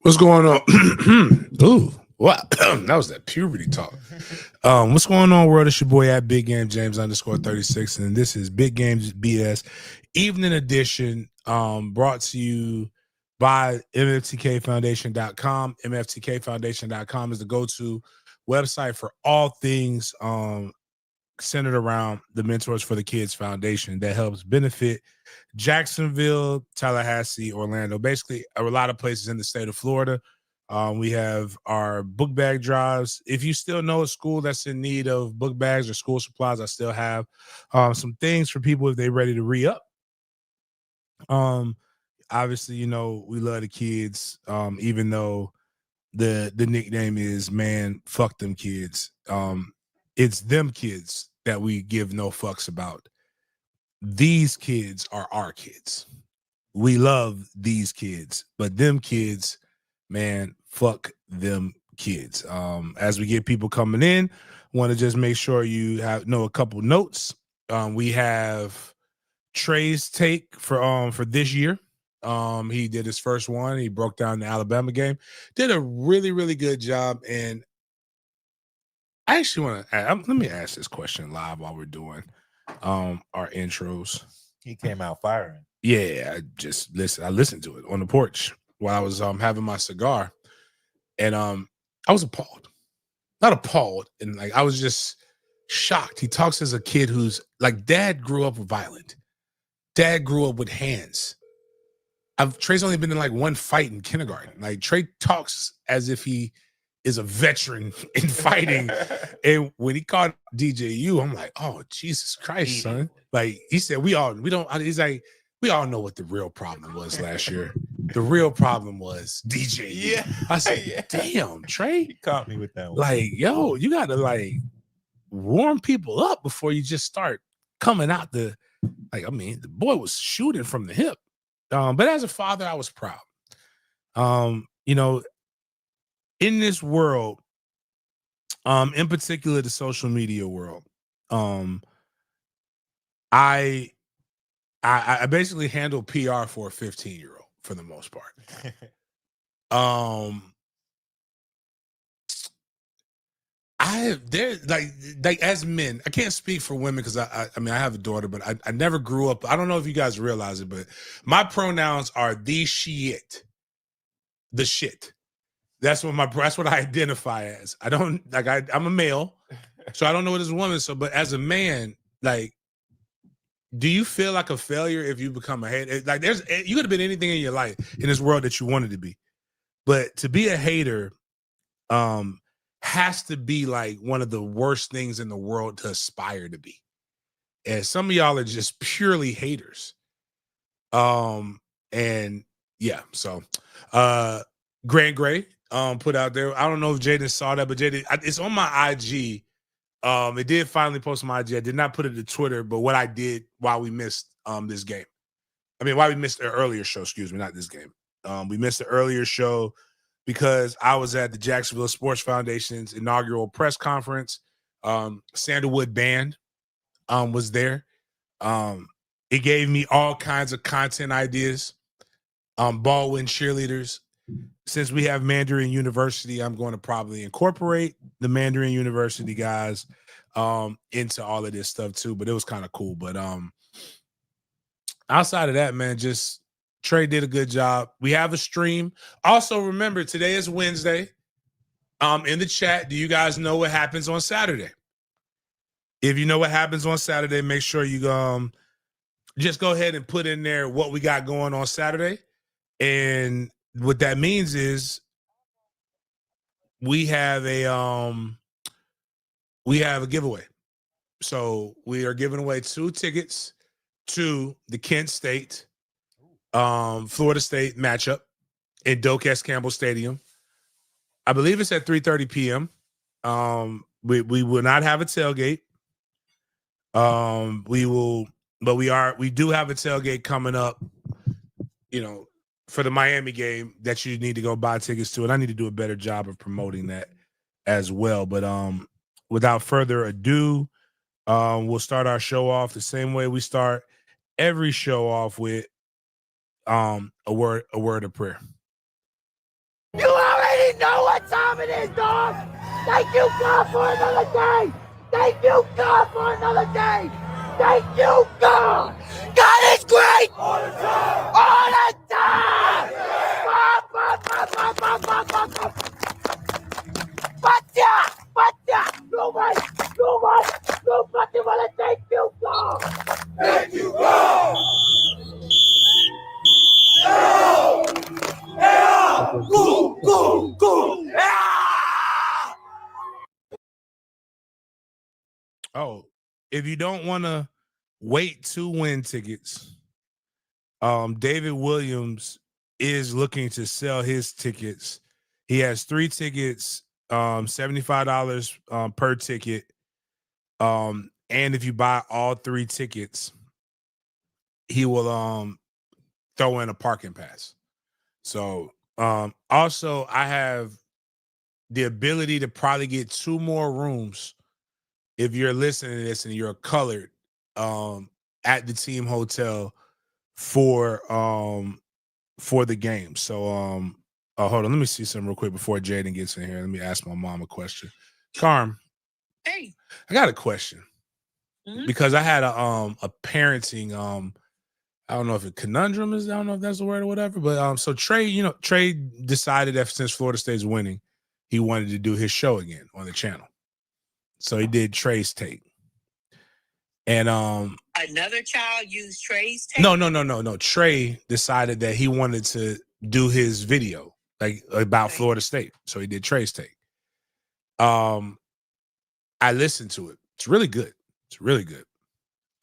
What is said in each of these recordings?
What's going on? Ooh, what? That was that puberty talk. What's going on, world? It's your boy at Big Game James _36, and this is Big Games B.S. Evening Edition, brought to you by MFTKFoundation.com. MFTKFoundation.com is the go-to website for all things centered around the Mentors for the Kids Foundation that helps benefit Jacksonville, Tallahassee, Orlando, basically a lot of places in the state of Florida. We have our book bag drives. If you still know a school that's in need of book bags or school supplies, I still have some things for people if they're ready to re-up. Obviously, you know, we love the kids, even though the nickname is, man, fuck them kids. It's them kids that we give no fucks about. These kids are our kids. We love these kids, but them kids, man, fuck them kids. As we get people coming in, want to just make sure you know a couple notes. We have Trey's take for this year. He did his first one. He broke down the Alabama game. Did a really, really good job. And I actually want to let me ask this question live while we're doing our intros. He came out firing. Yeah, I listened to it on the porch while I was having my cigar, and I was appalled. Not appalled, and like I was just shocked. He talks as a kid who's like, dad grew up violent. Dad grew up with hands. Trey's only been in like one fight in kindergarten. Like Trey talks as if he is a veteran in fighting. And when he called DJU, I'm like, oh, Jesus Christ, son. Like he said, he's like, we all know what the real problem was last year. The real problem was DJU. Yeah. I said, damn, Trey. He caught me with that one. Like, yo, you got to like warm people up before you just start coming out the boy was shooting from the hip. But as a father, I was proud. You know, in this world, in particular the social media world, I basically handle PR for a 15-year-old for the most part. There like as men, I can't speak for women because I mean I have a daughter, but I never grew up. I don't know if you guys realize it, but my pronouns are the shit. The shit. That's what I identify as. I don't like I'm a male, so I don't know what is a woman. So, but as a man, like, do you feel like a failure if you become a hater? Like, you could have been anything in your life in this world that you wanted to be, but to be a hater, has to be like one of the worst things in the world to aspire to be. And some of y'all are just purely haters. And yeah, so Grant Gray put out there. I don't know if Jaden saw that, but Jaden, it's on my IG. It did finally post on my IG. I did not put it to Twitter, but what I did while we missed this game. I mean, why we missed the earlier show, excuse me, not this game. We missed the earlier show because I was at the Jacksonville Sports Foundation's inaugural press conference. Sandalwood Band was there. It gave me all kinds of content ideas. Baldwin cheerleaders. Since we have Mandarin University, I'm going to probably incorporate the Mandarin University guys into all of this stuff too. But it was kind of cool. But outside of that, man, just Trey did a good job. We have a stream. Also, remember, today is Wednesday. In the chat, do you guys know what happens on Saturday? If you know what happens on Saturday, make sure you just go ahead and put in there what we got going on Saturday. And what that means is we have a giveaway. So we are giving away 2 tickets to the Kent State Florida State matchup in Doak S. Campbell Stadium. I believe it's at 3:30 p.m. We will not have a tailgate. We do have a tailgate coming up, you know, for the Miami game that you need to go buy tickets to. And I need to do a better job of promoting that as well. But without further ado, we'll start our show off the same way we start every show off with a word of prayer. You already know what time it is, dog. Thank you, God, for another day. Thank you, God, for another day. Thank you, God. God is great. All the time. All the time. Nobody wanna thank you, God. Thank you, God. Go, go, go. Oh, if you don't want to wait to win tickets, David Williams is looking to sell his tickets. He has 3 tickets, $75 per ticket. And if you buy all 3 tickets, he will throw in a parking pass. So also I have the ability to probably get 2 more rooms if you're listening to this and you're colored at the team hotel for the game. So hold on, let me see something real quick before Jaden gets in here. Let me ask my mom a question. Carm, hey, I got a question. Because I had a parenting I don't know if a conundrum is, I don't know if that's the word or whatever, but so Trey decided that since Florida State's winning, he wanted to do his show again on the channel. So he did Trey's Take. And another child used Trey's take? No. Trey decided that he wanted to do his video like about Florida State. So he did Trey's Take. I listened to it. It's really good. It's really good.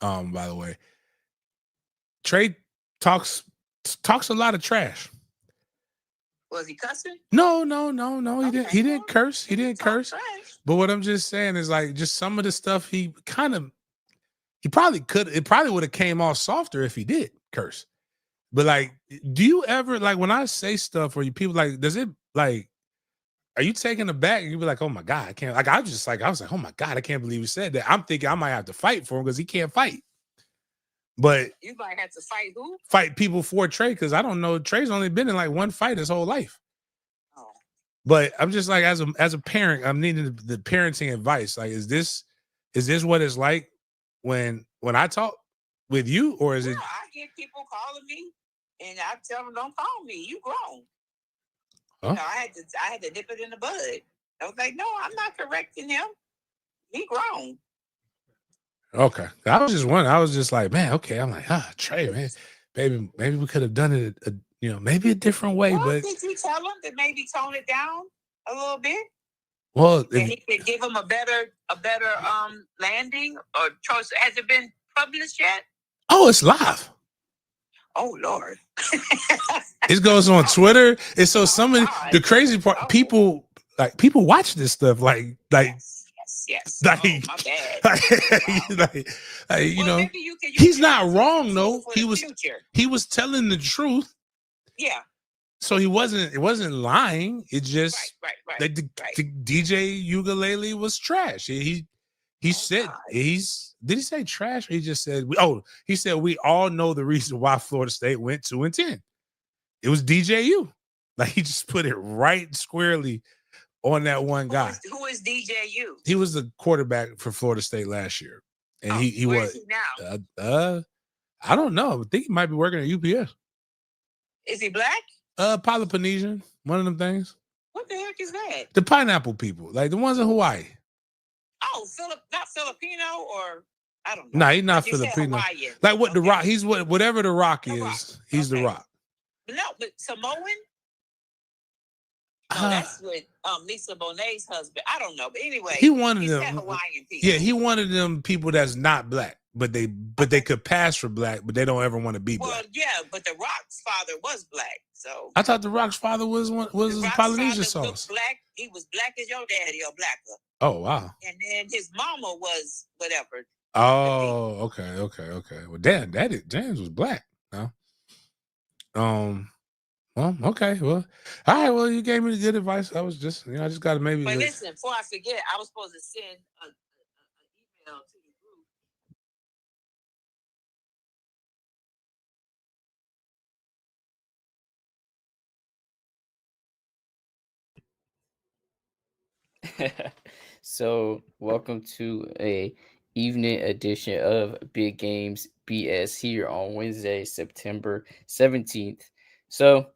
By the way. Trey talks a lot of trash. Was he cussing? No. Okay. He didn't curse. He didn't curse. Trash. But what I'm just saying is like just some of the stuff he probably could. It probably would have came off softer if he did curse. But like, do you ever like when I say stuff or you people like, does it like, are you taken aback? You be like, oh my God, I can't. Like I was like, oh my God, I can't believe he said that. I'm thinking I might have to fight for him because he can't fight. But you might have to fight who? Fight people for Trey because I don't know. Trey's only been in like one fight his whole life. Oh. But I'm just like, as a parent, I'm needing the parenting advice. Like, is this what it's like when I talk with you, or is it? I get people calling me, and I tell them, "Don't call me. You grown." Huh? You know, I had to nip it in the bud. I was like, "No, I'm not correcting him. He grown." Okay, I was just wondering. I was just like, man, okay. I'm like, Trey, man, baby, maybe we could have done it, maybe a different way. Well, but did you tell him to maybe tone it down a little bit? Well, and he could give him a better landing or choice. Has it been published yet? Oh, it's live. Oh Lord! It goes on Twitter, and so some of the crazy part, people watch this stuff like. Yes. Like, my bad. Maybe he's not wrong though. He was telling the truth. Yeah. So it wasn't lying. It just right. Like the DJ ukulele was trash. He said God. Did he say trash? Or he just said he said we all know the reason why Florida State went 2-10. It was DJU. Like he just put it right squarely on that one guy. Who is DJU? He was the quarterback for Florida State last year. And he where was is he now? I don't know. I think he might be working at UPS. Is he black? Peloponnesian, one of them things. What the heck is that? The pineapple people, like the ones in Hawaii. Oh, not Filipino or I don't know. No, he's not Filipino. Like what the Rock? He's whatever the Rock is. Rock. He's the Rock. No, but Samoan. No, that's with Lisa Bonet's husband. I don't know, but anyway, he wanted them Hawaiian people. Yeah, he wanted them people that's not black, but they could pass for black, but they don't ever want to be black. Well, yeah, but the Rock's father was black, so I thought the Rock's father was Polynesian sauce. Black, he was black as your daddy or blacker. Oh wow! And then his mama was whatever. Oh, okay. Well, James was black. No. Well, okay. Well, all right. Well, you gave me good advice. I was just, I just got to maybe. But listen, before I forget, I was supposed to send an email to So, welcome to a evening edition of Big Games BS here on Wednesday, September 17th. So,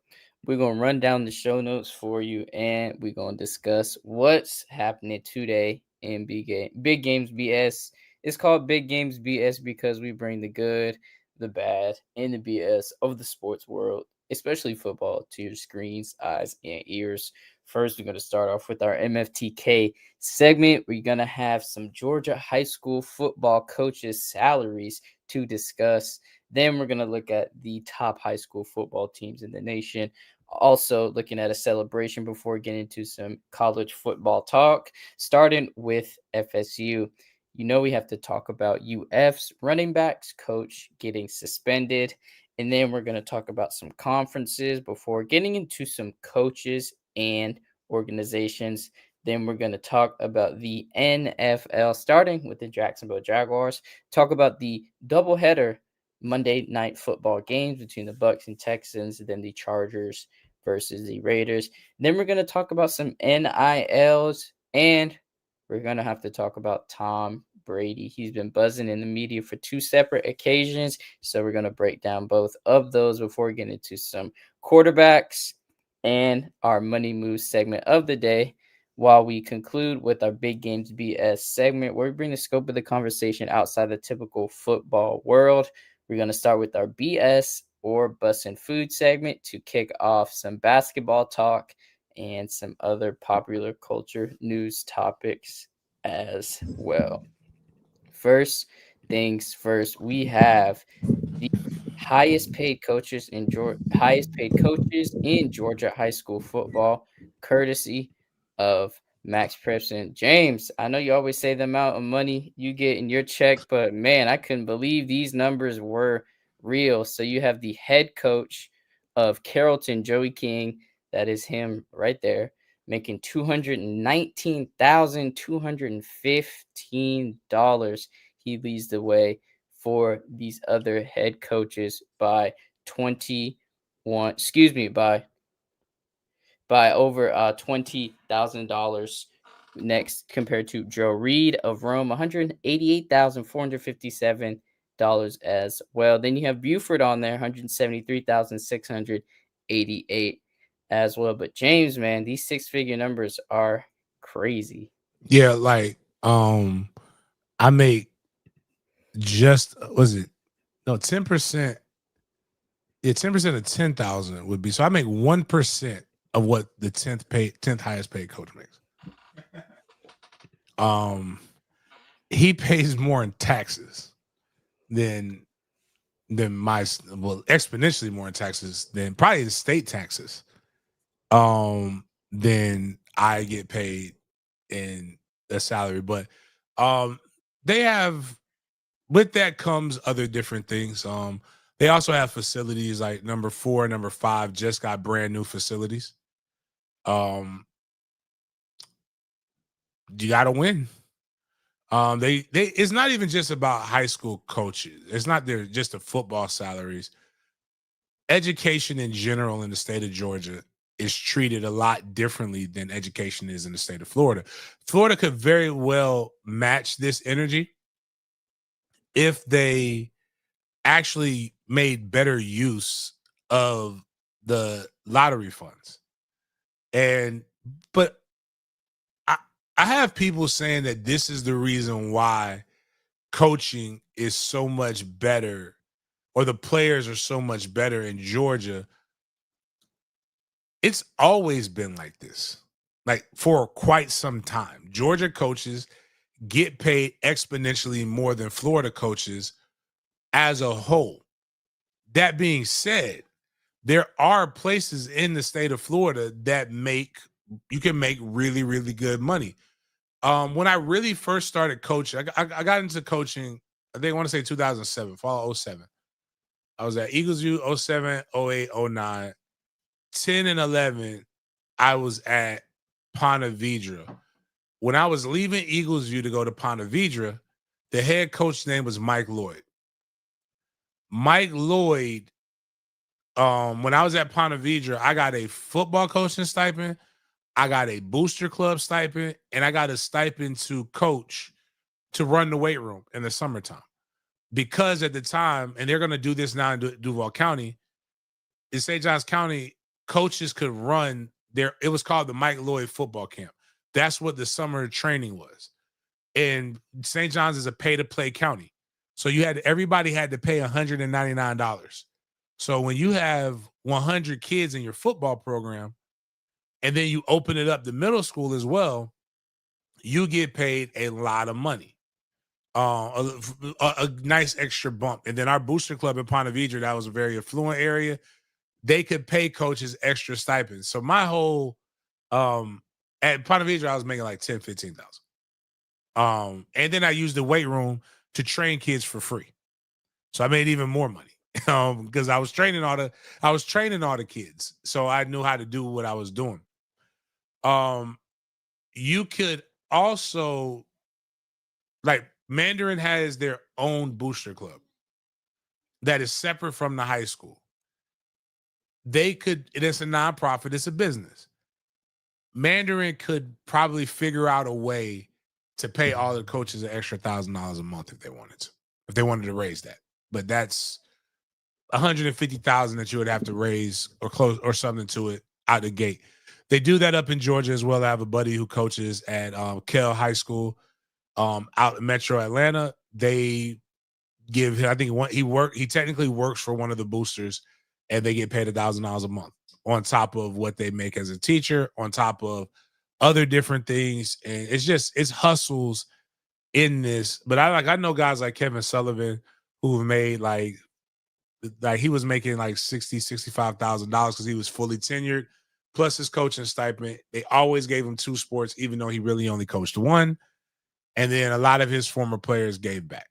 we're going to run down the show notes for you and we're going to discuss what's happening today in Big Games BS. It's called Big Games BS because we bring the good, the bad, and the BS of the sports world, especially football, to your screens, eyes, and ears. First, we're going to start off with our MFTK segment. We're going to have some Georgia high school football coaches' salaries to discuss. Then we're going to look at the top high school football teams in the nation. Also, looking at a celebration before getting into some college football talk, starting with FSU. You know, we have to talk about UF's running backs coach getting suspended. And then we're going to talk about some conferences before getting into some coaches and organizations. Then we're going to talk about the NFL, starting with the Jacksonville Jaguars. Talk about the doubleheader Monday night football games between the Bucks and Texans, then the Chargers versus the Raiders. Then we're going to talk about some NILs, and we're going to have to talk about Tom Brady. He's been buzzing in the media for two separate occasions, so we're going to break down both of those before we get into some quarterbacks and our money moves segment of the day, while we conclude with our Big Games BS segment, where we bring the scope of the conversation outside the typical football world. We're going to start with our BS or Bussin' Food segment to kick off some basketball talk and some other popular culture news topics as well. First things first, we have the highest paid coaches in Georgia high school football, courtesy of Max Preston. James, I know you always say the amount of money you get in your check, but man, I couldn't believe these numbers were real. So you have the head coach of Carrollton, Joey King, that is him right there, making $219,215. He leads the way for these other head coaches by 21 excuse me by over $20,000. Next, compared to Joe Reed of Rome, $188,457 as well. Then you have Buford on there, $173,688 as well. But James, man, these six-figure numbers are crazy. Yeah, like I make just was it no 10%. Yeah, 10% of 10,000 would be, so I make 1% of what the 10th highest paid coach makes. He pays more in taxes than exponentially more in taxes than probably the state taxes. Than I get paid in a salary. But they have, with that comes other different things. They also have facilities like number 4, number 5 just got brand new facilities. You got to win. They it's not even just about high school coaches. It's not just the football salaries. Education in general in the state of Georgia is treated a lot differently than education is in the state of Florida. Florida could very well match this energy if they actually made better use of the lottery funds. But I have people saying that this is the reason why coaching is so much better, or the players are so much better in Georgia. It's always been like this, like for quite some time. Georgia coaches get paid exponentially more than Florida coaches as a whole. That being said, there are places in the state of Florida that you can make really, really good money. When I really first started coaching, I got into coaching, I think I want to say 2007, fall 07. I was at Eagles View 07, 08, 09, 10 and 11. I was at Ponte Vedra. When I was leaving Eagles View to go to Ponte Vedra, the head coach's name was Mike Lloyd. Mike Lloyd, when I was at Ponte Vedra, I got a football coaching stipend, I got a booster club stipend, and I got a stipend to coach to run the weight room in the summertime. Because at the time, and they're going to do this now in Duval County, in St. Johns County, coaches could run there. It was called the Mike Lloyd football camp. That's what the summer training was. And St. John's is a pay-to-play county. So everybody had to pay $199. So when you have 100 kids in your football program, and then you open it up to middle school as well, you get paid a lot of money. A nice extra bump. And then our booster club in Ponte Vedra, that was a very affluent area, they could pay coaches extra stipends. So my whole at Ponte Vedra, I was making like 10, 15,000. And then I used the weight room to train kids for free. So I made even more money. Because I was training all the kids. So I knew how to do what I was doing. You could also, like, Mandarin has their own booster club that is separate from the high school. It's a nonprofit, it's a business. Mandarin could probably figure out a way to pay all the coaches an extra $1,000 a month if they wanted to raise that. But that's $150,000 that you would have to raise or close or something to it out the gate. They do that up in Georgia as well. I have a buddy who coaches at Kell High School out in Metro Atlanta. They give him, I think he technically works for one of the boosters, and they get paid $1,000 a month on top of what they make as a teacher, on top of other different things. And it's hustles in this. But I know guys like Kevin Sullivan who have made like he was making like $65,000 because he was fully tenured, plus his coaching stipend. They always gave him 2 sports, even though he really only coached 1. And then a lot of his former players gave back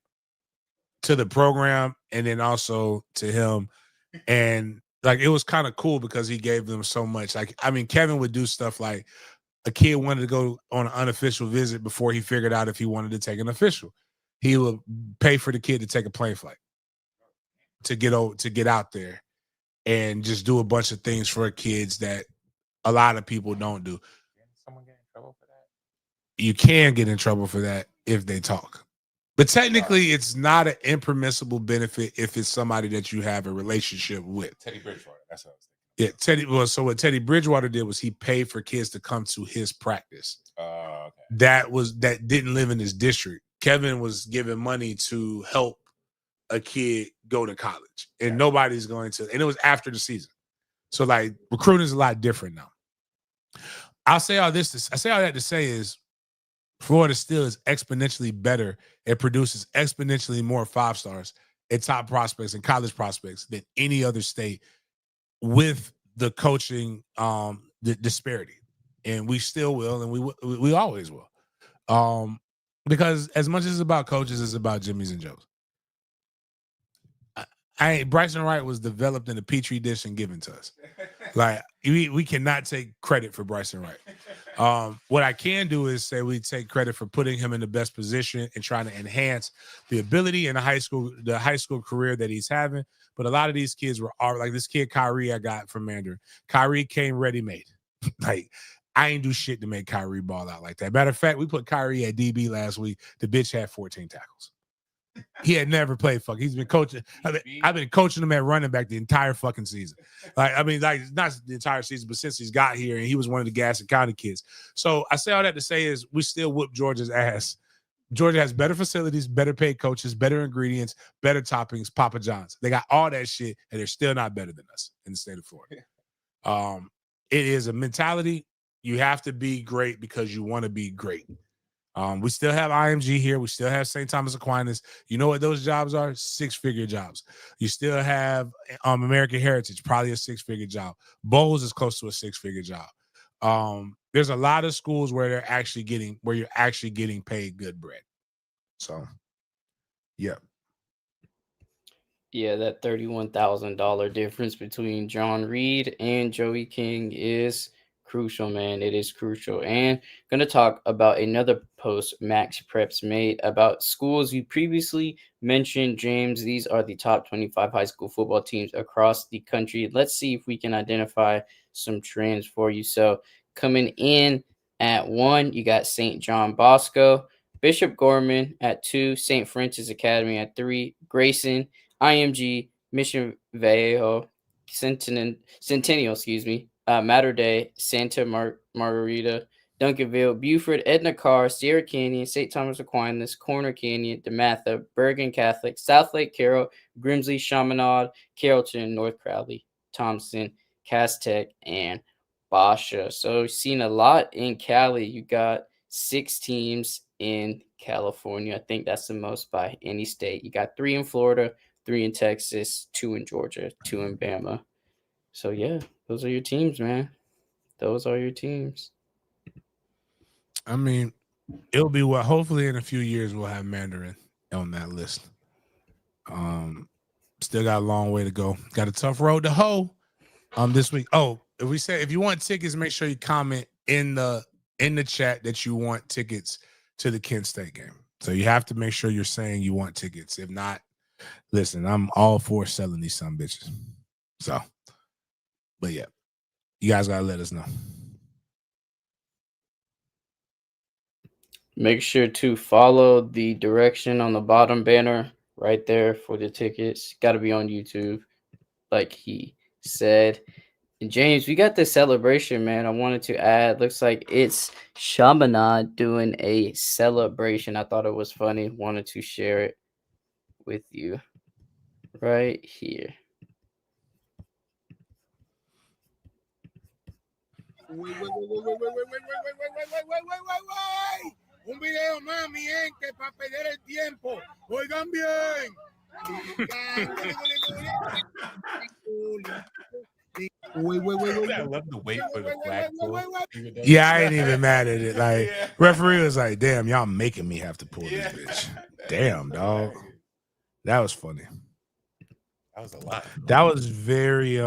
to the program and then also to him. And like, it was kind of cool because he gave them so much. Like, I mean, Kevin would do stuff like a kid wanted to go on an unofficial visit before he figured out if he wanted to take an official. He would pay for the kid to take a plane flight to get out there and just do a bunch of things for kids that a lot of people don't do. Someone get in trouble for that? You can get in trouble for that if they talk. But technically, it's not an impermissible benefit if it's somebody that you have a relationship with. Teddy Bridgewater, that's what I was thinking. Yeah, so what Teddy Bridgewater did was he paid for kids to come to his practice. Okay. That didn't live in his district. Kevin was giving money to help a kid go to college, and nobody's going to. And it was after the season, so like recruiting is a lot different now. I say all that to say is Florida still is exponentially better. It produces exponentially more 5-stars and top prospects and college prospects than any other state with the coaching the disparity. And we still will, and we always will. Because as much as it's about coaches, it's about Jimmy's and Joe's. Bryson Wright was developed in a petri dish and given to us. Like, we cannot take credit for Bryson Wright. What I can do is say we take credit for putting him in the best position and trying to enhance the ability in the high school career that he's having. But a lot of these kids are like this kid Kyrie I got from Mandarin. Kyrie came ready-made. Like, I ain't do shit to make Kyrie ball out like that. Matter of fact, we put Kyrie at DB last week. The bitch had 14 tackles. He had never played He's been coaching. I've been coaching him at running back the entire fucking season. Like not the entire season, but since he's got here, and he was one of the Gaston County kids. So I say all that to say is we still whoop Georgia's ass. Georgia has better facilities, better paid coaches, better ingredients, better toppings, Papa John's. They got all that shit, and they're still not better than us in the state of Florida. It is a mentality. You have to be great because you want to be great. We still have IMG here. We still have St. Thomas Aquinas. You know what those jobs are? 6-figure jobs. You still have American Heritage, probably a 6-figure job. Bowles is close to a 6-figure job. There's a lot of schools where you're actually getting paid good bread. So, yeah. Yeah, that $31,000 difference between John Reed and Joey King is crucial, man. It is crucial. And going to talk about another post Max Preps made about schools you previously mentioned, James. These are the top 25 high school football teams across the country. Let's see if we can identify some trends for you. So Coming in at 1, you got St. John Bosco. Bishop Gorman at 2, St. Francis Academy at 3, Grayson, IMG, Mission Viejo, Centennial, Mater Dei, Santa Margarita, Duncanville, Buford, Edna Carr, Sierra Canyon, St. Thomas Aquinas, Corner Canyon, DeMatha, Bergen Catholic, South Lake Carroll, Grimsley, Chaminade, Carrollton, North Crowley, Thompson, Castech, and Basha. So we've seen a lot in Cali. You got 6 teams in California. I think that's the most by any state. You got 3 in Florida, 3 in Texas, 2 in Georgia, 2 in Bama. So yeah, those are your teams, man. Those are your teams. I mean, it'll be what hopefully in a few years we'll have Mandarin on that list. Still got a long way to go. Got a tough road to hoe this week. Oh, if you want tickets, make sure you comment in the chat that you want tickets to the Kent State game. So you have to make sure you're saying you want tickets. If not, listen, I'm all for selling these some bitches. So, but yeah, you guys gotta let us know. Make sure to follow the direction on the bottom banner right there for the tickets. Got to be on YouTube, like he said. And James, we got this celebration, man. I wanted to add. Looks like it's Chaminade doing a celebration. I thought it was funny. Wanted to share it with you right here. Wait. Un video más, mi gente, para perder el tiempo. Oigan bien. I love the wait for the flag. Yeah, I ain't even mad at it. Like referee was like, "Damn, y'all making me have to pull this bitch." Damn, dog. That was funny. That was a lot. That was very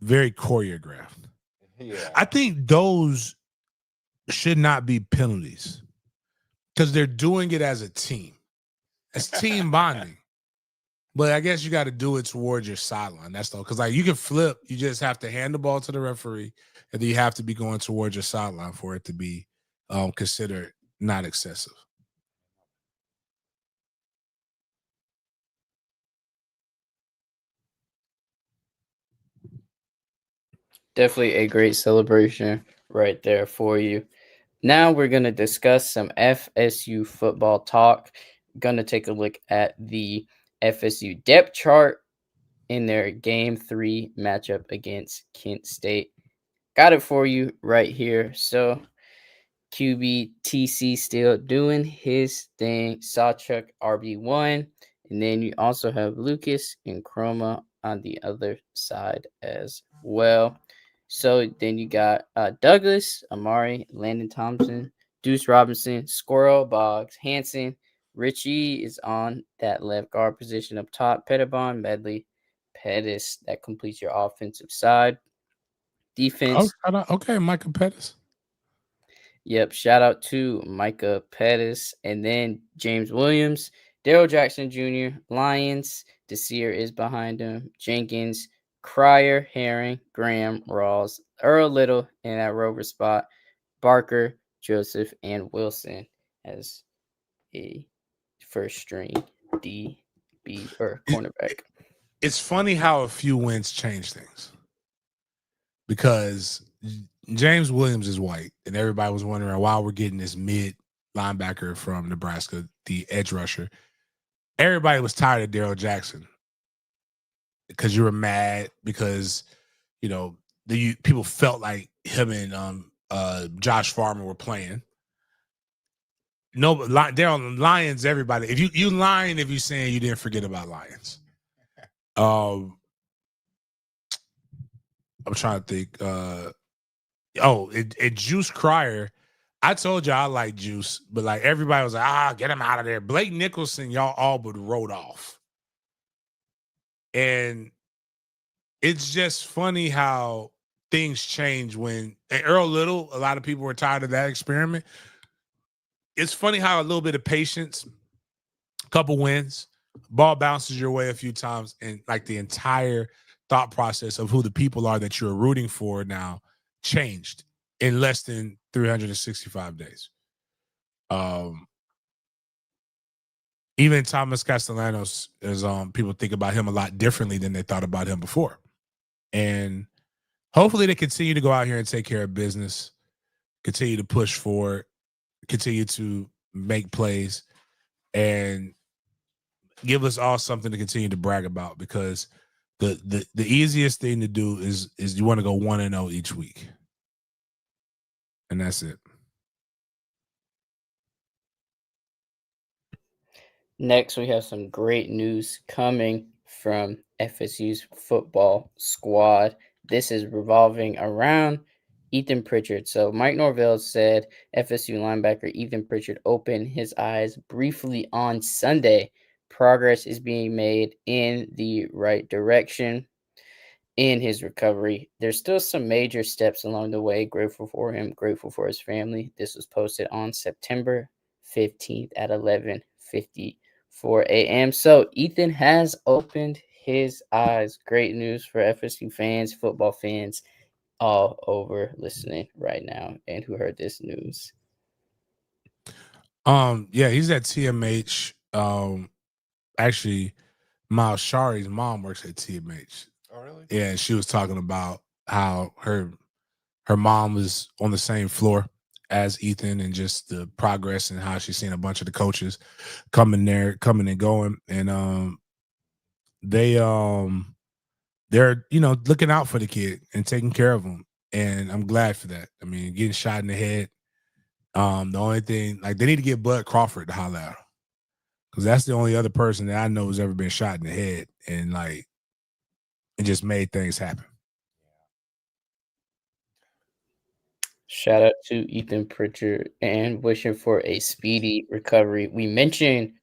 very choreographed. Yeah. I think those should not be penalties because they're doing it as a team. It's team bonding. But I guess you got to do it towards your sideline. That's all. Because like you can flip, you just have to hand the ball to the referee, and then you have to be going towards your sideline for it to be considered not excessive. Definitely a great celebration right there for you. Now we're going to discuss some FSU football talk. Going to take a look at the FSU depth chart in their game 3 matchup against Kent State. Got it for you right here. So QB TC still doing his thing. Sawchuk RB1. And then you also have Lucas and Chroma on the other side as well. So then you got Douglas, Amari, Landon Thompson, Deuce Robinson, Squirrel, Boggs, Hanson. Richie is on that left guard position up top. Pettibon, Medley, Pettis. That completes your offensive side. Defense. Oh, okay, Micah Pettis. Yep. Shout out to Micah Pettis. And then James Williams, Daryl Jackson Jr., Lions. Desir is behind him. Jenkins, Cryer, Herring, Graham, Rawls, Earl Little in that rover spot. Barker, Joseph, and Wilson as a first string DB or cornerback. It's funny how a few wins change things. Because James Williams is white, and everybody was wondering why we're getting this mid linebacker from Nebraska, the edge rusher. Everybody was tired of Daryl Jackson because you were mad because, you know, people felt like him and Josh Farmer were playing. No, Daryl Lions, everybody. If you lying if you saying you didn't forget about Lions. I'm trying to think. Juice Cryer. I told you I like Juice, but like everybody was like, get him out of there. Blake Nicholson, y'all all but wrote off. And it's just funny how things change when Earl Little, a lot of people were tired of that experiment. It's funny how a little bit of patience, a couple wins, ball bounces your way a few times, and like the entire thought process of who the people are that you're rooting for now changed in less than 365 days. Even Thomas Castellanos is people think about him a lot differently than they thought about him before. And hopefully they continue to go out here and take care of business, continue to push forward, continue to make plays, and give us all something to continue to brag about, because the easiest thing to do is you want to go 1-0 each week. And that's it. Next, we have some great news coming from FSU's football squad. This is revolving around Ethan Pritchard. So Mike Norvell said FSU linebacker Ethan Pritchard opened his eyes briefly on Sunday. Progress is being made in the right direction in his recovery. There's still some major steps along the way. Grateful for him, grateful for his family. This was posted on September 15th at 11:54 a.m. So Ethan has opened his eyes. Great news for FSU fans, football fans all over listening right now and who heard this news. Yeah, he's at TMH. Actually, Miles Shari's mom works at TMH. Oh, really? Yeah, she was talking about how her mom was on the same floor as Ethan, and just the progress and how she's seen a bunch of the coaches coming and going. And they're looking out for the kid and taking care of him. And I'm glad for that. I mean, getting shot in the head. The only thing, like, they need to get Bud Crawford to holler at him, because that's the only other person that I know who's ever been shot in the head and it just made things happen. Shout out to Ethan Pritchard and wishing for a speedy recovery. We mentioned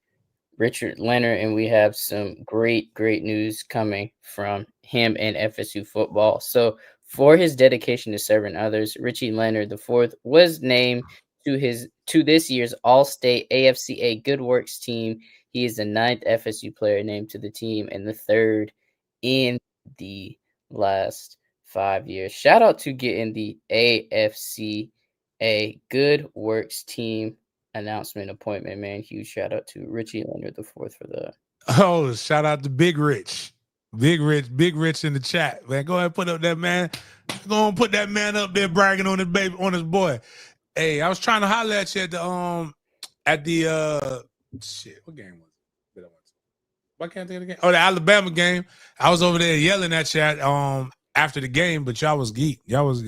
Richard Leonard, and we have some great news coming from him and FSU football. So, for his dedication to serving others, Richie Leonard IV was named to this year's All-State AFCA Good Works team. He is the 9th FSU player named to the team and the 3rd in the last 5 years. Shout out to getting the AFCA Good Works team announcement appointment, man. Huge shout out to Richie Leonard IV for that. Oh, shout out to Big Rich in the chat, man. Go ahead and put up that man. Go and put that man up there bragging on his baby, on his boy. Hey, I was trying to holler at you at the shit. What game was it? Why can't I think of the game? Oh, the Alabama game. I was over there yelling at you after the game, but y'all was geek. Y'all was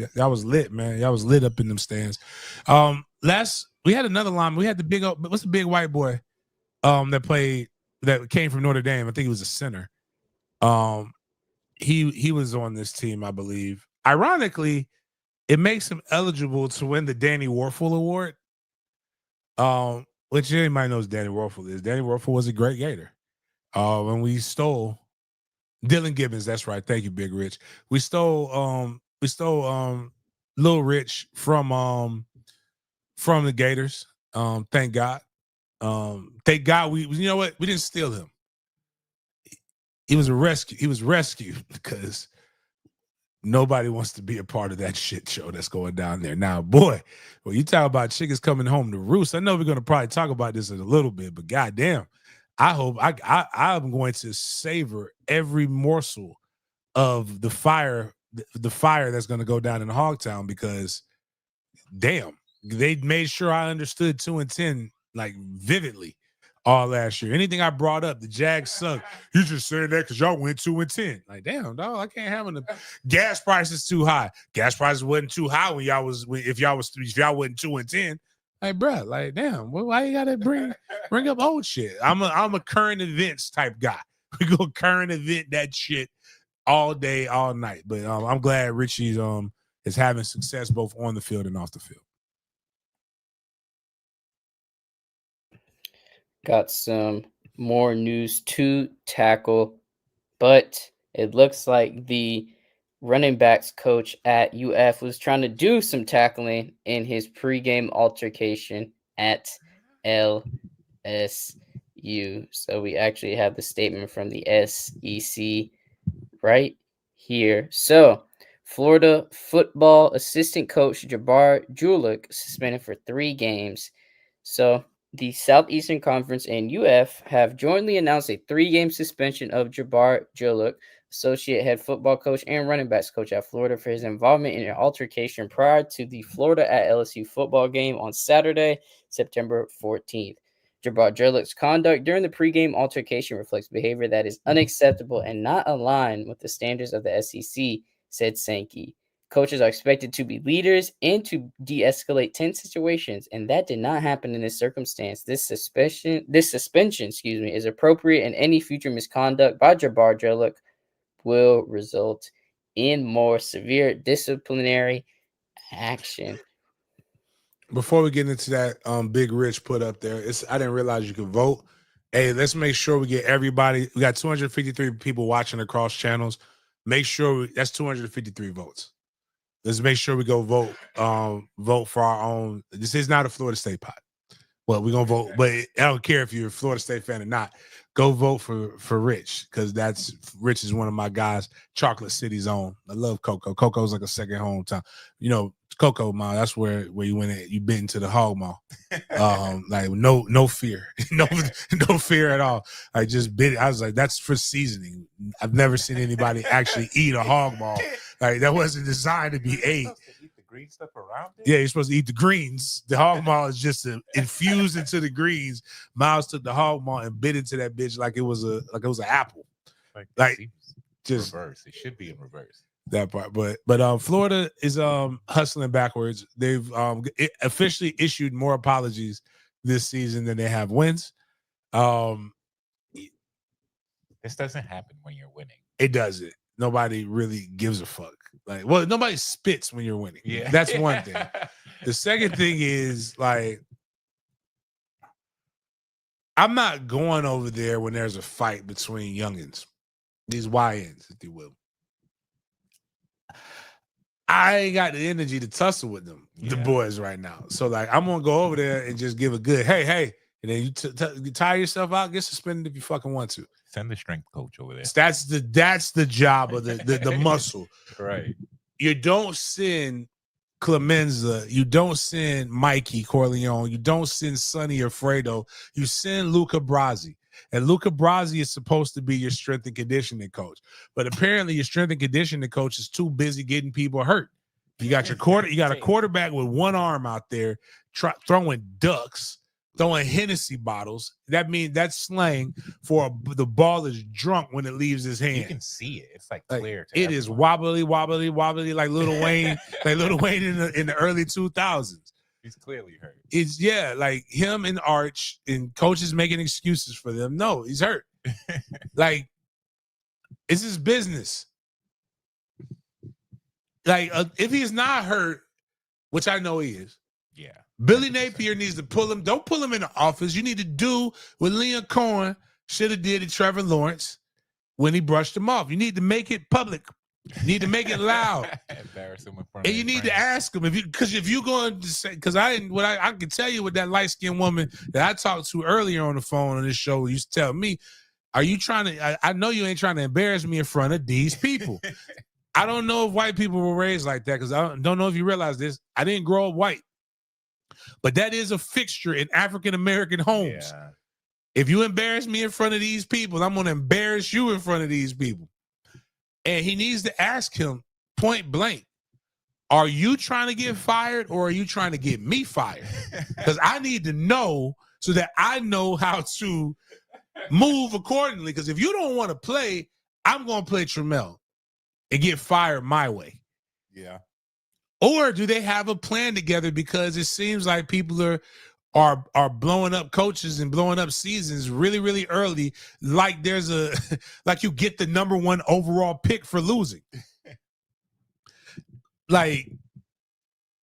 lit, man. Y'all was lit up in them stands. We had another line. We had the big, what's the big white boy that came from Notre Dame? I think he was a center. He was on this team, I believe. Ironically, it makes him eligible to win the Danny Warfel Award. Which anybody knows Danny Warfel is. Danny Warfel was a great Gator. When we stole Dylan Gibbons, that's right. Thank you, Big Rich. We stole Lil Rich from the Gators. Thank God. Thank God we didn't steal him. He was rescued because nobody wants to be a part of that shit show that's going down there. Now, boy, when you talk about chickens coming home to roost, I know we're going to probably talk about this in a little bit, but goddamn, I hope I'm going to savor every morsel of the fire that's going to go down in Hogtown, because damn, they made sure I understood 2 and 10 like vividly all last year. Anything I brought up, the Jags suck. You just saying that because y'all went 2 and 10. Like, damn, dog, I can't have the gas prices too high. Gas prices wasn't too high when if y'all wasn't 2 and 10. Like, bro, like, damn, why you gotta bring up old shit? I'm a current events type guy. We go current event that shit all day, all night. But I'm glad Richie's is having success both on the field and off the field. Got some more news to tackle, but it looks like the running backs coach at UF was trying to do some tackling in his pregame altercation at LSU. So we actually have the statement from the SEC right here. So, Florida football assistant coach Jabbar Julick suspended for 3 games. So, the Southeastern Conference and UF have jointly announced a 3-game suspension of Jabbar Julick, associate head football coach and running backs coach at Florida, for his involvement in an altercation prior to the Florida at LSU football game on Saturday, September 14th. Jabbar Julick's conduct during the pregame altercation reflects behavior that is unacceptable and not aligned with the standards of the SEC, said Sankey. Coaches are expected to be leaders and to de-escalate tense situations, and that did not happen in this circumstance. This suspension, is appropriate, and any future misconduct by Jabbar Julick will result in more severe disciplinary action. Before we get into that, Big Rich put up there. I didn't realize you could vote. Hey, let's make sure we get everybody. We got 253 people watching across channels. Make sure that's 253 votes. Let's make sure we go vote. Vote for our own. This is not a Florida State pot. Well, we're gonna vote, but I don't care if you're a Florida State fan or not. Go vote for Rich, because Rich is one of my guys. Chocolate City's own. I love Coco. Coco's like a second hometown. You know, Coco Mall. That's where you went at. You been to the Hog Mall. Like no fear, no fear at all. I just bit it. I was like, that's for seasoning. I've never seen anybody actually eat a hog ball. Like, that wasn't designed to be ate. Green stuff around it? Yeah, you're supposed to eat the greens. The hog maw is just infused into the greens. Miles took the hog maw and bit into that bitch like it was an apple. Like just reverse. It should be in reverse. That part, but Florida is hustling backwards. They've officially issued more apologies this season than they have wins. This doesn't happen when you're winning. It doesn't. Nobody really gives a fuck. Like, well, nobody spits when you're winning. Yeah, that's one thing. The second thing is, like, I'm not going over there when there's a fight between youngins, these YNs, if you will. I ain't got the energy to tussle with them, the boys right now. So, like, I'm gonna go over there and just give a good hey, and then you tire yourself out, get suspended if you fucking want to. Send the strength coach over there. That's the job of the muscle. Right. You don't send Clemenza, you don't send Mikey Corleone, you don't send Sonny Alfredo, you send Luca Brasi. And Luca Brasi is supposed to be your strength and conditioning coach. But apparently your strength and conditioning coach is too busy getting people hurt. You got a quarterback with one arm out there throwing ducks, throwing Hennessy bottles. That means that's slang for the ball is drunk when it leaves his hand. You can see it. It's like clear. It is wobbly, like Lil Wayne, in the early 2000s. He's clearly hurt. It's like him and Arch and coaches making excuses for them. No, he's hurt. Like, it's his business. Like, if he's not hurt, which I know he is. Yeah. Billy Napier needs to pull him. Don't pull him in the office. You need to do what Leon Cohen should have did to Trevor Lawrence when he brushed him off. You need to make it public. You need to make it loud. Embarrass him in front and you need to ask him because if you're going to say, because I can tell you what that light-skinned woman that I talked to earlier on the phone on this show used to tell me, are you trying to, I know you ain't trying to embarrass me in front of these people. I don't know if white people were raised like that, because I don't know if you realize this. I didn't grow up white. But that is a fixture in African-American homes. Yeah. If you embarrass me in front of these people, I'm going to embarrass you in front of these people. And he needs to ask him point blank, are you trying to get fired or are you trying to get me fired? Because I need to know so that I know how to move accordingly. Because if you don't want to play, I'm going to play Trammell and get fired my way. Yeah. Or do they have a plan together? Because it seems like people are blowing up coaches and blowing up seasons really, really early. Like there's like you get the number 1 overall pick for losing. Like,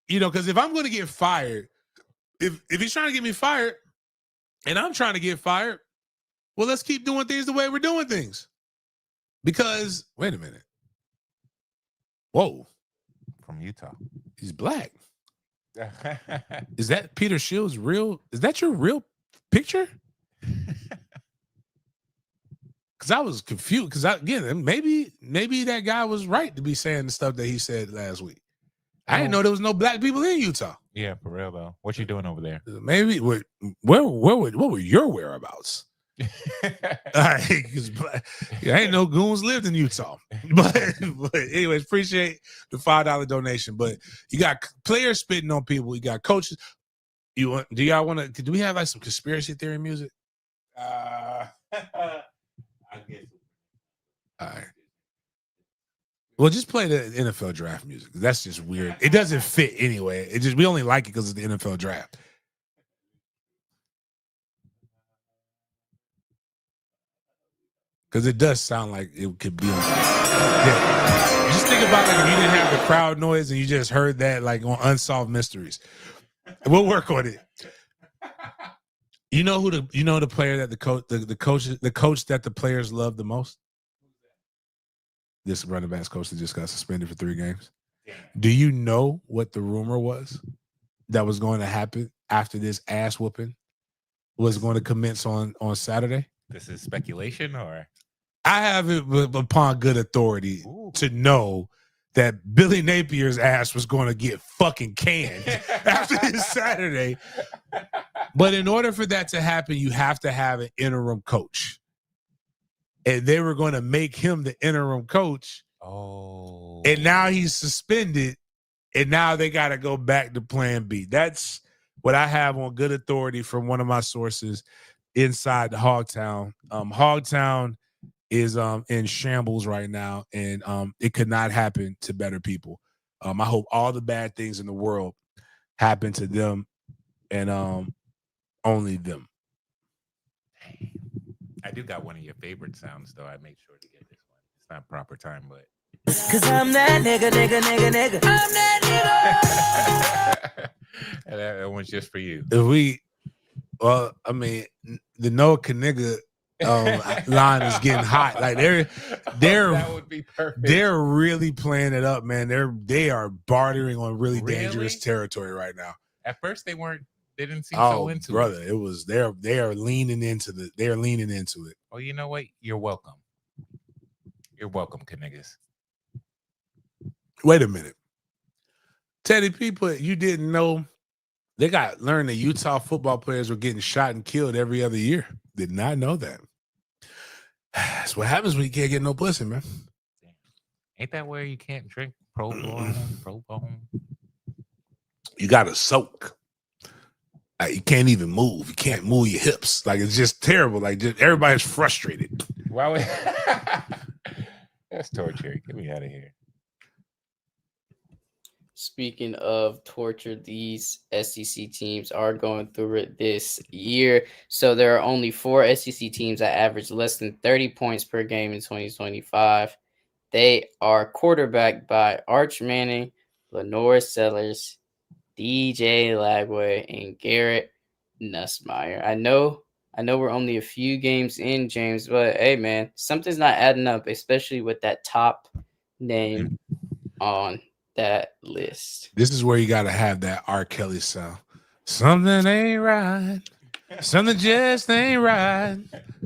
because if I'm going to get fired, if he's trying to get me fired and I'm trying to get fired, well, let's keep doing things the way we're doing things. Because, wait a minute. Whoa. From Utah. He's black. Is that Peter Shields' real? Is that your real picture? Because because I was confused. Because again, maybe that guy was right to be saying the stuff that he said last week. I didn't know there was no black people in Utah. Yeah, for real though. What you doing over there? Maybe what were your whereabouts? Because ain't no goons lived in Utah. But anyways, appreciate the $5 donation. But you got players spitting on people. You got coaches. Do y'all want to? Do we have like some conspiracy theory music? I guess. All right. Well, just play the NFL draft music. That's just weird. It doesn't fit anyway. We only like it because it's the NFL draft. Because it does sound like it could be on. Yeah. Just think about like if you didn't have the crowd noise and you just heard that like on Unsolved Mysteries. We'll work on it. You know the player that the coach that the players love the most? This running backs coach that just got suspended for 3 games. Do you know what the rumor was that was going to happen after this ass whooping was going to commence on Saturday? This is speculation, or I have it upon good authority to know that Billy Napier's ass was going to get fucking canned after this Saturday. But in order for that to happen, you have to have an interim coach. And they were going to make him the interim coach. Oh. And now he's suspended. And now they got to go back to plan B. That's what I have on good authority from one of my sources inside the Hogtown. Hogtown is in shambles right now. And it could not happen to better people. I hope all the bad things in the world happen to them and only them. I do got one of your favorite sounds, though. I made sure to get this one. It's not proper time, but. Cause I'm that nigga. I'm that nigga. And that one's just for you. The no nigga line is getting hot. Like that would be perfect. They're really playing it up, man. They are bartering on really dangerous territory right now. At first they weren't. They didn't seem so into brother, it. It was they are leaning into it. Oh, you know what? You're welcome. You're welcome, niggas. Wait a minute. Teddy P you didn't know they learned that Utah football players were getting shot and killed every other year. Did not know that. That's what happens when you can't get no pussy, man. Ain't that where you can't drink Pro Bone? You gotta soak. You can't even move. You can't move your hips. Like it's just terrible. Like everybody's frustrated. Why would that's torture? Get me out of here. Speaking of torture, these SEC teams are going through it this year. So there are only 4 SEC teams that average less than 30 points per game in 2025. They are quarterbacked by Arch Manning, Lenore Sellers, DJ Lagway, and Garrett Nussmeier. I know we're only a few games in, James, but hey, man, something's not adding up, especially with that top name on that list. This is where you got to have that R. Kelly sound. Something ain't right. Something just ain't right.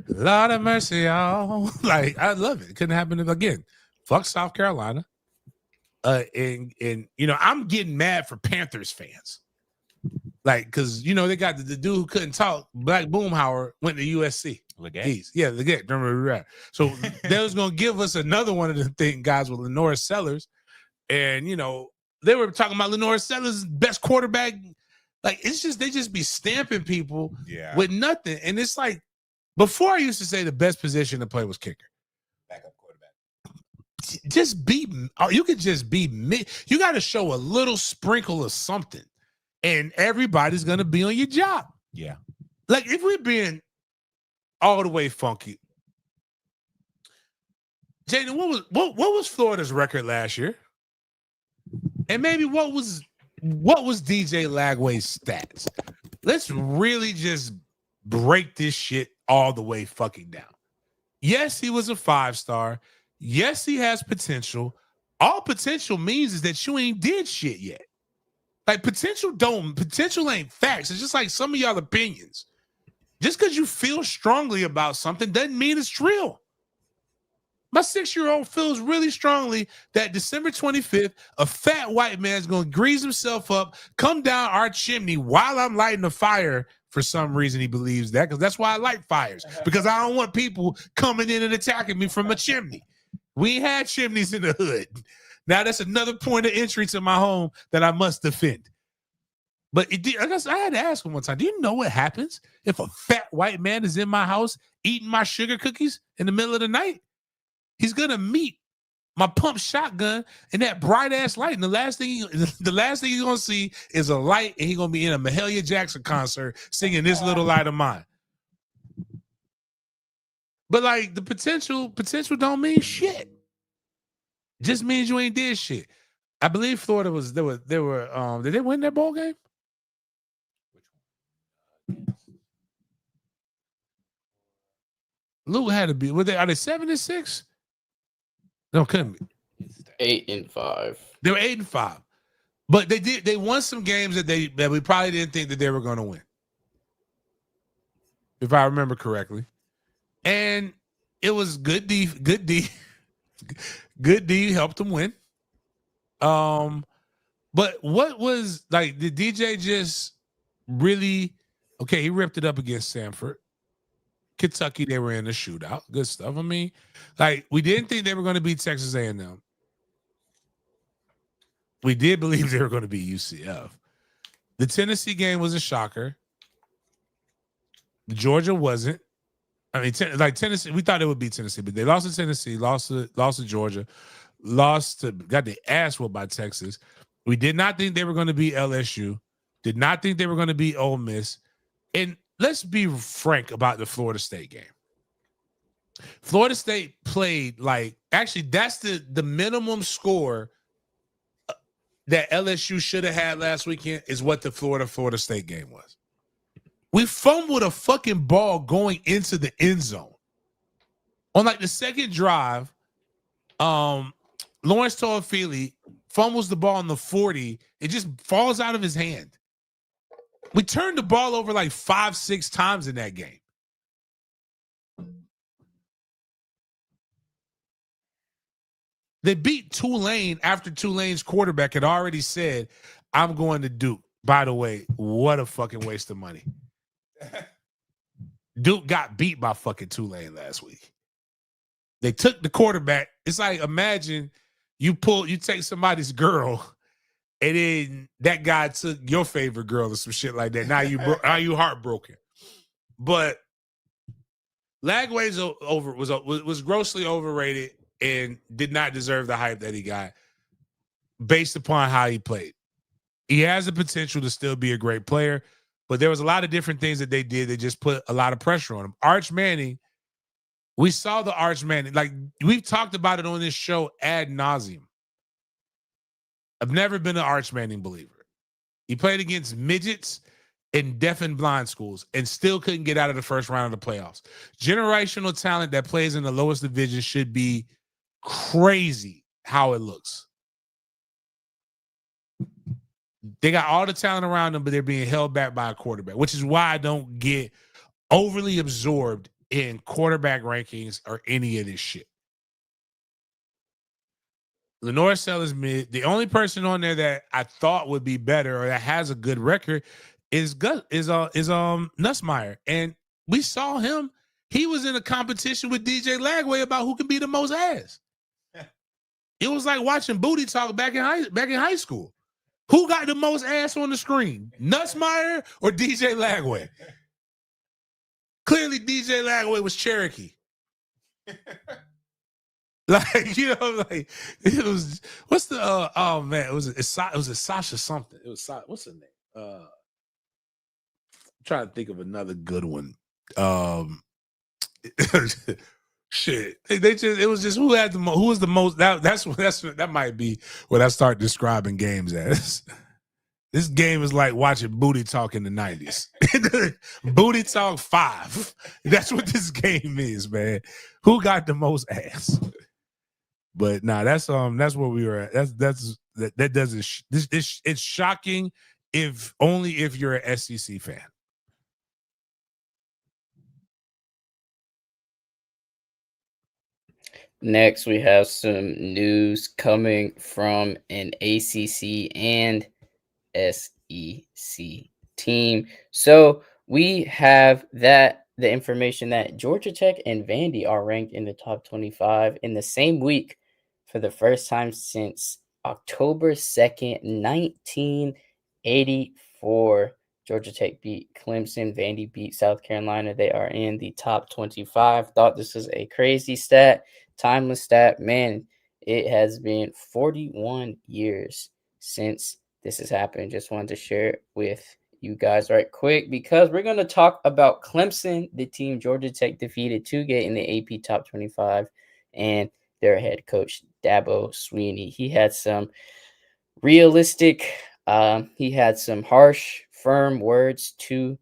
Lord of mercy, y'all. Like, I love it. It couldn't happen again. Fuck South Carolina. And I'm getting mad for Panthers fans. Like, because, they got the dude who couldn't talk, Black Boomhauer, went to USC. Leggett. Yeah, Leggett. Remember that. So they was going to give us another one of the guys with Lenore Sellers. And, they were talking about Lenore Sellers' best quarterback. Like, it's just, they just be stamping people with nothing. And it's like, before I used to say the best position to play was kicker. Backup quarterback. You could just be mid. You got to show a little sprinkle of something. And everybody's going to be on your job. Yeah. Like, if we're being all the way funky. Jaden, what was Florida's record last year? And maybe what was DJ Lagway's stats? Let's really just break this shit all the way fucking down. Yes, he was a 5-star. Yes, he has potential. All potential means is that you ain't did shit yet. Like potential ain't facts. It's just like some of y'all opinions. Just because you feel strongly about something doesn't mean it's real. My 6-year-old feels really strongly that December 25th, a fat white man's going to grease himself up, come down our chimney while I'm lighting a fire. For some reason, he believes that, because that's why I light fires, because I don't want people coming in and attacking me from a chimney. We ain't had chimneys in the hood. Now that's another point of entry to my home that I must defend. But I guess I had to ask him one time, do you know what happens if a fat white man is in my house eating my sugar cookies in the middle of the night? He's going to meet my pump shotgun and that bright ass light. And the last thing he's going to see is a light, and he's going to be in a Mahalia Jackson concert singing This Little Light of Mine. But like the potential don't mean shit. Just means you ain't did shit. I believe Florida was, did they win that ball game? Luke had to be. Are they 7-6? No, couldn't be. 8-5. They were 8-5, but they won some games that we probably didn't think that they were going to win, if I remember correctly. And it was good D helped them win. But what was like? Did DJ just really? Okay, he ripped it up against Samford. Kentucky, they were in the shootout. Good stuff. I mean, like, we didn't think they were going to beat Texas A&M. We did believe they were going to beat UCF. The Tennessee game was a shocker. Georgia wasn't. I mean, Tennessee, we thought it would beat Tennessee, but they lost to Tennessee, lost to Georgia, got the ass whooped by Texas. We did not think they were going to beat LSU. Did not think they were going to beat Ole Miss. And let's be frank about the Florida State game. Florida State played actually, that's the minimum score that LSU should have had last weekend is what the Florida State game was. We fumbled a fucking ball going into the end zone. On like the second drive, Lawrence Toafili fumbles the ball on the 40. It just falls out of his hand. We turned the ball over like 5-6 times in that game. They beat Tulane after Tulane's quarterback had already said, I'm going to Duke. By the way, what a fucking waste of money. Duke got beat by fucking Tulane last week. They took the quarterback. It's like, imagine you take somebody's girl, and then that guy took your favorite girl or some shit like that. Now you heartbroken. But Lagway's was grossly overrated and did not deserve the hype that he got based upon how he played. He has the potential to still be a great player, but there was a lot of different things that they did that just put a lot of pressure on him. Arch Manning, we saw the Arch Manning. Like, we've talked about it on this show ad nauseum. I've never been an Arch Manning believer. He played against midgets and deaf and blind schools and still couldn't get out of the first round of the playoffs. Generational talent that plays in the lowest division should be crazy how it looks. They got all the talent around them, but they're being held back by a quarterback, which is why I don't get overly absorbed in quarterback rankings or any of this shit. Lenore Sellers mid. The only person on there that I thought would be better or that has a good record is Nussmeier. And we saw him. He was in a competition with DJ Lagway about who can be the most ass. It was like watching Booty Talk back in high school. Who got the most ass on the screen? Nussmeier or DJ Lagway? Clearly, DJ Lagway was Cherokee. Like, you know, like, it was, what's the oh man, it was a Sasha something. It was, what's her name? I'm trying to think of another good one. Shit. It was just who was the most, that might be what I start describing games as. This game is like watching Booty Talk in the 90s. Booty Talk 5. That's what this game is, man. Who got the most ass? But nah, that's where we were at. That doesn't it's shocking if you're an SEC fan. Next, we have some news coming from an ACC and SEC team. So we have the information that Georgia Tech and Vandy are ranked in the top 25 in the same week for the first time since October 2nd, 1984. Georgia Tech beat Clemson, Vandy beat South Carolina. They are in the top 25. Thought this was a crazy stat, timeless stat. Man, it has been 41 years since this has happened. Just wanted to share it with you guys right quick because we're going to talk about Clemson, the team Georgia Tech defeated to get in the AP Top 25, and their head coach, Dabo Sweeney. He had some realistic, he had some harsh, firm words to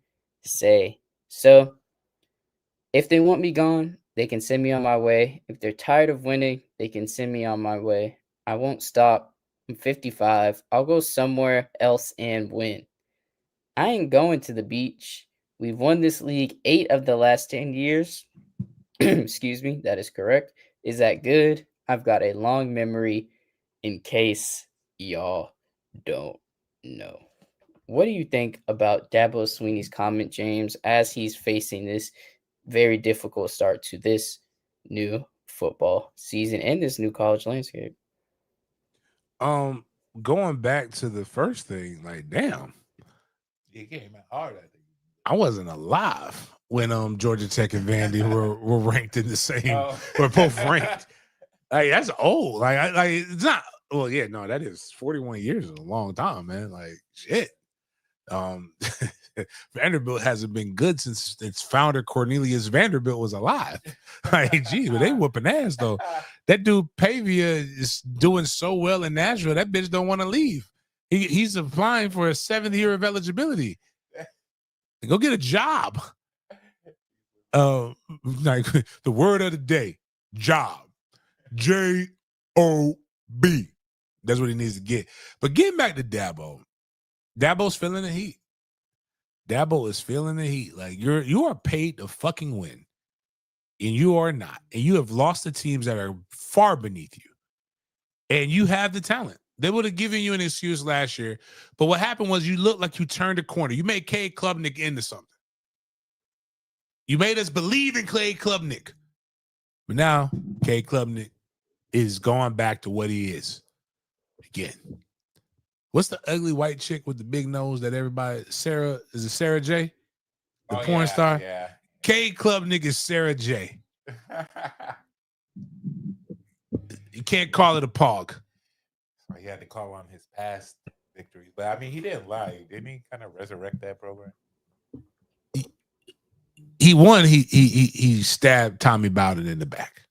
say. So if they want me gone, they can send me on my way. If they're tired of winning, they can send me on my way. I won't stop. I'm 55. I'll go somewhere else and win. I ain't going to the beach. We've won this league 8 of the last 10 years. Excuse me, that is correct. Is that good? I've got a long memory in case y'all don't know. What do you think about Dabo Sweeney's comment, James, as he's facing this very difficult start to this new football season and this new college landscape? Going back to the first thing, like, damn, It came out hard, I think. I wasn't alive when Georgia Tech and Vandy were ranked in the same. We're both ranked. Like, that's old. Like it's not. Well, yeah, no, that is 41 years is a long time, man. Like, shit. Vanderbilt hasn't been good since its founder Cornelius Vanderbilt was alive. Like, geez, but they whooping ass though. That dude Pavia is doing so well in Nashville. That bitch don't want to leave. He's applying for a 7th year of eligibility. Go get a job. Like the word of the day, job. Job. That's what he needs to get. But getting back to Dabo, Dabo's feeling the heat. Dabo is feeling the heat. Like you are paid to fucking win, and you are not. And you have lost to teams that are far beneath you. And you have the talent. They would have given you an excuse last year, but what happened was you looked like you turned a corner. You made Cade Klubnik into something. You made us believe in Clay Klubnik. But now, Cade Klubnik is going back to what he is. Again. What's the ugly white chick with the big nose that everybody, Sarah, is it Sarah J? The porn star? Yeah. Cade Klubnik is Sarah J. You can't call it a pog. He had to call on his past victories. But, I mean, he didn't lie. Didn't he kind of resurrect that program? He won. He stabbed Tommy Bowden in the back.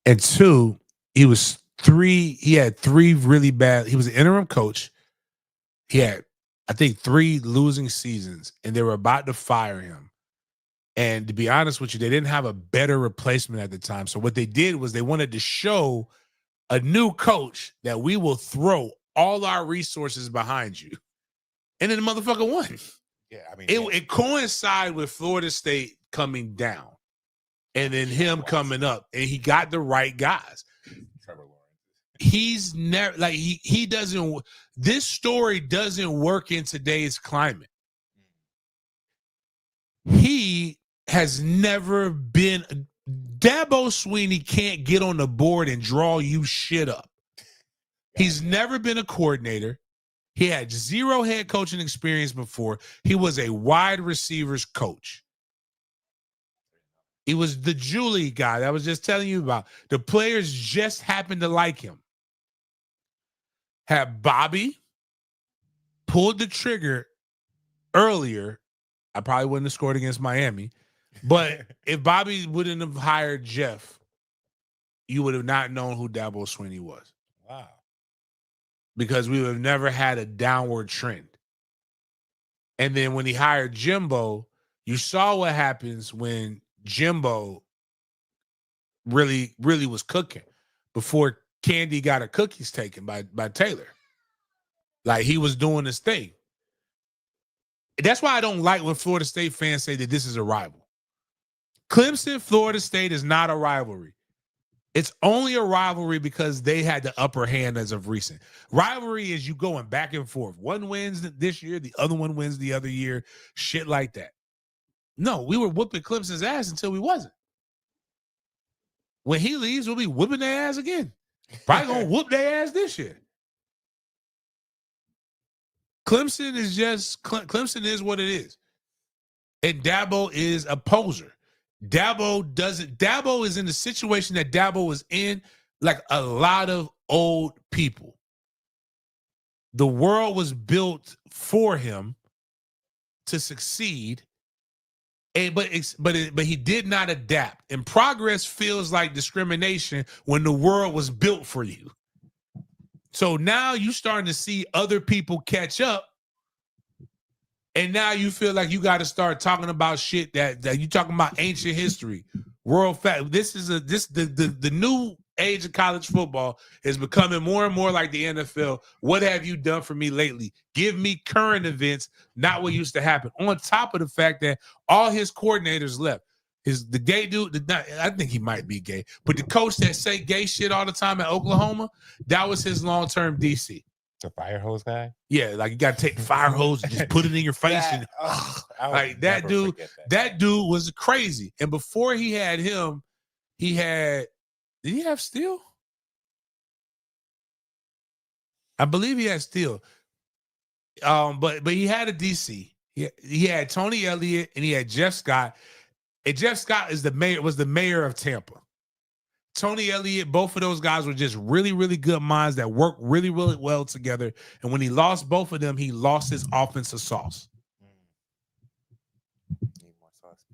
And 2, he had 3 really bad. He was an interim coach. He had, I think, 3 losing seasons, and they were about to fire him. And to be honest with you, they didn't have a better replacement at the time. So what they did was they wanted to show a new coach that we will throw all our resources behind you. And then the motherfucker won. Yeah, I mean, it coincided with Florida State coming down and then him coming up, and he got the right guys. Trevor Lawrence. He's never like he doesn't. This story doesn't work in today's climate. He has never been. Dabo Sweeney can't get on the board and draw you shit up. He's never been a coordinator. He had 0 head coaching experience before. He was a wide receivers coach. He was the Julie guy that I was just telling you about. The players just happened to like him. Had Bobby pulled the trigger earlier, I probably wouldn't have scored against Miami. But if Bobby wouldn't have hired Jeff, you would have not known who Dabo Sweeney was. Wow. Because we would have never had a downward trend. And then when he hired Jimbo, you saw what happens when Jimbo really was cooking before Candy got her cookies taken by Taylor. Like, he was doing his thing. That's why I don't like when Florida State fans say that this is a rival. Clemson, Florida State is not a rivalry. It's only a rivalry because they had the upper hand as of recent. Rivalry is you going back and forth. One wins this year, the other one wins the other year, shit like that. No, we were whooping Clemson's ass until we wasn't. When he leaves, we'll be whooping their ass again. Probably gonna whoop their ass this year. Clemson is what it is. And Dabo is a poser. Dabo is in the situation that Dabo was in, like a lot of old people. The world was built for him to succeed, but he did not adapt. And progress feels like discrimination when the world was built for you. So now you starting to see other people catch up. And now you feel like you got to start talking about shit that you talking about ancient history, world fact. The new age of college football is becoming more and more like the NFL. What have you done for me lately? Give me current events, not what used to happen. On top of the fact that all his coordinators left. The gay dude, I think he might be gay, but the coach that say gay shit all the time at Oklahoma, that was his long-term DC. The fire hose guy? Yeah, like you got to take the fire hose and just put it in your face. Like that dude was crazy. And before he had him, did he have Steele? I believe he had Steele. But he had a DC. He had Tony Elliott and he had Jeff Scott. And Jeff Scott was the mayor of Tampa. Tony Elliott, both of those guys were just really, really good minds that worked really, really well together. And when he lost both of them, he lost his offensive sauce. Need more sauce,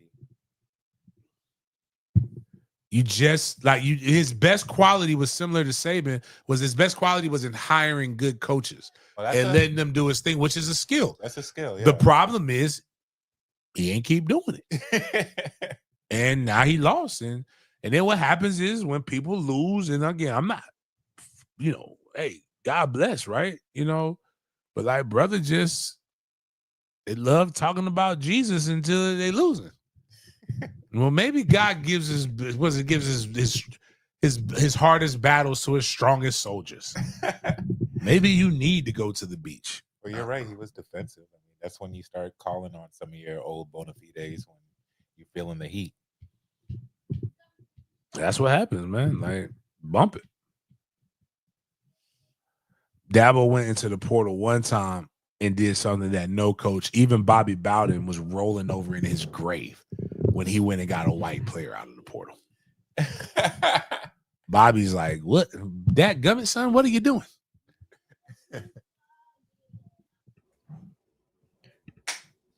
his best quality was similar to Saban. His best quality was in hiring good coaches and letting them do his thing, which is a skill. That's a skill. Yeah. The problem is he ain't keep doing it. And now he lost. And then what happens is when people lose, and again, I'm not, hey, God bless, right? But like brother they love talking about Jesus until they losing. Well, maybe God gives his hardest battles to his strongest soldiers. Maybe you need to go to the beach. Well, you're right. He was defensive. I mean, that's when you start calling on some of your old bona fides when you're feeling the heat. That's what happens, man. Like, bump it. Dabo went into the portal one time and did something that no coach, even Bobby Bowden, was rolling over in his grave when he went and got a white player out of the portal. Bobby's like, what? That gummit, son? What are you doing?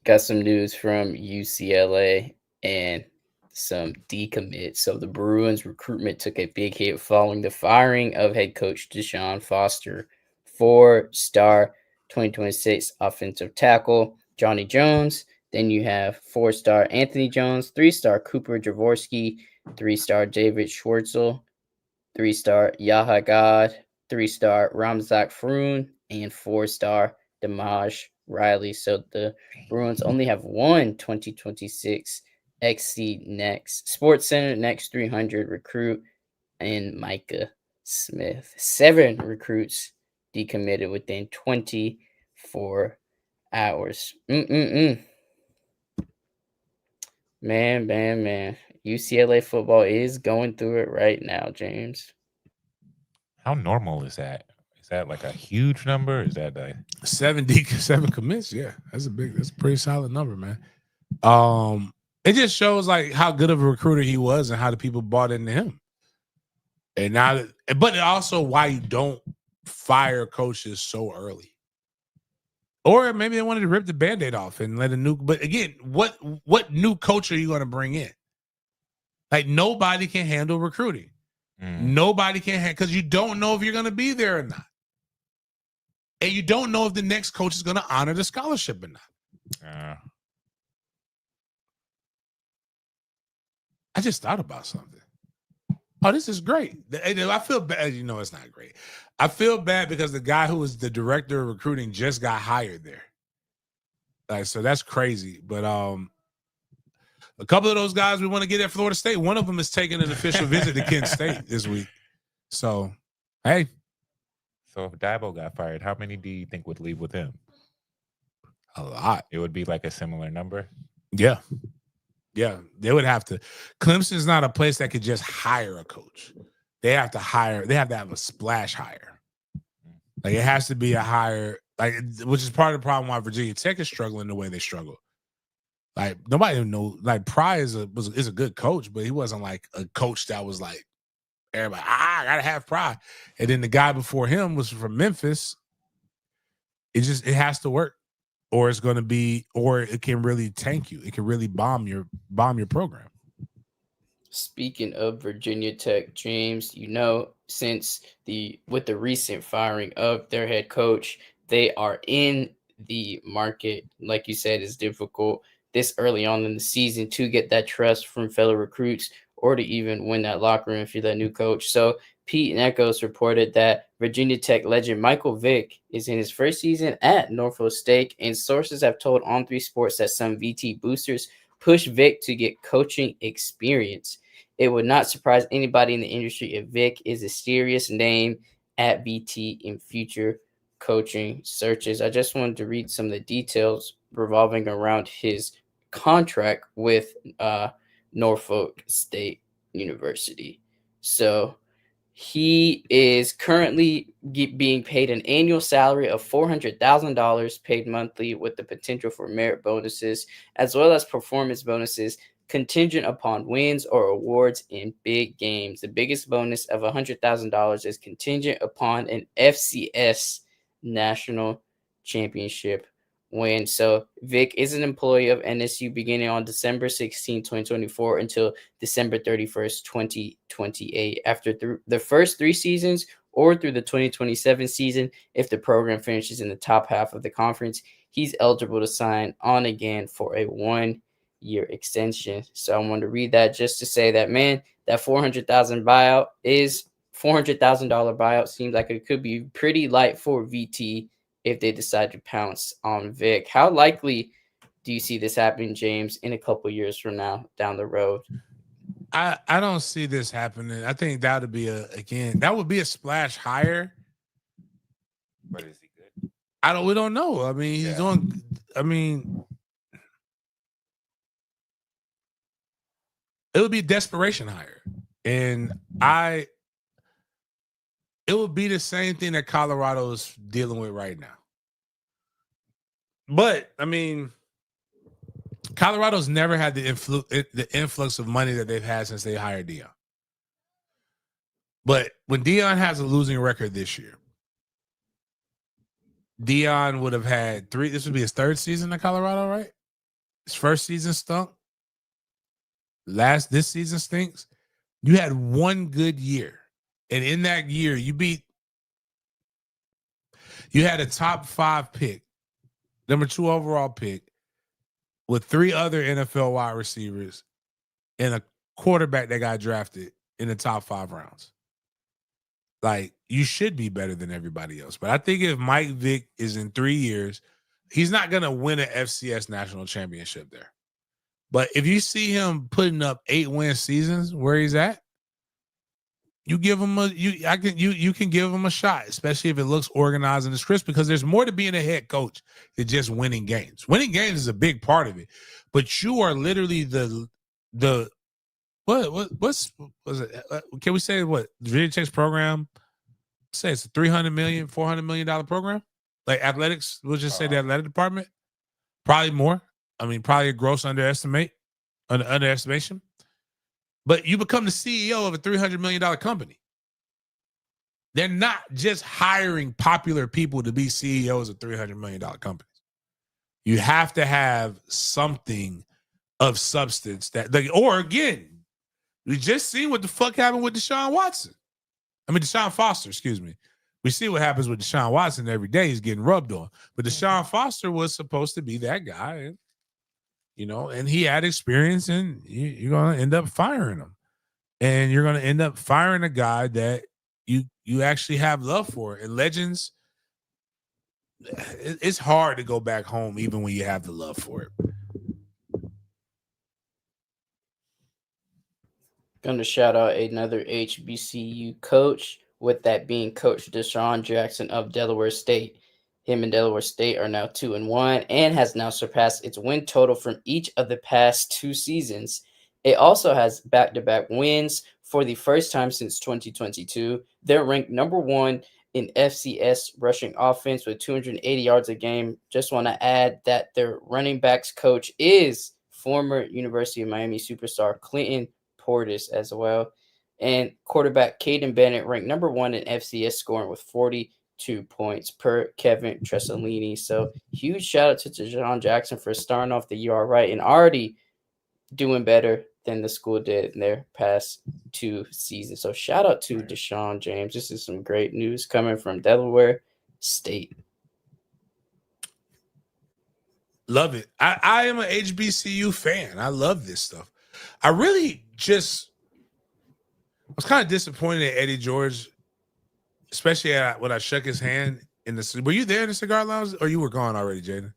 Got some news from UCLA and some decommits. So the Bruins recruitment took a big hit following the firing of head coach Deshaun Foster. 4-star 2026 offensive tackle Johnny Jones. Then you have 4-star Anthony Jones, 3-star Cooper Jaworski, 3-star David Schwartzel, 3-star Yaha God, 3-star Ramzak Froon, and 4-star Damaj Riley. So the Bruins only have one 2026 XC Next Sports Center Next 300 recruit and Micah Smith. 7 recruits decommitted within 24 hours. Man. UCLA football is going through it right now, James. How normal is that? Is that like a huge number? Is that like 7 commits? Yeah, that's a pretty solid number, man. It just shows like how good of a recruiter he was and how the people bought into him. And now, but also why you don't fire coaches so early. Or maybe they wanted to rip the Band-Aid off and let a new. But again, what new coach are you going to bring in? Like nobody can handle recruiting. Nobody can because you don't know if you're going to be there or not, and you don't know if the next coach is going to honor the scholarship or not. I just thought about something. Oh, this is great. I feel bad. It's not great. I feel bad because the guy who was the director of recruiting just got hired there. Like, so that's crazy. But a couple of those guys we want to get at Florida State. One of them is taking an official visit to Kent State this week. So, hey. So if Dabo got fired, how many do you think would leave with him? A lot. It would be like a similar number. Yeah. Yeah. They would have to. Clemson's not a place that could just hire a coach. They have to have a splash hire. Like it has to be a hire, like, which is part of the problem why Virginia Tech is struggling the way they struggle. Like nobody even know. Like Pry is a good coach, but he wasn't like a coach that was like everybody. I gotta have Pry. And then the guy before him was from Memphis. It has to work, or it's going to be, or it can really tank you. It can really bomb your program. Speaking of Virginia Tech, James, since with the recent firing of their head coach, they are in the market. Like you said, it's difficult this early on in the season to get that trust from fellow recruits or to even win that locker room if you're that new coach. So Pete and Echoes reported that Virginia Tech legend Michael Vick is in his first season at Norfolk State, and sources have told On3 Sports that some VT boosters push Vick to get coaching experience. It would not surprise anybody in the industry if Vick is a serious name at VT in future coaching searches. I just wanted to read some of the details revolving around his contract with Norfolk State University. So he is currently being paid an annual salary of $400,000 paid monthly with the potential for merit bonuses as well as performance bonuses contingent upon wins or awards in big games. The biggest bonus of $100,000 is contingent upon an FCS national championship win. So Vic is an employee of NSU beginning on December 16, 2024 until December 31st, 2028. After the first 3 seasons or through the 2027 season, if the program finishes in the top half of the conference, he's eligible to sign on again for a 1-year extension. So I wanted to read that just to say that, man, that $400,000 buyout is $400,000 buyout seems like it could be pretty light for VT if they decide to pounce on Vic. How likely do you see this happening, James, in a couple years from now down the road? I don't see this happening. I think that would be a splash hire. But is he good? We don't know. I mean, he's doing. I mean, it would be a desperation hire, and it would be the same thing that Colorado is dealing with right now. But I mean, Colorado's never had the influx of money that they've had since they hired Deion. But when Deion has a losing record this year, Deion would have had 3. This would be his 3rd season in Colorado, right? His first season stunk. This season stinks. You had 1 good year. And in that year, you had a top 5 pick, number 2 overall pick, with 3 other NFL wide receivers and a quarterback that got drafted in the top 5 rounds. Like, you should be better than everybody else. But I think if Mike Vick is in 3 years, he's not going to win an FCS national championship there. But if you see him putting up 8-win seasons where he's at, you give him you can give him a shot, especially if it looks organized and it's crisp, because there's more to being a head coach than just winning games. Winning games is a big part of it, but you are literally the what's it? Can we say what Virginia Tech's program? Say it's a $300 million, $400 million program. Like athletics, we'll just say the athletic department, probably more. I mean, probably a gross underestimation. But you become the CEO of a $300 million company. They're not just hiring popular people to be CEOs of $300 million companies. You have to have something of substance or again, we just seen what the fuck happened with Deshaun Foster, excuse me. We see what happens with Deshaun Watson every day. He's getting rubbed on. But Deshaun Foster was supposed to be that guy. And he had experience, and you're going to end up firing him. And you're going to end up firing a guy that you actually have love for. And legends, it's hard to go back home even when you have the love for it. Going to shout out another HBCU coach, with that being Coach Deshaun Jackson of Delaware State. Him and Delaware State are now 2-1 and has now surpassed its win total from each of the past 2 seasons. It also has back-to-back wins for the first time since 2022. They're ranked number 1 in FCS rushing offense with 280 yards a game. Just want to add that their running backs coach is former University of Miami superstar Clinton Portis as well. And quarterback Caden Bennett ranked number 1 in FCS scoring with 42 points per Kevin Tressolini. So huge shout out to Deshaun Jackson for starting off the year all right and already doing better than the school did in their past 2 seasons. So shout out to Deshaun James. This is some great news coming from Delaware State. Love it. I am an HBCU fan. I love this stuff. I really just was kind of disappointed at Eddie George, especially when I shook his hand in the. Were you there in the cigar lounge, or you were gone already, Jaden?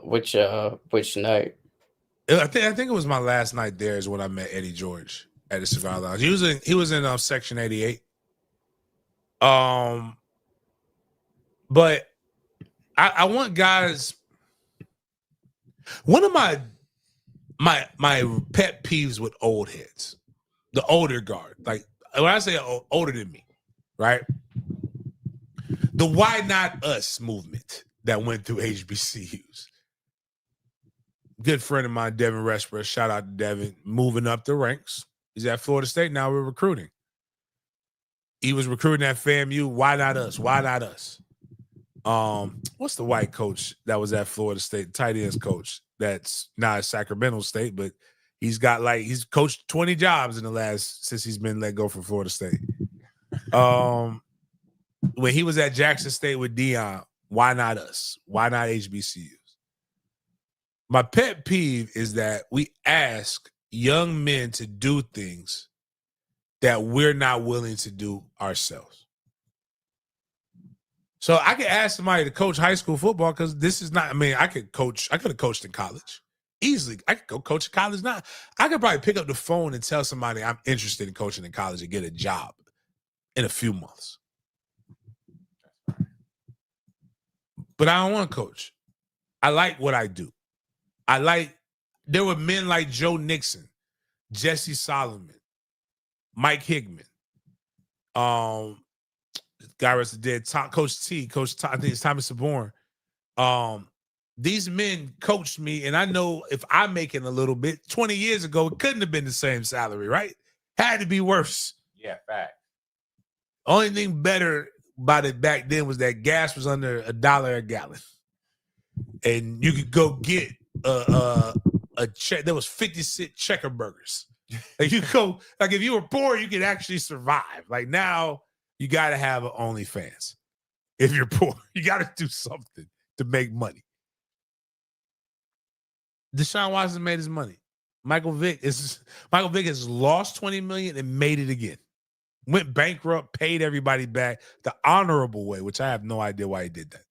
Which night? I think it was my last night there is when I met Eddie George at the cigar lounge. He was in section 88. But I want guys. One of my pet peeves with old heads, the older guard, like when I say older than me, right? The why not us movement that went through HBCUs. Good friend of mine, Devin Resper, shout out to Devin, moving up the ranks. He's at Florida State now. We're recruiting. He was recruiting at FAMU. Why not us? Why not us? What's the white coach that was at Florida State, tight ends coach? That's not at Sacramento State, but he's coached 20 jobs in the last since he's been let go from Florida State. When he was at Jackson State with Dion, why not us? Why not HBCUs? My pet peeve is that we ask young men to do things that we're not willing to do ourselves. So I could ask somebody to coach high school football because this is not, I mean, I could have coached in college easily. I could go coach in college now. I could probably pick up the phone and tell somebody I'm interested in coaching in college and get a job in a few months. But I don't want to coach. I like what I do. There were men like Joe Nixon, Jesse Solomon, Mike Hickman, guy was dead, Coach T, I think it's Thomas Saborn. These men coached me, and I know if I'm making a little bit, 20 years ago, it couldn't have been the same salary, right? Had to be worse. Yeah, fact. Only thing better about it back then was that gas was under $1 a gallon. And you could go get a check. There was 50-cent checker burgers. Like you go, like if you were poor, you could actually survive. Like now, you got to have an OnlyFans. If you're poor, you got to do something to make money. Deshaun Watson made his money. Michael Vick has lost $20 million and made it again. Went bankrupt, paid everybody back the honorable way, which I have no idea why he did that.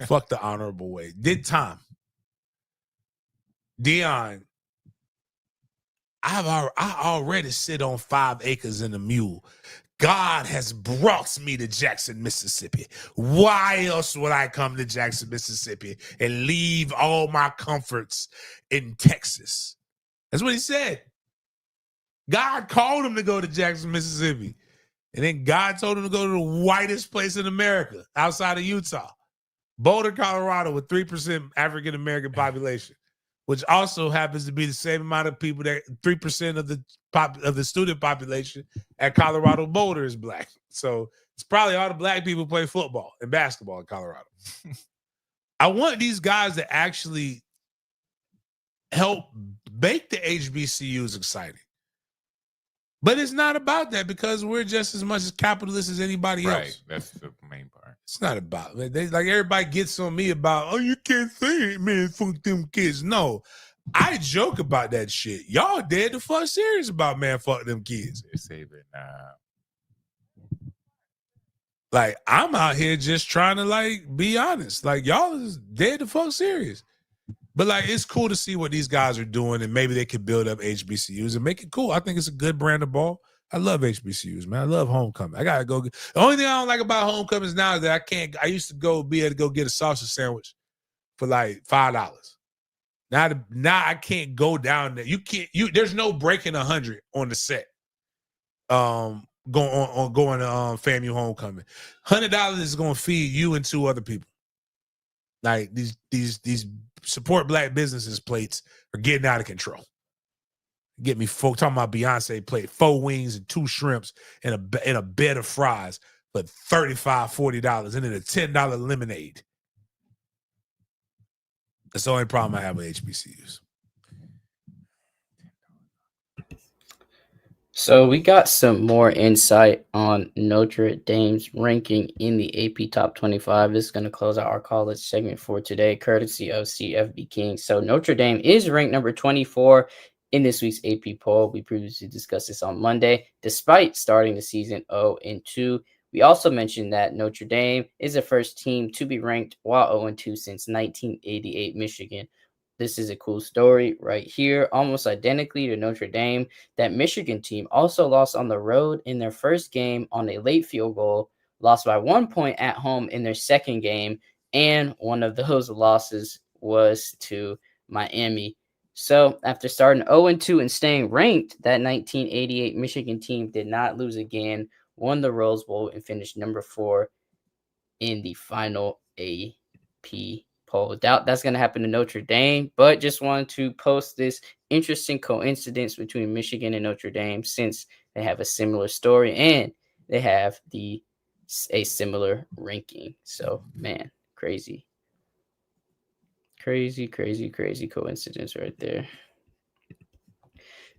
Fuck the honorable way. Did time. Dion, I already sit on 5 acres and a mule. God has brought me to Jackson, Mississippi. Why else would I come to Jackson, Mississippi and leave all my comforts in Texas? That's what he said. God called him to go to Jackson, Mississippi. And then God told him to go to the whitest place in America outside of Utah. Boulder, Colorado, with 3% African-American population, which also happens to be the same amount of people that 3% of the student population at Colorado Boulder is black. So it's probably all the black people play football and basketball in Colorado. I want these guys to actually help make the HBCUs exciting. But it's not about that because we're just as much as capitalists as anybody else. Right, that's the main part. It's not about it. Like everybody gets on me about, oh, you can't say it, man, fuck them kids. No, I joke about that shit. Y'all dead the fuck serious about, man, fuck them kids. They say that now. Like, I'm out here just trying to, like, be honest. Like, y'all is dead the fuck serious. But like, it's cool to see what these guys are doing, and maybe they could build up HBCUs and make it cool. I think it's a good brand of ball. I love HBCUs, man. I love homecoming. I gotta go. The only thing I don't like about homecomings now is that I can't. I used to be able to go get a sausage sandwich for like $5. Now I can't go down there. You can't. There's no breaking 100 on the set. Going to FAMU homecoming. $100 is gonna feed you and 2 other people. Like these support black businesses plates are getting out of control. Get me folk talking about Beyonce plate 4 wings and 2 shrimps and a bed of fries for $35-$40 and then a $10 lemonade. That's the only problem I have with HBCUs. So we got some more insight on Notre Dame's ranking in the AP Top 25. This is going to close out our college segment for today, courtesy of CFB King. So Notre Dame is ranked number 24 in this week's AP poll. We previously discussed this on Monday, despite starting the season 0-2. We also mentioned that Notre Dame is the first team to be ranked while 0-2 since 1988 Michigan. This is a cool story right here, almost identically to Notre Dame. That Michigan team also lost on the road in their first game on a late field goal, lost by 1 point at home in their second game, and one of those losses was to Miami. So after starting 0-2 and staying ranked, that 1988 Michigan team did not lose again, won the Rose Bowl, and finished number 4 in the final AP poll. Doubt that's going to happen to Notre Dame, but just wanted to post this interesting coincidence between Michigan and Notre Dame since they have a similar story and they have a similar ranking. So, man, crazy coincidence right there.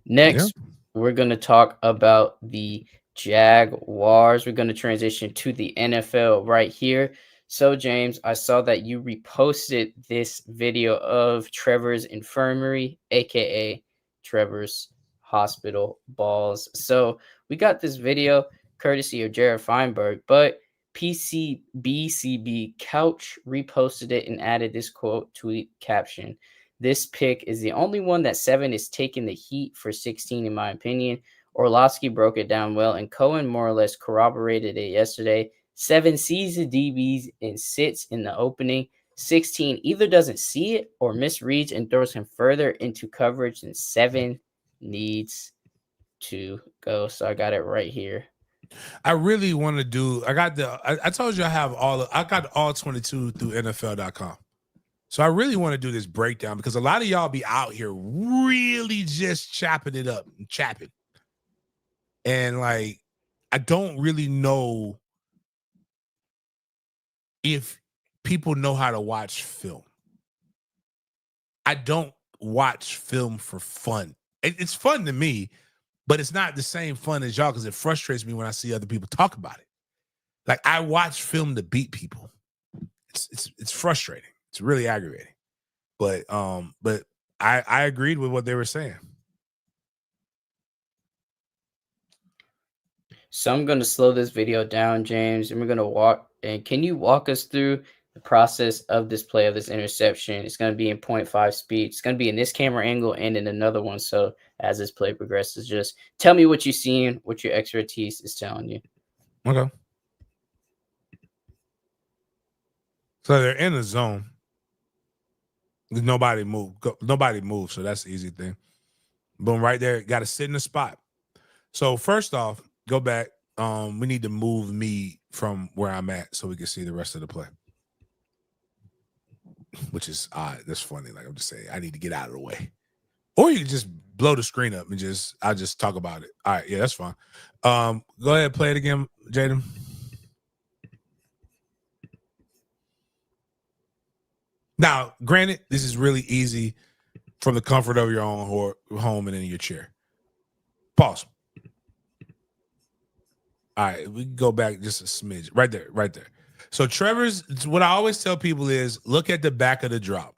Next, we're going to talk about the Jaguars. We're going to transition to the NFL right here. So, James, I saw that you reposted this video of Trevor's Infirmary, aka Trevor's Hospital Balls. So, we got this video courtesy of Jared Feinberg, but PCBCB Couch reposted it and added this quote tweet caption. This pick is the only one that 7 is taking the heat for 16, in my opinion. Orlovsky broke it down well, and Cohen more or less corroborated it yesterday. 7 sees the DBs and sits in the opening. 16 either doesn't see it or misreads and throws him further into coverage, and 7 needs to go. So I got it right here. I really want to do. I told you I got all 22 through NFL.com. So I really want to do this breakdown because a lot of y'all be out here really just chopping it up and chapping. And like, I don't really know if people know how to watch film. I don't watch film for fun. It's fun to me, but it's not the same fun as y'all because it frustrates me when I see other people talk about it. Like, I watch film to beat people. It's frustrating. It's really aggravating. But I agreed with what they were saying. So I'm going to slow this video down, James, and we're going to walk. And can you walk us through the process of this play, of this interception? It's going to be in 0.5 speed. It's going to be in this camera angle and in another one. So as this play progresses, just tell me what you're seeing, what your expertise is telling you. Okay. So they're in the zone. Nobody moved. So that's the easy thing. Boom, right there. Got to sit in the spot. So first off, go back. We need to move me from where I'm at so we can see the rest of the play. Which is odd. That's funny. Like, I'm just saying, I need to get out of the way. Or you can just blow the screen up and I'll just talk about it. All right, yeah, that's fine. Go ahead, play it again, Jaden. Now, granted, this is really easy from the comfort of your own home and in your chair. Pause. All right, we can go back just a smidge. Right there. So what I always tell people is look at the back of the drop.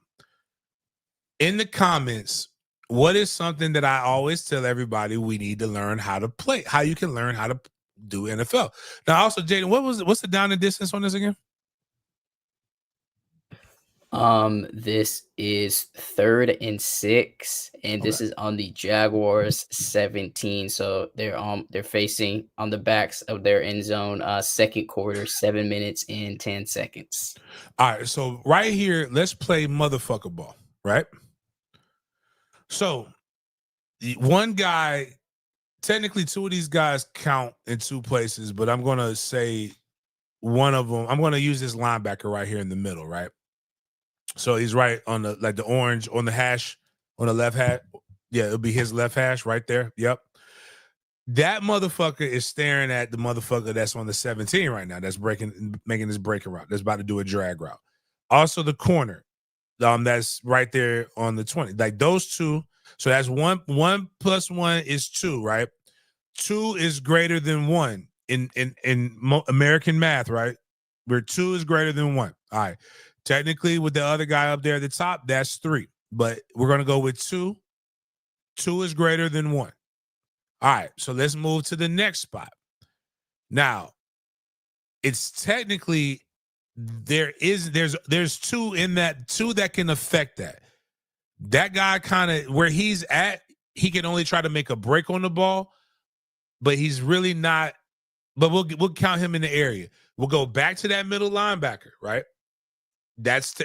In the comments, what is something that I always tell everybody we need to learn how to play, how you can learn how to do NFL. Now, also, Jaden, what's the down and distance on this again? This is 3rd and 6, and this is on the Jaguars 17. So they're facing on the backs of their end zone. Second quarter, 7 minutes and 10 seconds. All right, so right here, let's play motherfucker ball, right? So one guy, technically two of these guys count in two places, but I'm gonna say one of them. I'm gonna use this linebacker right here in the middle, right? So he's right on the orange on the hash on the left hash. Yeah, it'll be his left hash right there. Yep. That motherfucker is staring at the motherfucker that's on the 17 right now. That's making this breaking route. That's about to do a drag route. Also the corner, that's right there on the 20. Like those two. So that's one plus one is 2, right? 2 is greater than 1 in American math, right? Where 2 is greater than 1. All right. Technically, with the other guy up there at the top, that's 3. But we're gonna go with 2. 2 is greater than 1. All right, so let's move to the next spot. Now, it's technically there's 2 in that 2 that can affect that. That guy kind of where he's at, he can only try to make a break on the ball, but he's really not. But we'll count him in the area. We'll go back to that middle linebacker, right?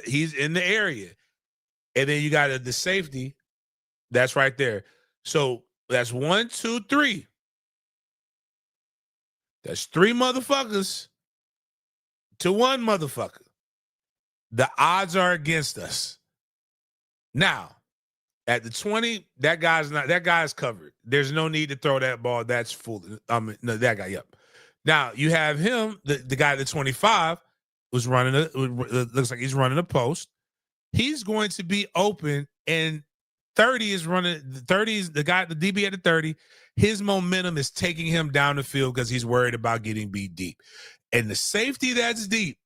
He's in the area, and then you got the safety. That's right there. So that's 1, 2, 3. That's 3 motherfuckers to 1 motherfucker. The odds are against us. Now, at the 20, that guy's covered. There's no need to throw that ball. That's full. No, that guy, yep. Now, you have him, the guy at the 25 was running looks like he's running a post. He's going to be open, and 30 is running. 30 is the guy, the DB at the 30. His momentum is taking him down the field because he's worried about getting beat deep. And the safety that's deep,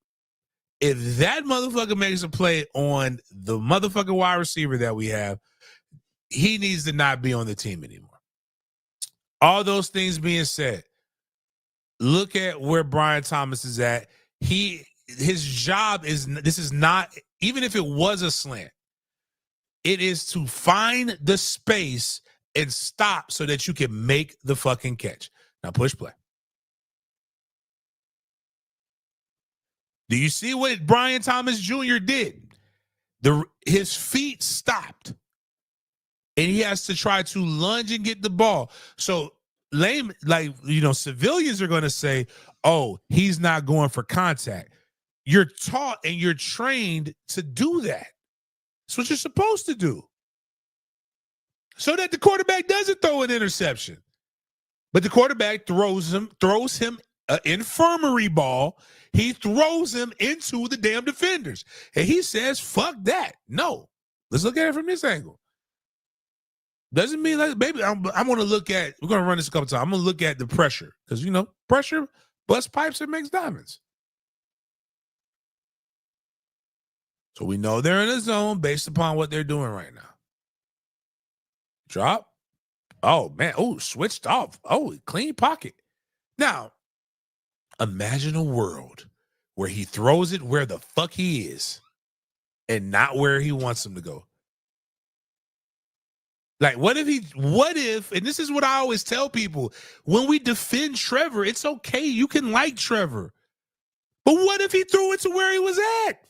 if that motherfucker makes a play on the motherfucking wide receiver that we have, he needs to not be on the team anymore. All those things being said, look at where Brian Thomas is at. His job is, this is not, even if it was a slant, it is to find the space and stop so that you can make the fucking catch. Now push play. Do you see what Brian Thomas Jr. did? His feet stopped, and he has to try to lunge and get the ball. So civilians are going to say, oh, he's not going for contact. You're taught and you're trained to do that. That's what you're supposed to do, so that the quarterback doesn't throw an interception. But the quarterback throws him an infirmary ball. He throws him into the damn defenders. And he says, fuck that. No. Let's look at it from this angle. Doesn't mean like, baby, I'm going to look at, we're going to run this a couple times. I'm going to look at the pressure. Because, pressure busts pipes and makes diamonds. So we know they're in a zone based upon what they're doing right now. Drop. Oh, man. Oh, switched off. Oh, clean pocket. Now, imagine a world where he throws it where the fuck he is and not where he wants him to go. Like, what if, and this is what I always tell people, when we defend Trevor, it's okay. You can like Trevor. But what if he threw it to where he was at?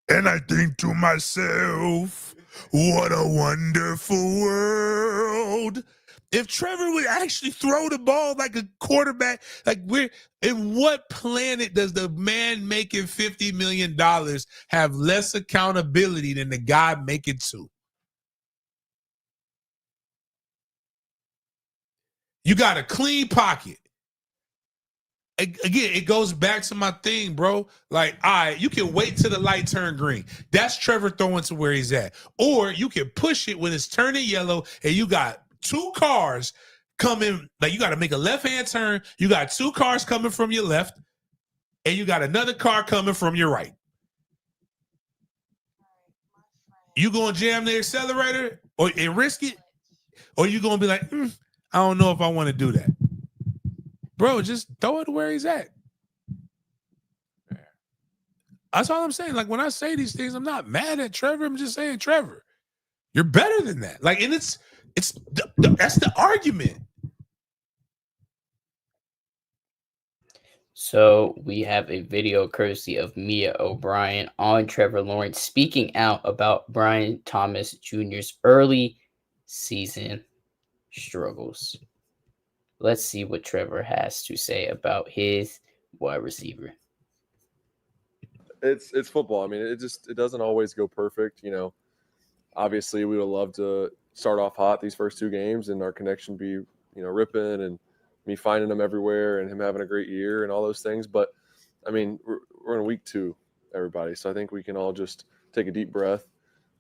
And I think to myself, what a wonderful world. If Trevor would actually throw the ball like a quarterback, in what planet does the man making $50 million have less accountability than the guy making 2? You got a clean pocket. Again, it goes back to my thing, bro. Like, all right, you can wait till the light turn green. That's Trevor throwing to where he's at. Or you can push it when it's turning yellow and you got 2 cars coming. Like, you got to make a left-hand turn. You got 2 cars coming from your left and you got another car coming from your right. You going to jam the accelerator and risk it? Or you going to be like, I don't know if I want to do that. Bro, just throw it where he's at. That's all I'm saying. Like when I say these things, I'm not mad at Trevor. I'm just saying, Trevor, you're better than that. Like, and that's the argument. So we have a video courtesy of Mia O'Brien on Trevor Lawrence speaking out about Brian Thomas Jr.'s early season struggles. Let's see what Trevor has to say about his wide receiver. It's football. I mean, it doesn't always go perfect. You know, obviously we would love to start off hot these first 2 games and our connection be, you know, ripping and me finding him everywhere and him having a great year and all those things. But I mean, we're in week 2, everybody. So I think we can all just take a deep breath,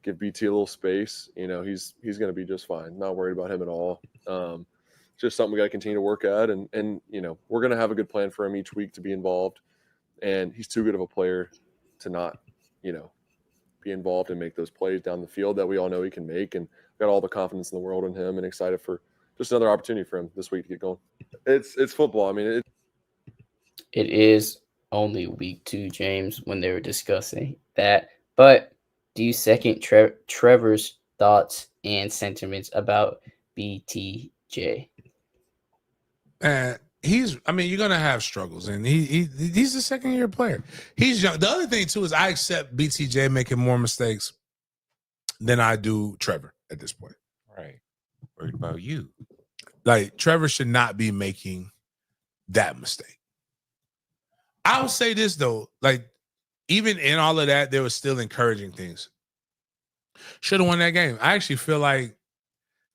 give BT a little space. You know, he's going to be just fine. Not worried about him at all. Just something we got to continue to work at. And, you know, we're going to have a good plan for him each week to be involved. And he's too good of a player to not, you know, be involved and make those plays down the field that we all know he can make. And got all the confidence in the world in him and excited for just another opportunity for him this week to get going. It's football. I mean, it is only week 2, James, when they were discussing that. But do you second Trevor's thoughts and sentiments about BTJ? I mean, you're gonna have struggles, and he's a 2nd-year player. He's young. The other thing too is I accept BTJ making more mistakes than I do Trevor at this point. Right. Worried about you. Like Trevor should not be making that mistake. I'll say this though, like even in all of that, there was still encouraging things. Should have won that game. I actually feel like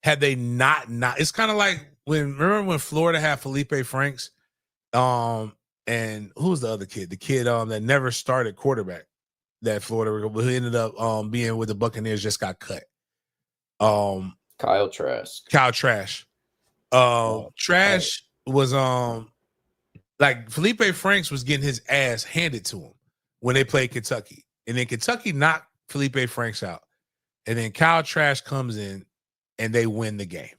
had they not, it's kind of like remember when Florida had Felipe Franks, and who was the other kid? The kid that never started quarterback that Florida who ended up being with the Buccaneers just got cut. Kyle Trask. Trash was like Felipe Franks was getting his ass handed to him when they played Kentucky. And then Kentucky knocked Felipe Franks out. And then Kyle Trash comes in and they win the game.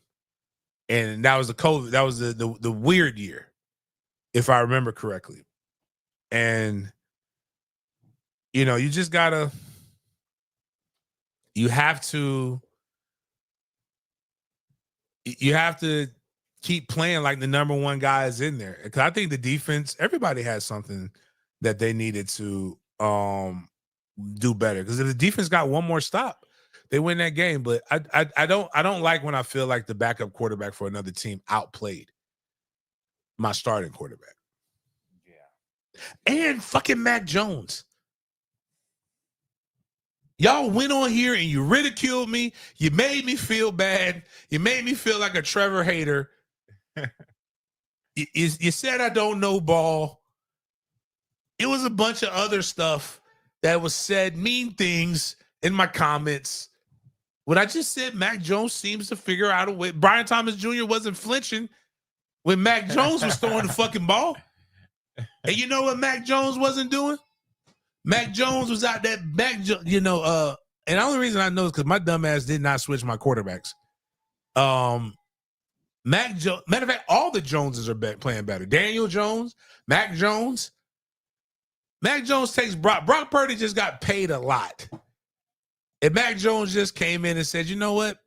And that was the weird year, if I remember correctly. And you know, you have to keep playing like the number 1 guy is in there. Because I think the defense, everybody has something that they needed to do better. Because if the defense got one more stop, they win that game. But I don't like when I feel like the backup quarterback for another team outplayed my starting quarterback. Yeah. And fucking Mac Jones. Y'all went on here and you ridiculed me. You made me feel bad. You made me feel like a Trevor hater. You said I don't know ball. It was a bunch of other stuff that was said, mean things in my comments. When I just said Mac Jones seems to figure out a way. Brian Thomas Jr. wasn't flinching when Mac Jones was throwing the fucking ball. And you know what Mac Jones wasn't doing? Mac Jones was out there. And the only reason I know is because my dumb ass did not switch my quarterbacks. Mac Jones, matter of fact, all the Joneses are playing better. Daniel Jones, Mac Jones. Mac Jones takes Brock Purdy just got paid a lot. And Mac Jones just came in and said, you know what?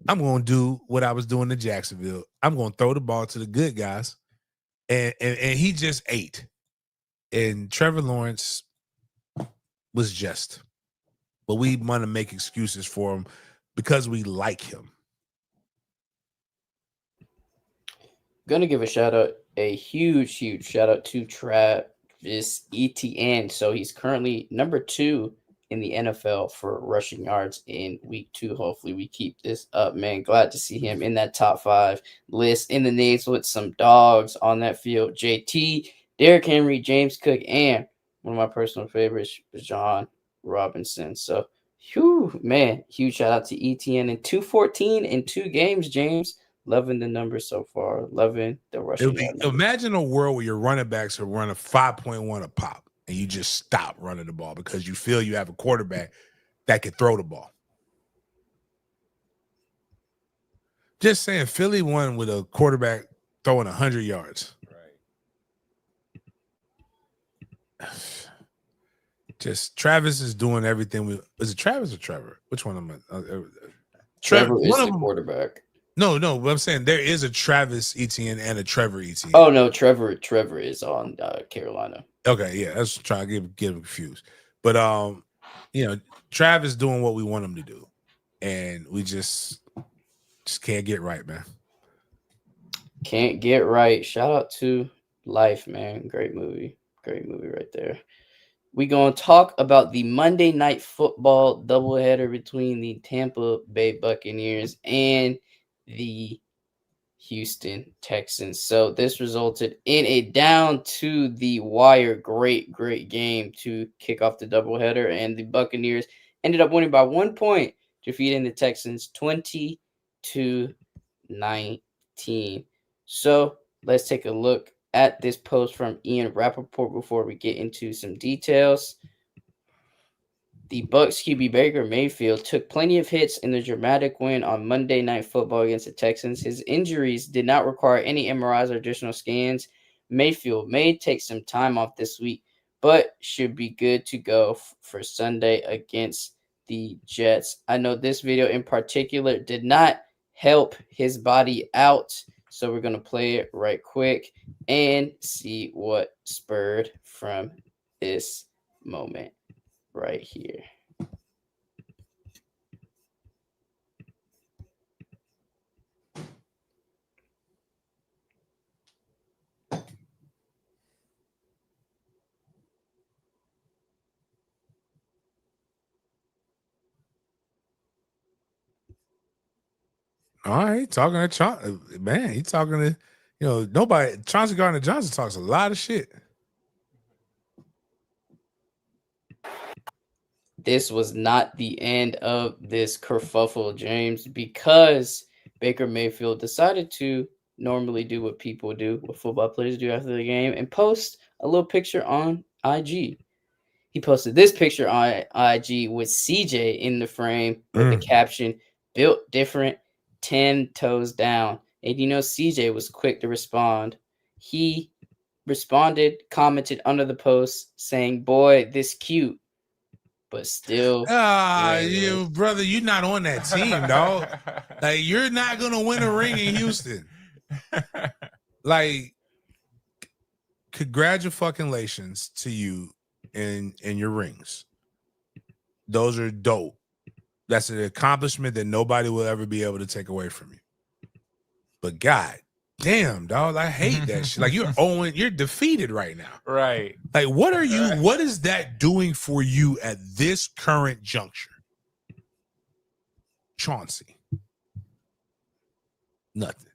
I'm going to do what I was doing in Jacksonville. I'm going to throw the ball to the good guys. And he just ate. And Trevor Lawrence was just. But we want to make excuses for him because we like him. Gonna give a huge shout out to Travis Etienne. So he's currently number 2 in the NFL for rushing yards in week 2. Hopefully we keep this up, man. Glad to see him in that top 5 list in the names with some dogs on that field. JT, Derrick Henry, James Cook, and one of my personal favorites, John Robinson. So, man, huge shout out to ETN and 214 in 2 games, James. Loving the numbers so far. Loving the rushing. Imagine a world where your running backs are running 5.1 a pop and you just stop running the ball because you feel you have a quarterback that can throw the ball. Just saying, Philly won with a quarterback throwing 100 yards. Right. Just Travis is doing everything. Is it Travis or Trevor? Which one am I? Trevor is one of the them. quarterback. No. But I'm saying there is a Travis Etienne and a Trevor Etienne. Oh no, Trevor is on Carolina. Okay, yeah, that's trying to get him confused. But Travis doing what we want him to do, and we just can't get right, man. Can't get right. Shout out to Life, man. Great movie right there. We gonna talk about the Monday Night Football doubleheader between the Tampa Bay Buccaneers and the Houston Texans. So this resulted in a down to the wire great game to kick off the doubleheader, and the Buccaneers ended up winning by 1 point, defeating the Texans 20-19. So let's take a look at this post from Ian Rappaport before we get into some details. The Bucs QB Baker Mayfield took plenty of hits in the dramatic win on Monday Night Football against the Texans. His injuries did not require any MRIs or additional scans. Mayfield may take some time off this week, but should be good to go for Sunday against the Jets. I know this video in particular did not help his body out, so we're going to play it right quick and see what spurred from this moment right here. All right, talking to Chauncey, man. He talking to nobody. Chauncey Gardner Johnson talks a lot of shit. This was not the end of this kerfuffle, James, because Baker Mayfield decided to normally do what people do, what football players do after the game, and post a little picture on IG. He posted this picture on IG with CJ in the frame with the caption, "Built different, 10 toes down." And CJ was quick to respond. He responded, commented under the post saying, "Boy, this cute." But still, you brother, you're not on that team, dog. Like, you're not gonna win a ring in Houston. Like, congratulations to you and your rings. Those are dope. That's an accomplishment that nobody will ever be able to take away from you. But God damn, dog, I hate that shit. Like, you're defeated right now. Right. Like, what is that doing for you at this current juncture? Chauncey. Nothing.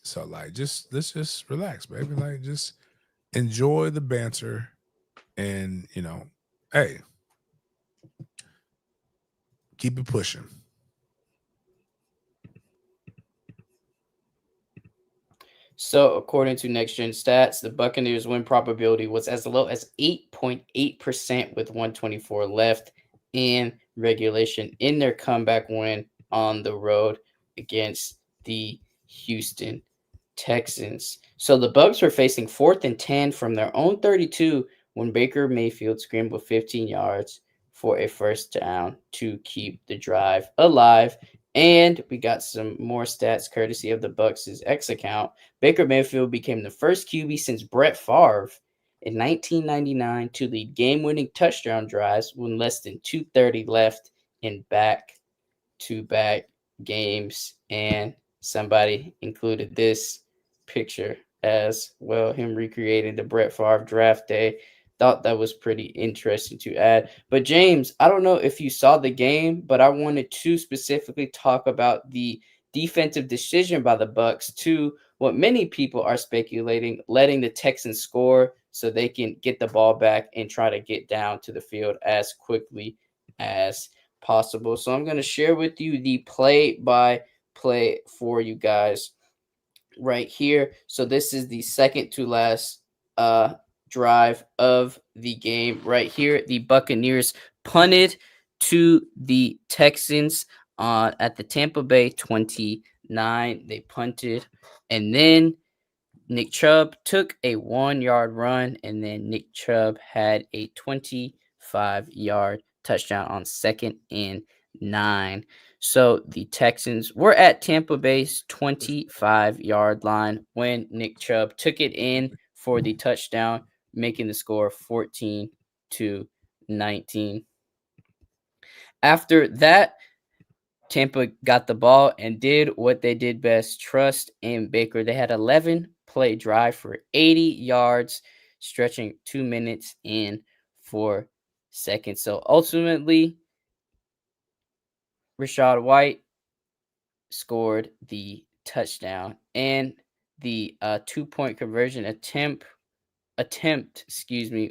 So, like, let's just relax, baby. Like, just enjoy the banter and, hey, keep it pushing. So, according to Next Gen Stats, the Buccaneers' win probability was as low as 8.8% with 124 left in regulation in their comeback win on the road against the Houston Texans. So the Bucs were facing 4th and 10 from their own 32 when Baker Mayfield scrambled 15 yards for a first down to keep the drive alive. And we got some more stats courtesy of the Bucs' X account. Baker Mayfield became the first QB since Brett Favre in 1999 to lead game-winning touchdown drives when less than 2:30 left in back-to-back games. And somebody included this picture as well, him recreating the Brett Favre draft day. Thought that was pretty interesting to add. But James, I don't know if you saw the game, but I wanted to specifically talk about the defensive decision by the Bucs to what many people are speculating, letting the Texans score so they can get the ball back and try to get down to the field as quickly as possible. So I'm going to share with you the play-by-play for you guys right here. So this is the second to last drive of the game right here. The Buccaneers punted to the Texans at the Tampa Bay 29. They punted, and then Nick Chubb took a 1-yard run, and then Nick Chubb had a 20 25-yard touchdown on 2nd and 9. So the Texans were at Tampa Bay's 25-yard line when Nick Chubb took it in for the touchdown, making the score 14-19. After that, Tampa got the ball and did what they did best, trust in Baker. They had 11-play drive for 80 yards, stretching 2 minutes and 4 seconds. So ultimately, Rashad White scored the touchdown, and the 2-point conversion attempt,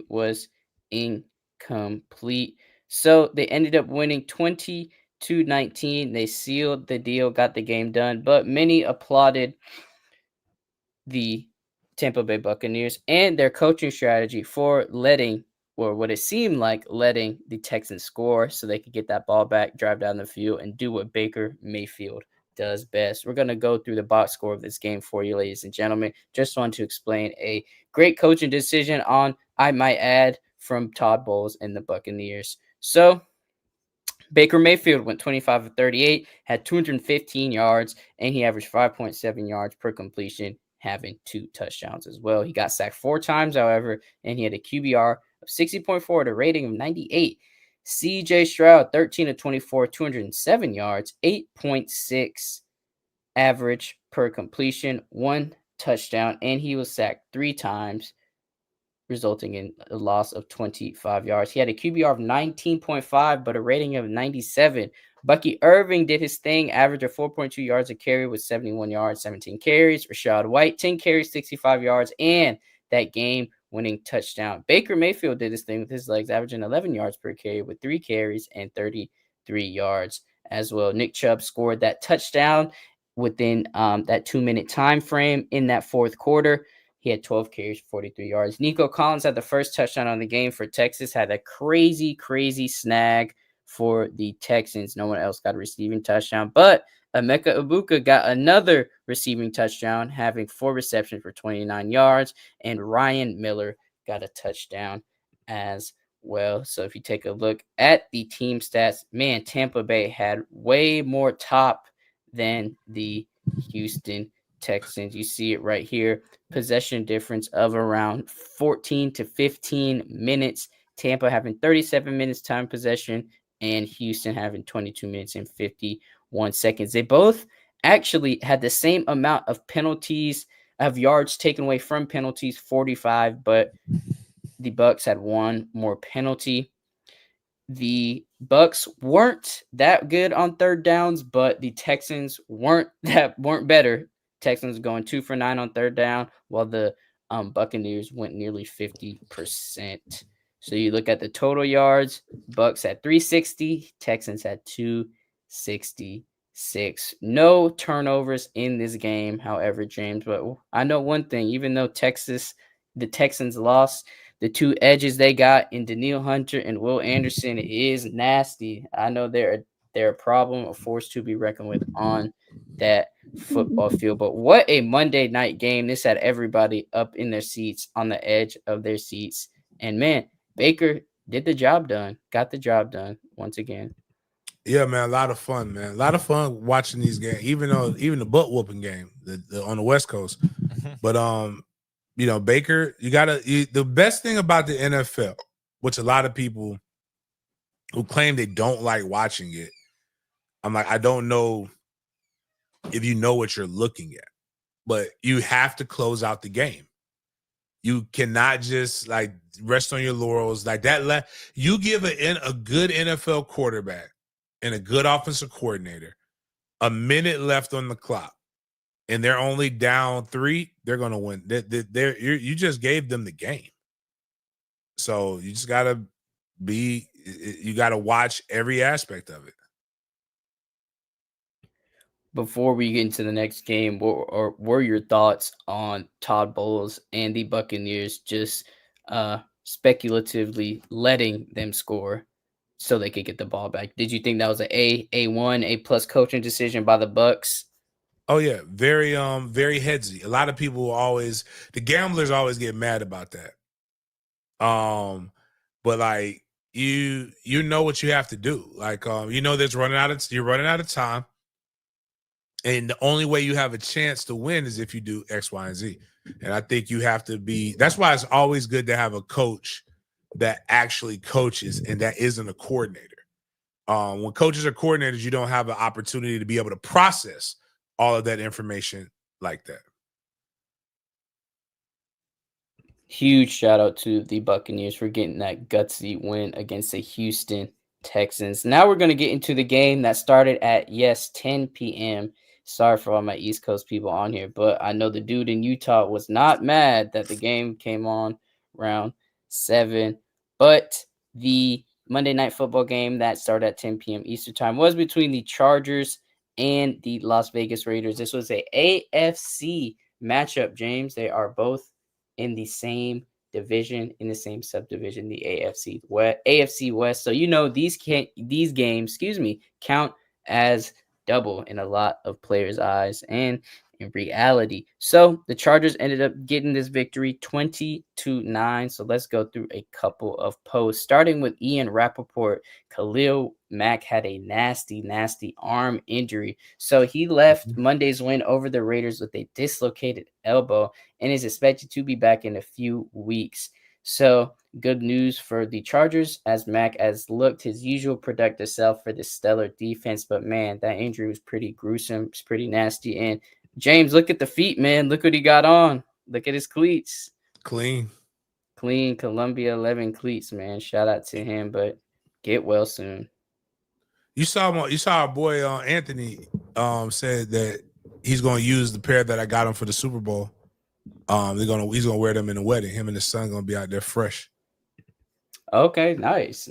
was incomplete. So they ended up winning 20-19. They sealed the deal, got the game done, but many applauded the Tampa Bay Buccaneers and their coaching strategy for letting, or what it seemed like letting, the Texans score so they could get that ball back, drive down the field, and do what Baker Mayfield does best. We're going to go through the box score of this game for you, ladies and gentlemen. Just want to explain a great coaching decision on, I might add, from Todd Bowles and the Buccaneers. So Baker Mayfield went 25 of 38, had 215 yards, and he averaged 5.7 yards per completion, having 2 touchdowns as well. He got sacked 4 times, however, and he had a QBR of 60.4 and a rating of 98. CJ Stroud, 13 of 24, 207 yards, 8.6 average per completion, 1 touchdown, and he was sacked 3 times, resulting in a loss of 25 yards. He had a QBR of 19.5, but a rating of 97. Bucky Irving did his thing, average of 4.2 yards a carry with 71 yards, 17 carries. Rashad White, 10 carries, 65 yards, and that game-winning touchdown. Baker Mayfield did his thing with his legs, averaging 11 yards per carry with 3 carries and 33 yards as well. Nick Chubb scored that touchdown within that 2-minute time frame in that fourth quarter. He had 12 carries, 43 yards. Nico Collins had the first touchdown on the game for Texas, had a crazy snag for the Texans. No one else got a receiving touchdown, but Emeka Ibuka got another receiving touchdown, having 4 receptions for 29 yards, and Ryan Miller got a touchdown as well. So if you take a look at the team stats, man, Tampa Bay had way more top than the Houston Texans. You see it right here. Possession difference of around 14 to 15 minutes. Tampa having 37 minutes time possession and Houston having 22 minutes and 51 seconds. They both actually had the same amount of penalties, of yards taken away from penalties, 45, but the Bucks had 1 more penalty. The Bucks weren't that good on third downs, but the Texans weren't better. Texans going 2 for 9 on third down, while the Buccaneers went nearly 50%. So you look at the total yards, Bucks had 360, Texans had 266. No turnovers in this game, however, James. But I know one thing, even though the Texans lost, the 2 edges they got in Daniil Hunter and Will Anderson is nasty. I know they're a problem, a force to be reckoned with on that football field. But what a Monday night game. This had everybody up in their seats, on the edge of their seats. And man, Baker did the job done, got the job done once again. Yeah, man, a lot of fun, man. A lot of fun watching these games, even the butt whooping game on the West Coast. But Baker, the best thing about the NFL, which a lot of people who claim they don't like watching it, I'm like, I don't know if you know what you're looking at, but you have to close out the game. You cannot just like rest on your laurels like that. You give a good NFL quarterback and a good offensive coordinator a minute left on the clock, and they're only down 3, they're going to win. You just gave them the game. So you just got to watch every aspect of it. Before we get into the next game, what were your thoughts on Todd Bowles and the Buccaneers just speculatively letting them score so they could get the ball back? Did you think that was A1, A+ coaching decision by the Bucks? Oh yeah, very headsy. A lot of people the gamblers always get mad about that. But like you know what you have to do. Like there's you're running out of time. And the only way you have a chance to win is if you do X, Y, and Z. And I think you have to be. That's why it's always good to have a coach that actually coaches and that isn't a coordinator. When coaches are coordinators, you don't have an opportunity to be able to process all of that information like that. Huge shout out to the Buccaneers for getting that gutsy win against the Houston Texans. Now we're going to get into the game that started at 10 p.m. Sorry for all my East Coast people on here, but I know the dude in Utah was not mad that the game came on around 7. But the Monday Night Football game that started at 10 p.m. Eastern Time was between the Chargers and the Las Vegas Raiders. This was a AFC matchup, James. They are both in the same division, in the same subdivision, the AFC West. So these games, count as double in a lot of players' eyes and in reality. So the Chargers ended up getting this victory 20-9. So let's go through a couple of posts, starting with Ian Rappaport. Khalil Mack had a nasty arm injury. So he left Monday's win over the Raiders with a dislocated elbow and is expected to be back in a few weeks. So good news for the Chargers, as Mack has looked his usual productive self for the stellar defense. But man, that injury was pretty gruesome. It's pretty nasty. And James, look at the feet, man. Look what he got on. Look at his cleats. Clean Columbia 11 cleats, man. Shout out to him, but get well soon. You saw our boy Anthony said that he's going to use the pair that I got him for the Super Bowl. He's gonna wear them in the wedding. Him and his son gonna be out there fresh. Okay, nice.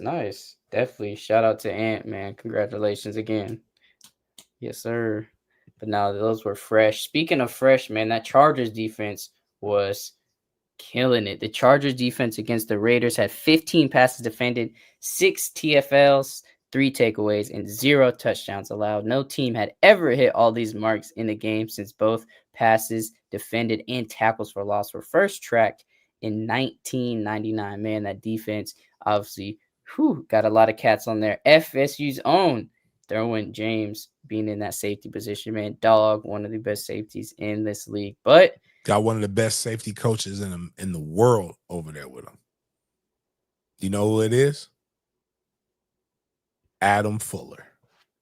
Definitely shout out to Ant, man. Congratulations again. Yes, sir. But now those were fresh. Speaking of fresh, man, that Chargers defense was killing it. The Chargers defense against the Raiders had 15 passes defended, 6 TFLs, 3 takeaways, and 0 touchdowns allowed. No team had ever hit all these marks in the game since both passes defended and tackles for loss were first tracked in 1999. Man, that defense obviously got a lot of cats on there. FSU's own Derwin James being in that safety position, man. Dog, one of the best safeties in this league. But got one of the best safety coaches in the world over there with him. You know who it is? Adam Fuller.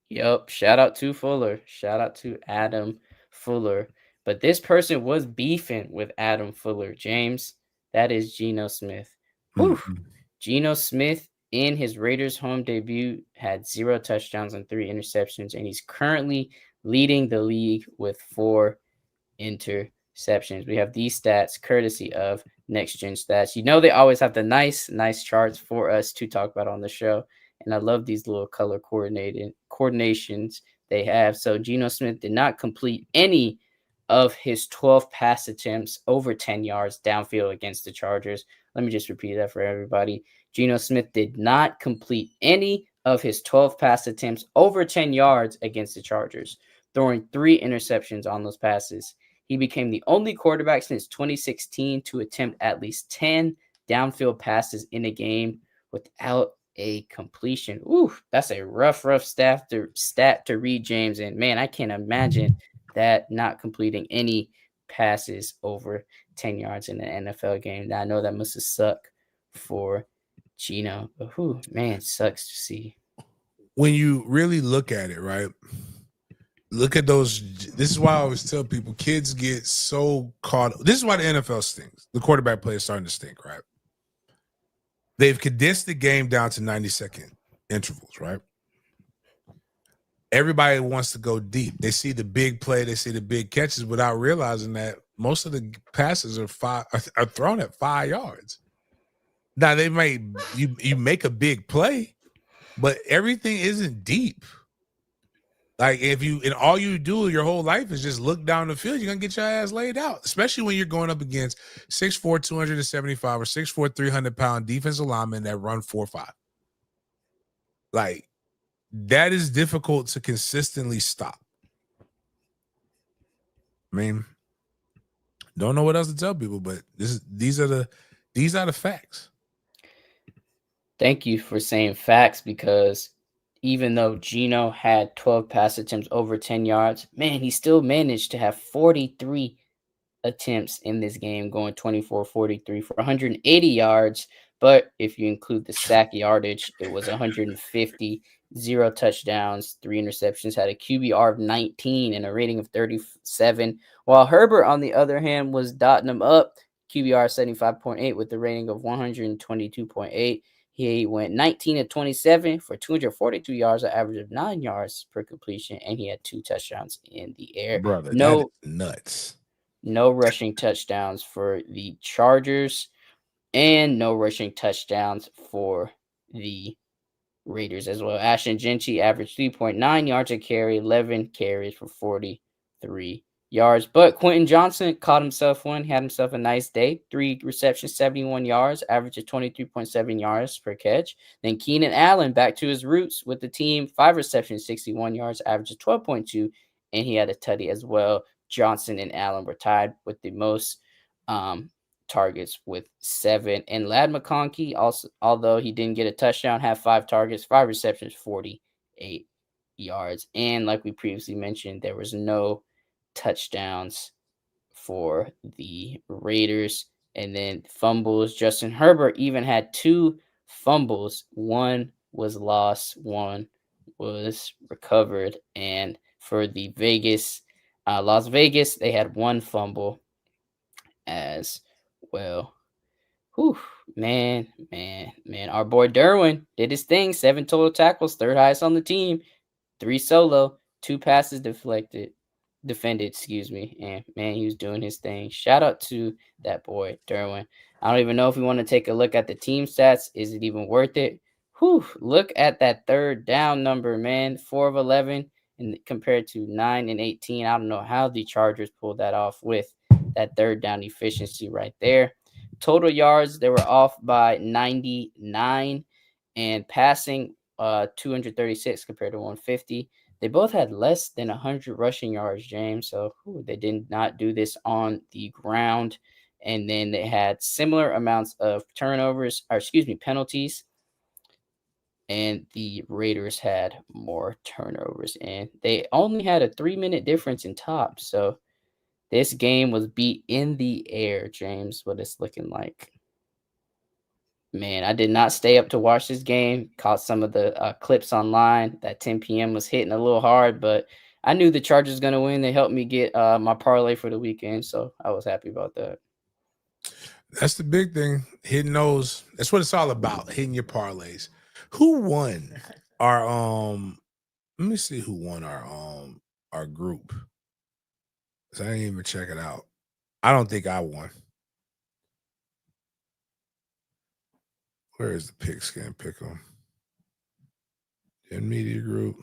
Yep. Shout out to Fuller. Shout out to Adam Fuller. But this person was beefing with Adam Fuller, James. That is Geno Smith. Mm-hmm. Geno Smith in his Raiders home debut had 0 touchdowns and 3 interceptions, and he's currently leading the league with 4 interceptions. We have these stats courtesy of Next Gen Stats. They always have the nice charts for us to talk about on the show. And I love these little color coordinations they have. So Geno Smith did not complete any of his 12 pass attempts over 10 yards downfield against the Chargers. Let me just repeat that for everybody. Geno Smith did not complete any of his 12 pass attempts over 10 yards against the Chargers, throwing 3 interceptions on those passes. He became the only quarterback since 2016 to attempt at least 10 downfield passes in a game without a completion. Ooh, that's a rough stat to read, James. And man, I can't imagine that not completing any passes over 10 yards in an NFL game. Now, I know that must have sucked for Geno, but man, sucks to see. When you really look at it, right? Look at those. This is why I always tell people, kids get so caught. This is why the NFL stinks. The quarterback play is starting to stink, right? They've condensed the game down to 90-second intervals, right? Everybody wants to go deep. They see the big play, they see the big catches without realizing that most of the passes are thrown at 5 yards. Now they may you make a big play, but everything isn't deep. Like all you do your whole life is just look down the field, you're gonna get your ass laid out, especially when you're going up against 6'4", 275 or 6'4", 300-pound defensive linemen that run 4.5. Like, that is difficult to consistently stop. I mean, don't know what else to tell people, but these are the facts. Thank you for saying facts because even though Gino had 12 pass attempts over 10 yards, man, he still managed to have 43 attempts in this game, going 24-43 for 180 yards. But if you include the sack yardage, it was 150, 0 touchdowns, 3 interceptions, had a QBR of 19 and a rating of 37. While Herbert, on the other hand, was dotting them up, QBR 75.8 with a rating of 122.8. He went 19 of 27 for 242 yards, an average of 9 yards per completion, and he had 2 touchdowns in the air. Brother, that is No nuts. no rushing touchdowns for the Chargers and no rushing touchdowns for the Raiders as well. Ashton Genty averaged 3.9 yards a carry, 11 carries for 43 yards. But Quentin Johnson caught himself one, had himself a nice day. 3 receptions, 71 yards, average of 23.7 yards per catch. Then Keenan Allen back to his roots with the team, 5 receptions, 61 yards, average of 12.2, and he had a tutty as well. Johnson and Allen were tied with the most targets with 7. And Lad McConkey, also, although he didn't get a touchdown, had 5 targets, 5 receptions, 48 yards. And like we previously mentioned, there was no touchdowns for the Raiders. And then fumbles. Justin Herbert even had 2 fumbles. One was lost, one was recovered. And for the Las Vegas, they had 1 fumble as well. Whew, man. Our boy Derwin did his thing. 7 total tackles, 3rd highest on the team. 3 solo, 2 passes defended, excuse me. And man, he was doing his thing. Shout out to that boy Derwin. I don't even know if we want to take a look at the team stats. Is it even worth it? Whew, look at that 3rd down number, man. 4 of 11 and compared to 9 and 18. I don't know how the Chargers pulled that off with that 3rd down efficiency right there. Total yards, they were off by 99, and passing 236 compared to 150. They both had less than 100 rushing yards, James. So they did not do this on the ground. And then they had similar amounts of penalties. And the Raiders had more turnovers. And they only had a 3-minute difference in top. So this game was beat in the air, James, what it's looking like. Man, I did not stay up to watch this game. Caught some of the clips online. That 10 p.m. was hitting a little hard, but I knew the Chargers was going to win. They helped me get my parlay for the weekend, so I was happy about that. That's the big thing. Hitting those. That's what it's all about. Hitting your parlays. Who won our let me see who won our group. I didn't even check it out. I don't think I won. Where is the pigskin pick'em? In media group.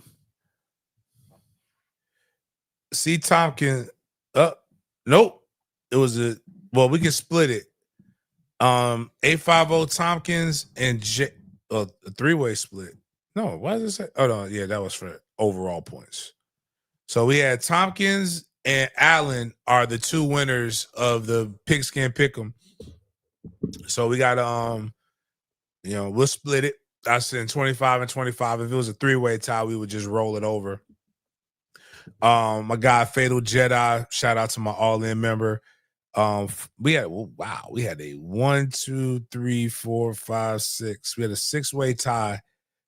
C. Tompkins. Nope. It was we can split it. 850 Tompkins and a 3-way split. No, why does it say? Oh no, yeah, that was for overall points. So we had Tompkins and Allen are the 2 winners of the pigskin pick'em. So we got we'll split it. I said 25 and 25. If it was a 3-way tie, we would just roll it over. My guy Fatal Jedi, shout out to my all-in member. We had a 1, 2, 3, 4, 5, 6. We had a 6-way tie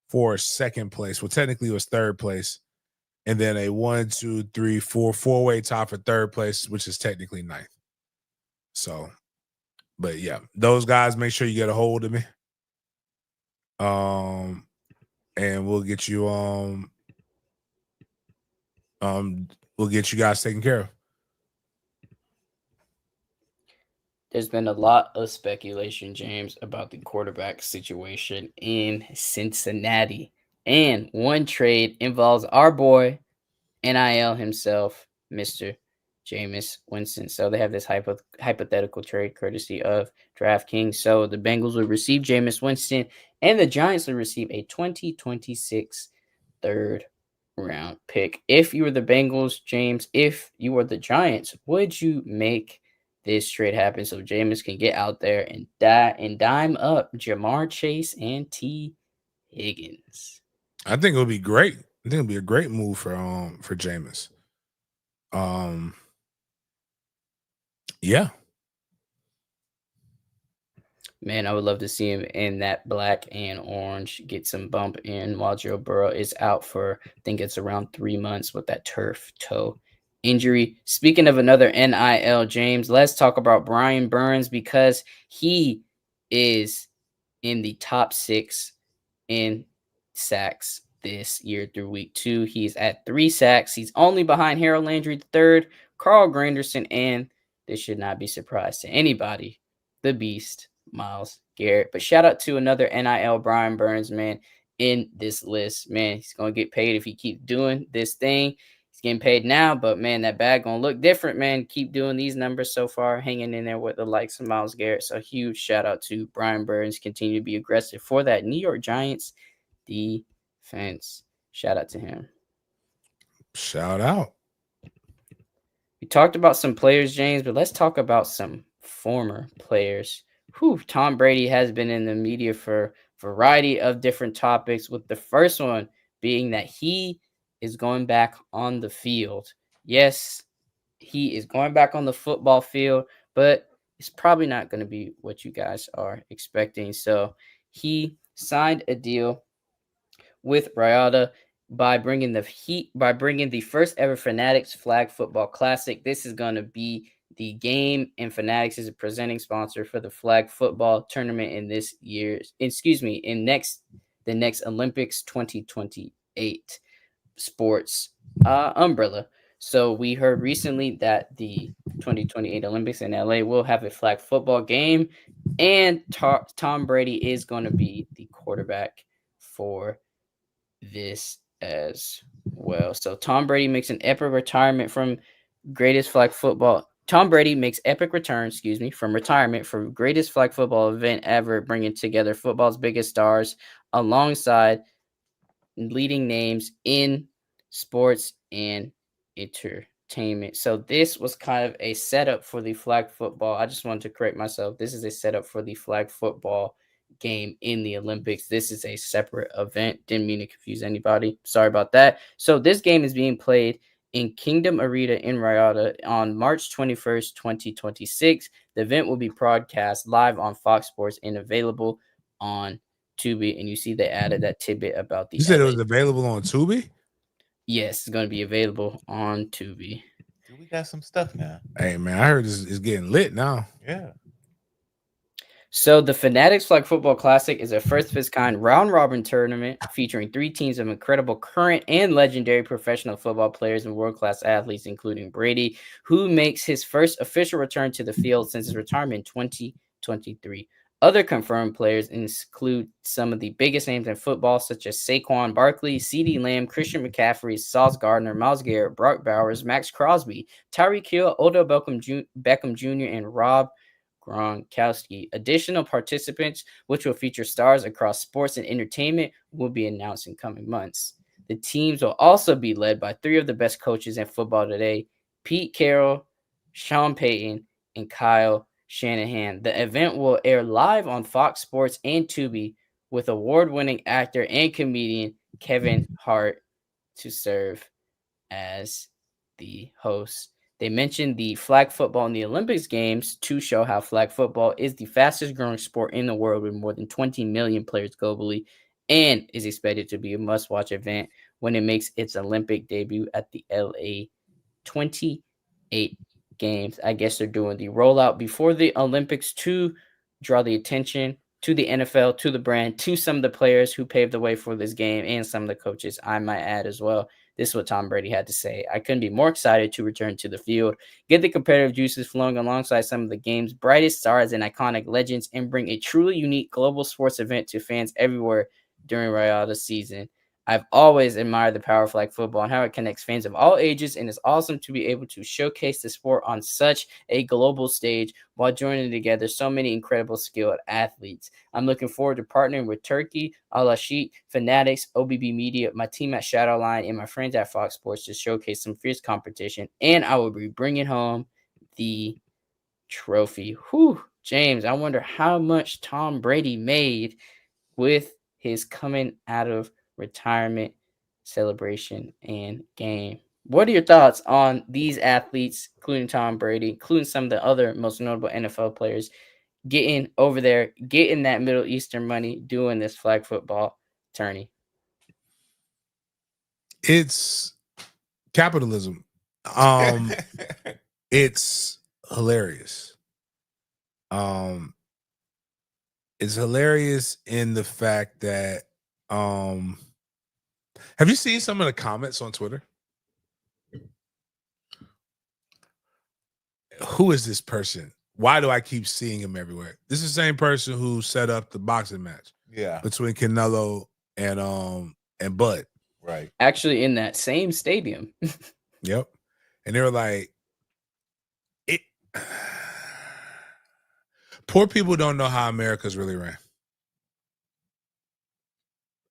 for 2nd place. Well, technically it was 3rd place. And then a 1, 2, 3, 4, 4-way tie for 3rd place, which is technically 9th. So, but yeah, those guys, make sure you get a hold of me. And we'll get you we'll get you guys taken care of. There's been a lot of speculation, James, about the quarterback situation in Cincinnati. And one trade involves our boy, NIL himself, Mr. Jameis Winston. So they have this hypothetical trade courtesy of DraftKings. So the Bengals will receive Jameis Winston, and the Giants will receive a 2026 3rd-round pick. If you were the Bengals, James, if you were the Giants, would you make this trade happens so Jameis can get out there and dime up Jamar Chase and T. Higgins. I think it'll be great. I think it'll be a great move for Jameis. Yeah. Man, I would love to see him in that black and orange, get some bump in while Joe Burrow is out for, I think it's around 3 months with that turf toe injury. Speaking of another NIL, James, let's talk about Brian Burns because he is in the top 6 in sacks this year through week 2. He's at 3 sacks. He's only behind Harold Landry III, Carl Granderson, and this should not be surprise to anybody, the beast, Myles Garrett. But shout out to another NIL Brian Burns, man, in this list. Man, he's going to get paid if he keeps doing this thing. He's getting paid now, but man, that bag going to look different, man. Keep doing these numbers so far, hanging in there with the likes of Myles Garrett. So huge shout out to Brian Burns. Continue to be aggressive for that New York Giants defense. Shout out to him. Shout out. We talked about some players, James, but let's talk about some former players. Tom Brady has been in the media for a variety of different topics, with the first one being that he is going back on the field. Yes, he is going back on the football field, but it's probably not going to be what you guys are expecting. So he signed a deal with Rayada by bringing the first ever Fanatics Flag Football Classic. This is going to be the game, and Fanatics is a presenting sponsor for the flag football tournament in the next Olympics 2028 sports umbrella. So we heard recently that the 2028 Olympics in LA will have a flag football game, and Tom Brady is going to be the quarterback for this as well. So Tom Brady makes an epic retirement from greatest flag football. Tom Brady makes epic return, from retirement for greatest flag football event ever, bringing together football's biggest stars alongside leading names in sports and entertainment. So this was kind of a setup for the flag football. I just wanted to correct myself. This is a setup for the flag football game in the Olympics. This is a separate event. Didn't mean to confuse anybody. Sorry about that. So this game is being played in Kingdom Arena in Riyadh on March 21st, 2026. The event will be broadcast live on Fox Sports and available on Tubi, and you see they added that tidbit about the. You said it was available on Tubi? Yes, it's going to be available on Tubi. Dude, we got some stuff now. Hey man, I heard it's getting lit now. Yeah. So the Fanatics Flag Football Classic is a first of its kind round robin tournament featuring 3 teams of incredible current and legendary professional football players and world class athletes, including Brady, who makes his first official return to the field since his retirement in 2023. Other confirmed players include some of the biggest names in football, such as Saquon Barkley, CeeDee Lamb, Christian McCaffrey, Sauce Gardner, Myles Garrett, Brock Bowers, Max Crosby, Tyreek Hill, Odell Beckham Jr., and Rob Gronkowski. Additional participants, which will feature stars across sports and entertainment, will be announced in coming months. The teams will also be led by 3 of the best coaches in football today: Pete Carroll, Sean Payton, and Kyle Shanahan. The event will air live on Fox Sports and Tubi, with award-winning actor and comedian Kevin Hart to serve as the host. They mentioned the flag football in the Olympics games to show how flag football is the fastest growing sport in the world, with more than 20 million players globally, and is expected to be a must-watch event when it makes its Olympic debut at the LA 28 games. I guess they're doing the rollout before the Olympics to draw the attention to the NFL, to the brand, to some of the players who paved the way for this game, and some of the coaches, I might add as well. This is what Tom Brady had to say. I couldn't be more excited to return to the field, get the competitive juices flowing alongside some of the game's brightest stars and iconic legends, and bring a truly unique global sports event to fans everywhere during Rayada's season. I've always admired the power of flag football and how it connects fans of all ages, and it's awesome to be able to showcase the sport on such a global stage while joining together so many incredible skilled athletes. I'm looking forward to partnering with Turkey, Al Sheet, Fanatics, OBB Media, my team at Shadowline, and my friends at Fox Sports to showcase some fierce competition, and I will be bringing home the trophy. Whew, James, I wonder how much Tom Brady made with his coming out of retirement celebration and game. What are your thoughts on these athletes, including Tom Brady, including some of the other most notable NFL players, getting over there, getting that Middle Eastern money, doing this flag football tourney? It's capitalism. It's hilarious. It's hilarious in the fact that have you seen some of the comments on Twitter? Who is this person? Why do I keep seeing him everywhere? This is the same person who set up the boxing match between Canelo and Bud. Right. Actually, in that same stadium. Yep. And they were like, it. Poor people don't know how America's really ran.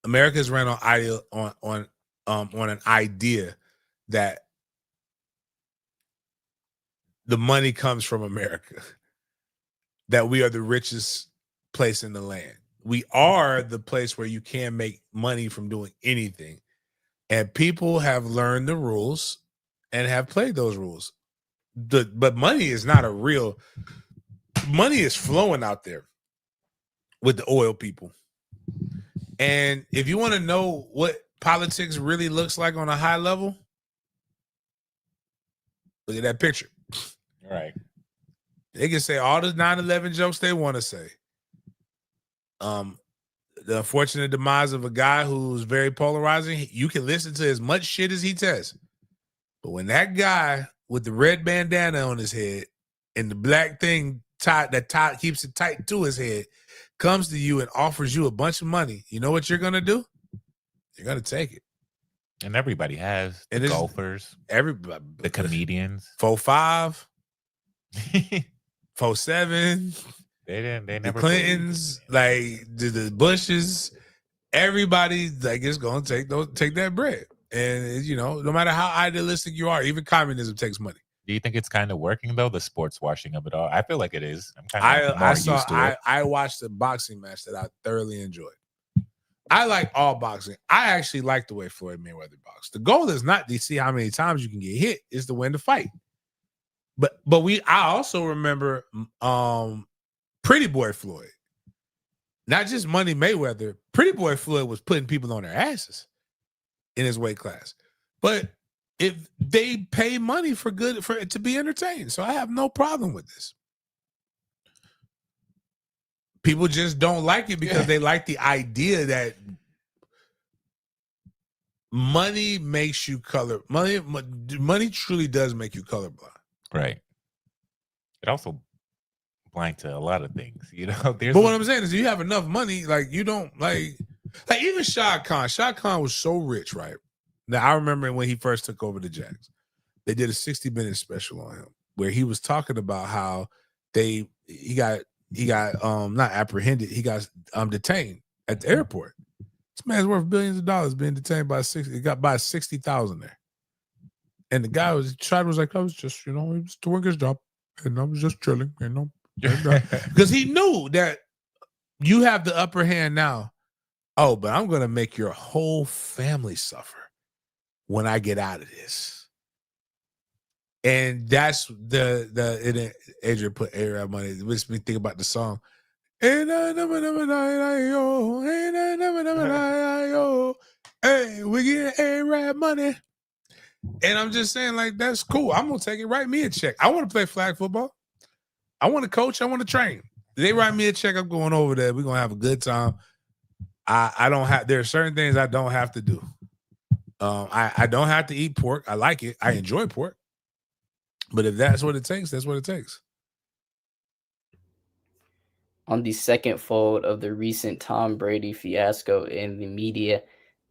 America's ran on an idea that the money comes from America, that we are the richest place in the land. We are the place where you can make money from doing anything. And people have learned the rules and have played those rules. But money is not a real money is flowing out there with the oil people. And if you want to know what politics really looks like on a high level, look at that picture. Right. They can say all the 9/11 jokes they want to say. The unfortunate demise of a guy who's very polarizing, you can listen to as much shit as he says. But when that guy with the red bandana on his head and the black thing keeps it tight to his head comes to you and offers you a bunch of money, you know what you're going to do? You're going to take it. And everybody has. The golfers. Everybody. The comedians. 4'5", 4'7". They never. The Clintons, like the Bushes, everybody like is going to take that bread. And, you know, no matter how idealistic you are, even communism takes money. Do you think it's kind of working, though, the sports washing of it all? I feel like it is. I'm kind of more used to it. I watched a boxing match that I thoroughly enjoyed. I like all boxing. I actually like the way Floyd Mayweather boxed. The goal is not to see how many times you can get hit, is to win the fight. But I also remember Pretty Boy Floyd. Not just Money Mayweather. Pretty Boy Floyd was putting people on their asses in his weight class. But if they pay money for it to be entertained. So I have no problem with this. People just don't like it because they like the idea that money makes you color. Money truly does make you colorblind. Right. It also blind to a lot of things, you know. But what I'm saying is, you have enough money, like you don't like even Shad Khan. Shad Khan was so rich, right? Now I remember when he first took over the Jags, they did a 60-minute special on him where he was talking about how he got not apprehended, he got detained at the airport. This man's worth billions of dollars being detained by 60,000 there. And the guy was like, I was just, he was doing his job and I was just chilling, because he knew that you have the upper hand now. Oh, but I'm going to make your whole family suffer when I get out of this. And that's Adrian put A-Rap money. It makes me think about the song. Hey, we get A-Rap money. And I'm just saying, like, that's cool. I'm going to take it. Write me a check. I want to play flag football. I want to coach. I want to train. They write me a check. I'm going over there. We're going to have a good time. I don't have, there are certain things I don't have to do. I don't have to eat pork. I like it. I enjoy pork. But if that's what it takes, that's what it takes. On the second fold of the recent Tom Brady fiasco in the media,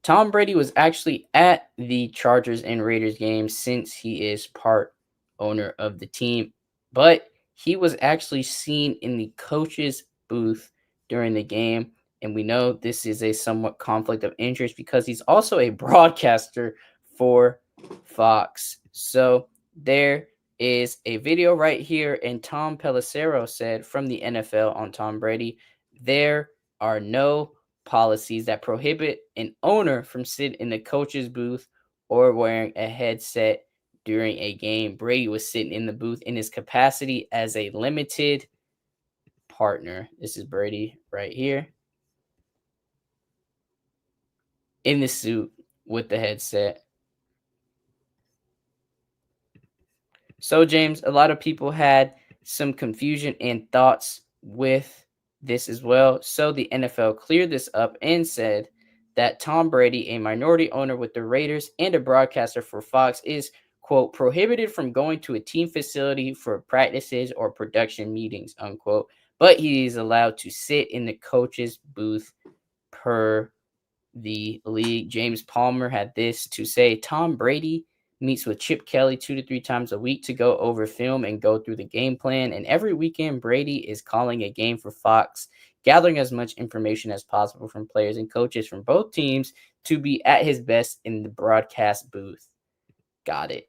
Tom Brady was actually at the Chargers and Raiders game since he is part owner of the team, but he was actually seen in the coach's booth during the game. And we know this is a somewhat conflict of interest because he's also a broadcaster for Fox. So there is a video right here, and Tom Pelissero said from the NFL on Tom Brady, there are no policies that prohibit an owner from sitting in the coach's booth or wearing a headset during a game. Brady was sitting in the booth in his capacity as a limited partner. This is Brady right here in the suit with the headset. So, James, a lot of people had some confusion and thoughts with this as well. So, the NFL cleared this up and said that Tom Brady, a minority owner with the Raiders and a broadcaster for Fox, is, quote, prohibited from going to a team facility for practices or production meetings, unquote. But he is allowed to sit in the coach's booth per the league. James Palmer had this to say: Tom Brady meets with Chip Kelly 2 to 3 times a week to go over film and go through the game plan. And every weekend, Brady is calling a game for Fox, gathering as much information as possible from players and coaches from both teams to be at his best in the broadcast booth. Got it.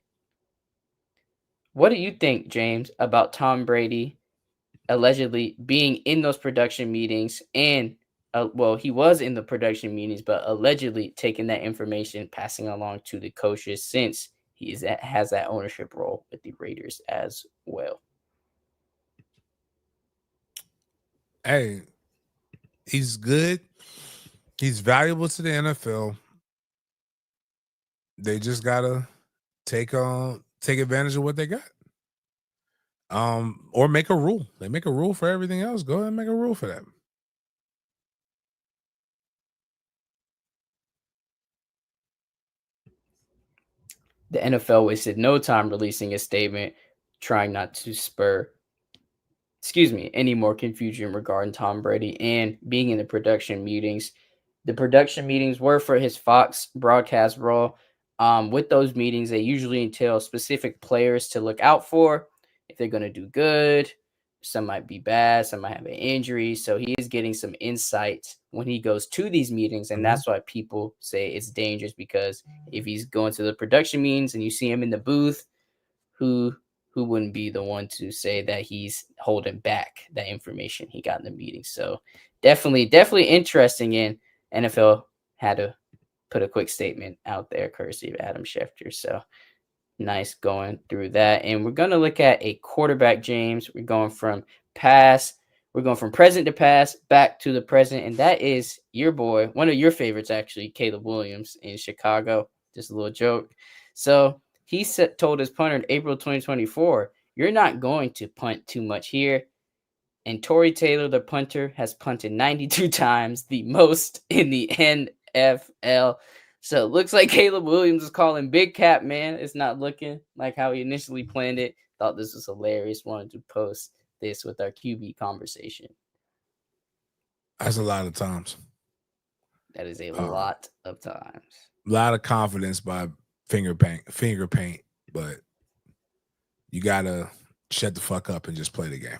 What do you think, James, about Tom Brady allegedly being in those production meetings and well, he was in the production meetings, but allegedly taking that information, passing along to the coaches, since has that ownership role with the Raiders as well? Hey, he's good. He's valuable to the NFL. They just gotta take advantage of what they got. Or make a rule. They make a rule for everything else. Go ahead and make a rule for that. The NFL wasted no time releasing a statement trying not to spur any more confusion regarding Tom Brady and being in the production meetings. The production meetings were for his Fox broadcast role. With those meetings, they usually entail specific players to look out for if they're going to do good. Some might be bad, some might have an injury. So he is getting some insight when he goes to these meetings. And that's why people say it's dangerous, because if he's going to the production meetings and you see him in the booth, who wouldn't be the one to say that he's holding back that information he got in the meeting? So definitely interesting. And NFL had to put a quick statement out there, courtesy of Adam Schefter. So nice going through that. And we're going to look at a quarterback, James. We're going from present to past, back to the present. And that is your boy, one of your favorites, actually, Caleb Williams in Chicago. Just a little joke. So he told his punter in April 2024, "You're not going to punt too much here." And Torrey Taylor, the punter, has punted 92 times, the most in the NFL. So it looks like Caleb Williams is calling big cap, man. It's not looking like how he initially planned it. Thought this was hilarious. Wanted to post this with our QB conversation. That's a lot of times. That is a lot of times. A lot of confidence by finger paint, but you gotta shut the fuck up and just play the game.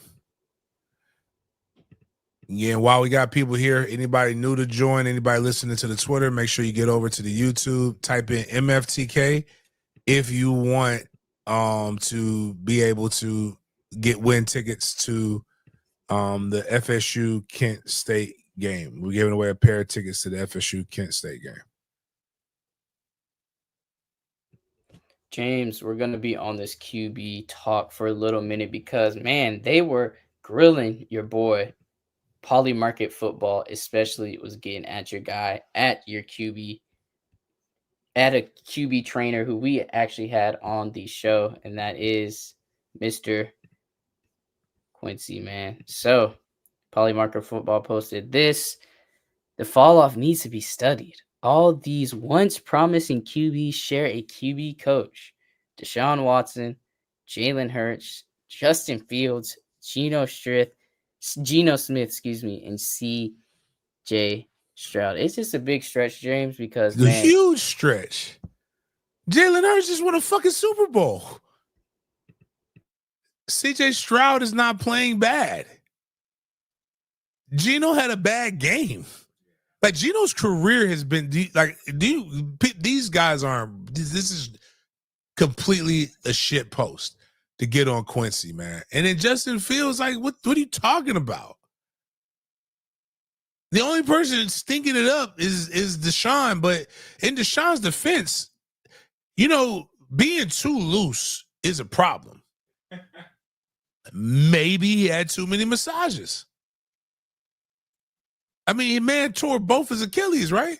Yeah, and while we got people here, anybody new to join, anybody listening to the Twitter, make sure you get over to the YouTube, type in MFTK if you want to be able to win tickets to the FSU Kent State game. We're giving away a pair of tickets to the FSU Kent State game. James, we're going to be on this QB talk for a little minute because, man, they were grilling your boy. Poly Market Football especially was getting at your guy, at your QB, at a QB trainer who we actually had on the show, and that is Mr. Quincy, man. So Poly Market Football posted this: "The fall off needs to be studied. All these once promising QBs share a QB coach. Deshaun Watson, Jalen Hurts, Justin Fields, Geno Smith, and C.J. Stroud." It's just a big stretch, James, because the huge stretch. Jalen Hurts just won a fucking Super Bowl. C.J. Stroud is not playing bad. Geno had a bad game. Like, Geno's career has been these guys aren't. This is completely a shit post. to get on Quincy, man. And then Justin Fields, like, what are you talking about? The only person stinking it up is Deshaun, but in Deshaun's defense, being too loose is a problem. Maybe he had too many massages. I mean, man tore both his Achilles, right?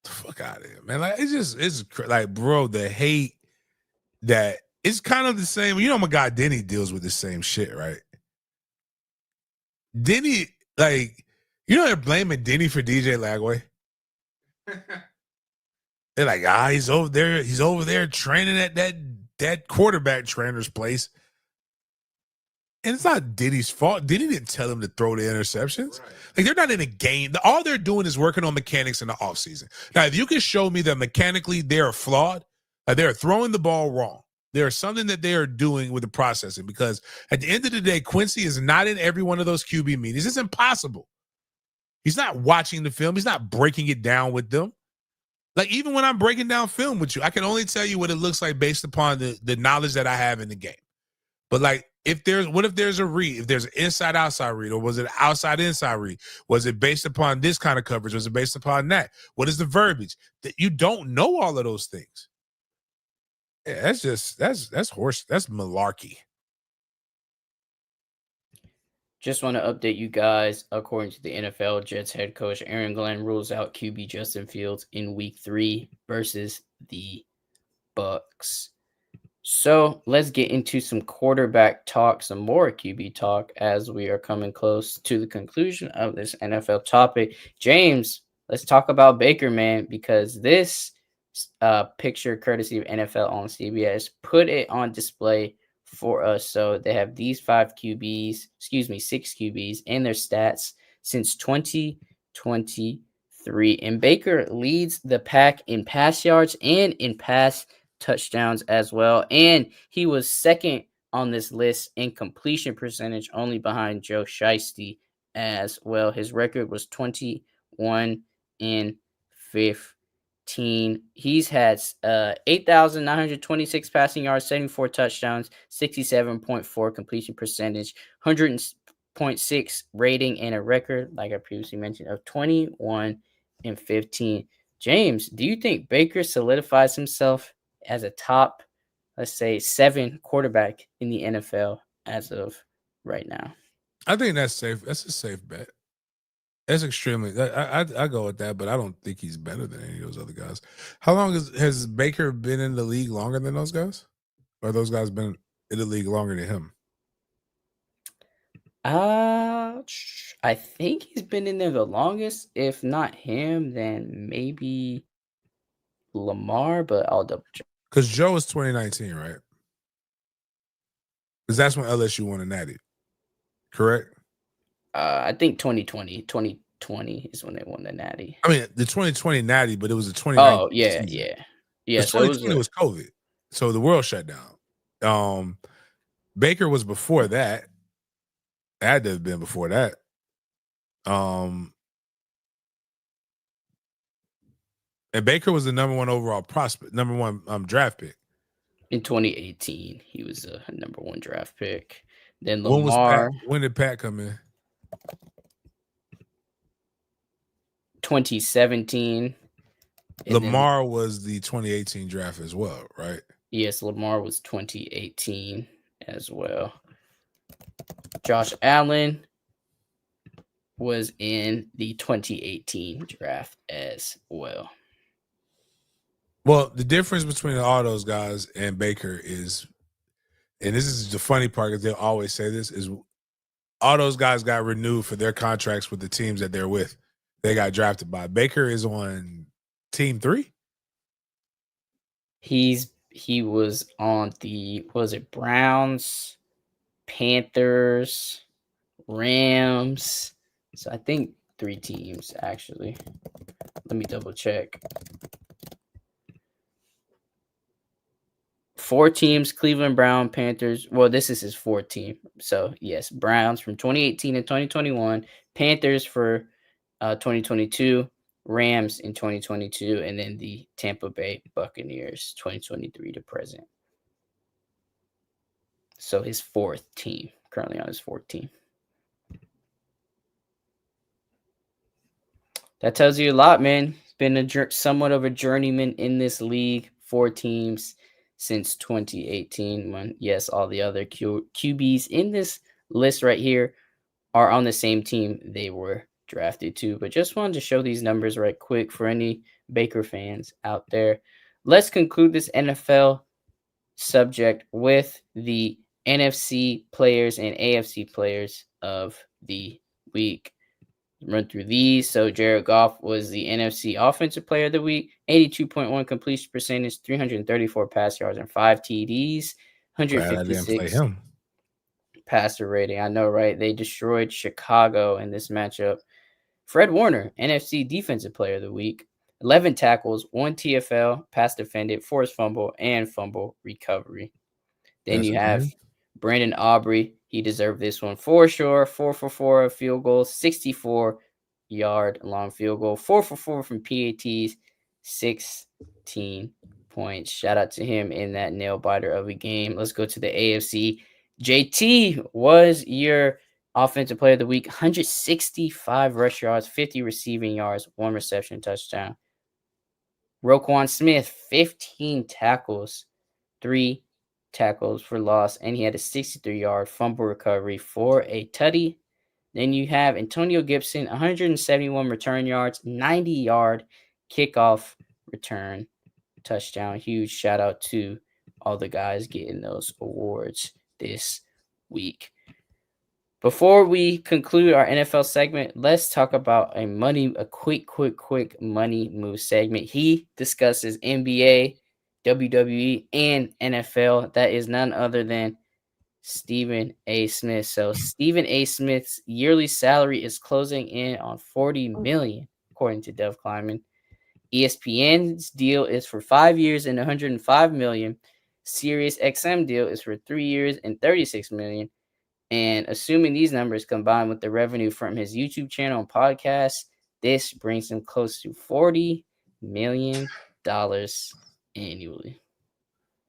The fuck out of here, man. Like, it's like, bro, the hate that it's kind of the same. My guy Denny deals with the same shit, right? Denny, like, they're blaming Denny for DJ Lagway. They're like, he's over there. He's over there training at that quarterback trainer's place. And it's not Denny's fault. Denny didn't tell him to throw the interceptions. Right. Like, they're not in a game. All they're doing is working on mechanics in the offseason. Now, if you can show me that mechanically they're flawed, they're throwing the ball wrong, there's something that they are doing with the processing, because at the end of the day, Quincy is not in every one of those QB meetings. It's impossible. He's not watching the film. He's not breaking it down with them. Like, even when I'm breaking down film with you, I can only tell you what it looks like based upon the knowledge that I have in the game. But, like, if there's a read, if there's an inside-outside read, or was it an outside-inside read? Was it based upon this kind of coverage? Was it based upon that? What is the verbiage? That you don't know all of those things. Yeah, that's horse. That's malarkey. Just want to update you guys. According to the NFL, Jets head coach Aaron Glenn rules out QB Justin Fields in Week 3 versus the Bucks. So let's get into some quarterback talk, some more QB talk, as we are coming close to the conclusion of this NFL topic. James, let's talk about Baker, man, because this picture, courtesy of NFL on CBS, put it on display for us. So they have these 6 QBs and their stats since 2023. And Baker leads the pack in pass yards and in pass touchdowns as well. And he was second on this list in completion percentage, only behind Joe Shiesty as well. His record was 21-15. He's had 8,926 passing yards, 74 touchdowns, 67.4 completion percentage, 100.6 rating, and a record, like I previously mentioned, of 21-15. James, do you think Baker solidifies himself as a top, let's say, 7 quarterback in the NFL as of right now? I think that's safe. That's a safe bet. That's extremely. I go with that, but I don't think he's better than any of those other guys. How long has Baker been in the league longer than those guys? Or those guys been in the league longer than him? I think he's been in there the longest. If not him, then maybe Lamar, but I'll double check. Because Joe is 2019, right? Because that's when LSU won a natty. Correct? I think 2020 is when they won the natty. I mean, the 2020 natty, but it was a 2019 yeah, season. Yeah, so 2020 was COVID. So the world shut down. Baker was before that. Had to have been before that. And Baker was the number 1 overall prospect, number 1 draft pick. In 2018, he was a number 1 draft pick. Then Lamar. When did Pat come in? 2017. Lamar was the 2018 draft as well, right? Yes, Lamar was 2018 as well. Josh Allen was in the 2018 draft as well. Well, the difference between all those guys and Baker is, and this is the funny part because they'll always say this, is all those guys got renewed for their contracts with the teams that they're with. They got drafted by. Baker is on team 3. He was on the, was it Browns, Panthers, Rams? So I think 3 teams actually. Let me double check. 4 teams: Cleveland Brown, Panthers. Well, this is his 4th team. So yes, Browns from 2018 and 2021, Panthers for 2022, Rams in 2022, and then the Tampa Bay Buccaneers 2023 to present. So his fourth team, currently on his fourth team. That tells you a lot, man. He's been somewhat of a journeyman in this league. 4 teams since 2018. When, yes, all the other QBs in this list right here are on the same team they were drafted to. But just wanted to show these numbers right quick for any Baker fans out there. Let's conclude this NFL subject with the NFC players and AFC players of the week. Run through these. So Jared Goff was the NFC Offensive Player of the Week, 82.1 completion percentage, 334 pass yards, and 5 TDs, Glad I didn't play 156 him. passer rating. I know, right? They destroyed Chicago in this matchup. Fred Warner, NFC Defensive Player of the Week, 11 tackles, 1 TFL, pass defended, forced fumble, and fumble recovery. Then That's you a have man. Brandon Aubrey. He deserved this one for sure. 4 for 4 of field goals, 64-yard long field goal, 4 for 4 from PATs, 16 points. Shout out to him in that nail biter of a game. Let's go to the AFC. JT was your offensive player of the week. 165 rush yards, 50 receiving yards, 1 reception touchdown. Roquan Smith, 15 tackles, 3 tackles for loss, and he had a 63-yard fumble recovery for a tutty. Then you have Antonio Gibson, 171 return yards, 90-yard kickoff return touchdown. Huge shout out to all the guys getting those awards this week. Before we conclude our NFL segment, let's talk about a quick money move segment. He discusses NBA, WWE, and NFL. That is none other than Stephen A. Smith. So Stephen A. Smith's yearly salary is closing in on $40 million, according to Dev Kleiman. ESPN's deal is for 5 years and $105 million. Sirius XM deal is for 3 years and $36 million. And assuming these numbers combined with the revenue from his YouTube channel and podcast, this brings him close to $40 million annually.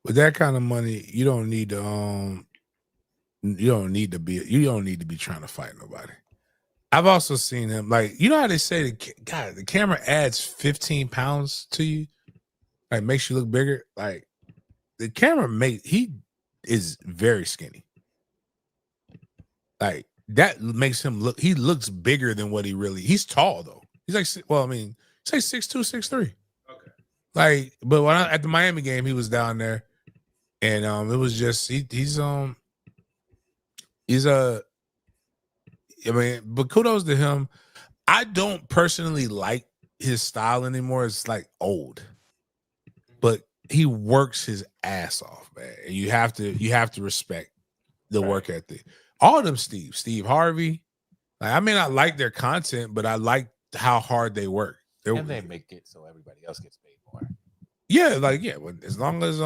With that kind of money, you don't need to be trying to fight nobody. I've also seen him, like, you know how they say the camera adds 15 pounds to you, like makes you look bigger. Like the camera he is very skinny. Like that makes him he looks bigger than what he's tall though. He's like, well, I mean, he's like 6'2", 6'3". Okay. Like, but when at the Miami game, he was down there, and it was just but kudos to him. I don't personally like his style anymore. It's like old, but he works his ass off, man. And you have to respect the work ethic. All of them, Steve Harvey. Like, I may not like their content, but I like how hard they work. And they make it so everybody else gets paid more. Yeah, as long as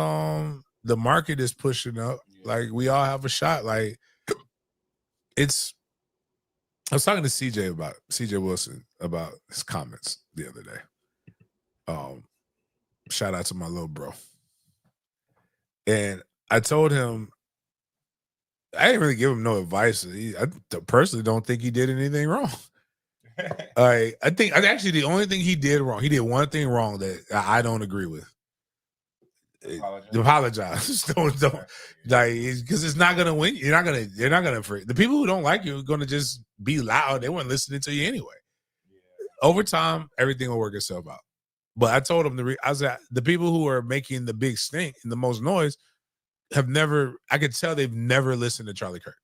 the market is pushing up, like we all have a shot. Like I was talking to CJ Wilson about his comments the other day. Shout out to my little bro. And I told him I didn't really give him no advice. I personally don't think he did anything wrong. I think actually the only thing he did wrong, he did one thing wrong that I don't agree with. Apologize. don't like, because it's not gonna win. They're not gonna the people who don't like you are gonna just be loud. They weren't listening to you anyway. Over time, everything will work itself out. But I told him the people who are making the big stink and the most noise I could tell they've never listened to Charlie Kirk.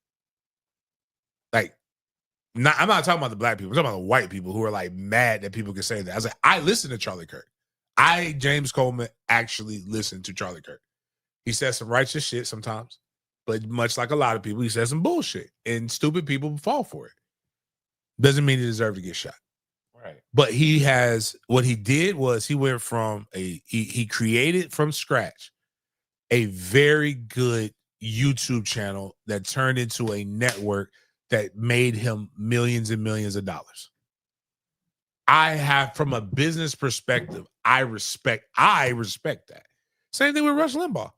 Like, I'm not talking about the black people. I'm talking about the white people who are like mad that people can say that. I was like, I listen to Charlie Kirk. James Coleman, actually listen to Charlie Kirk. He says some righteous shit sometimes, but much like a lot of people, he says some bullshit, and stupid people fall for it. Doesn't mean he deserves to get shot. Right. But what he did was he went from he created from scratch a very good YouTube channel that turned into a network that made him millions and millions of dollars. From a business perspective, I respect that. Same thing with Rush Limbaugh.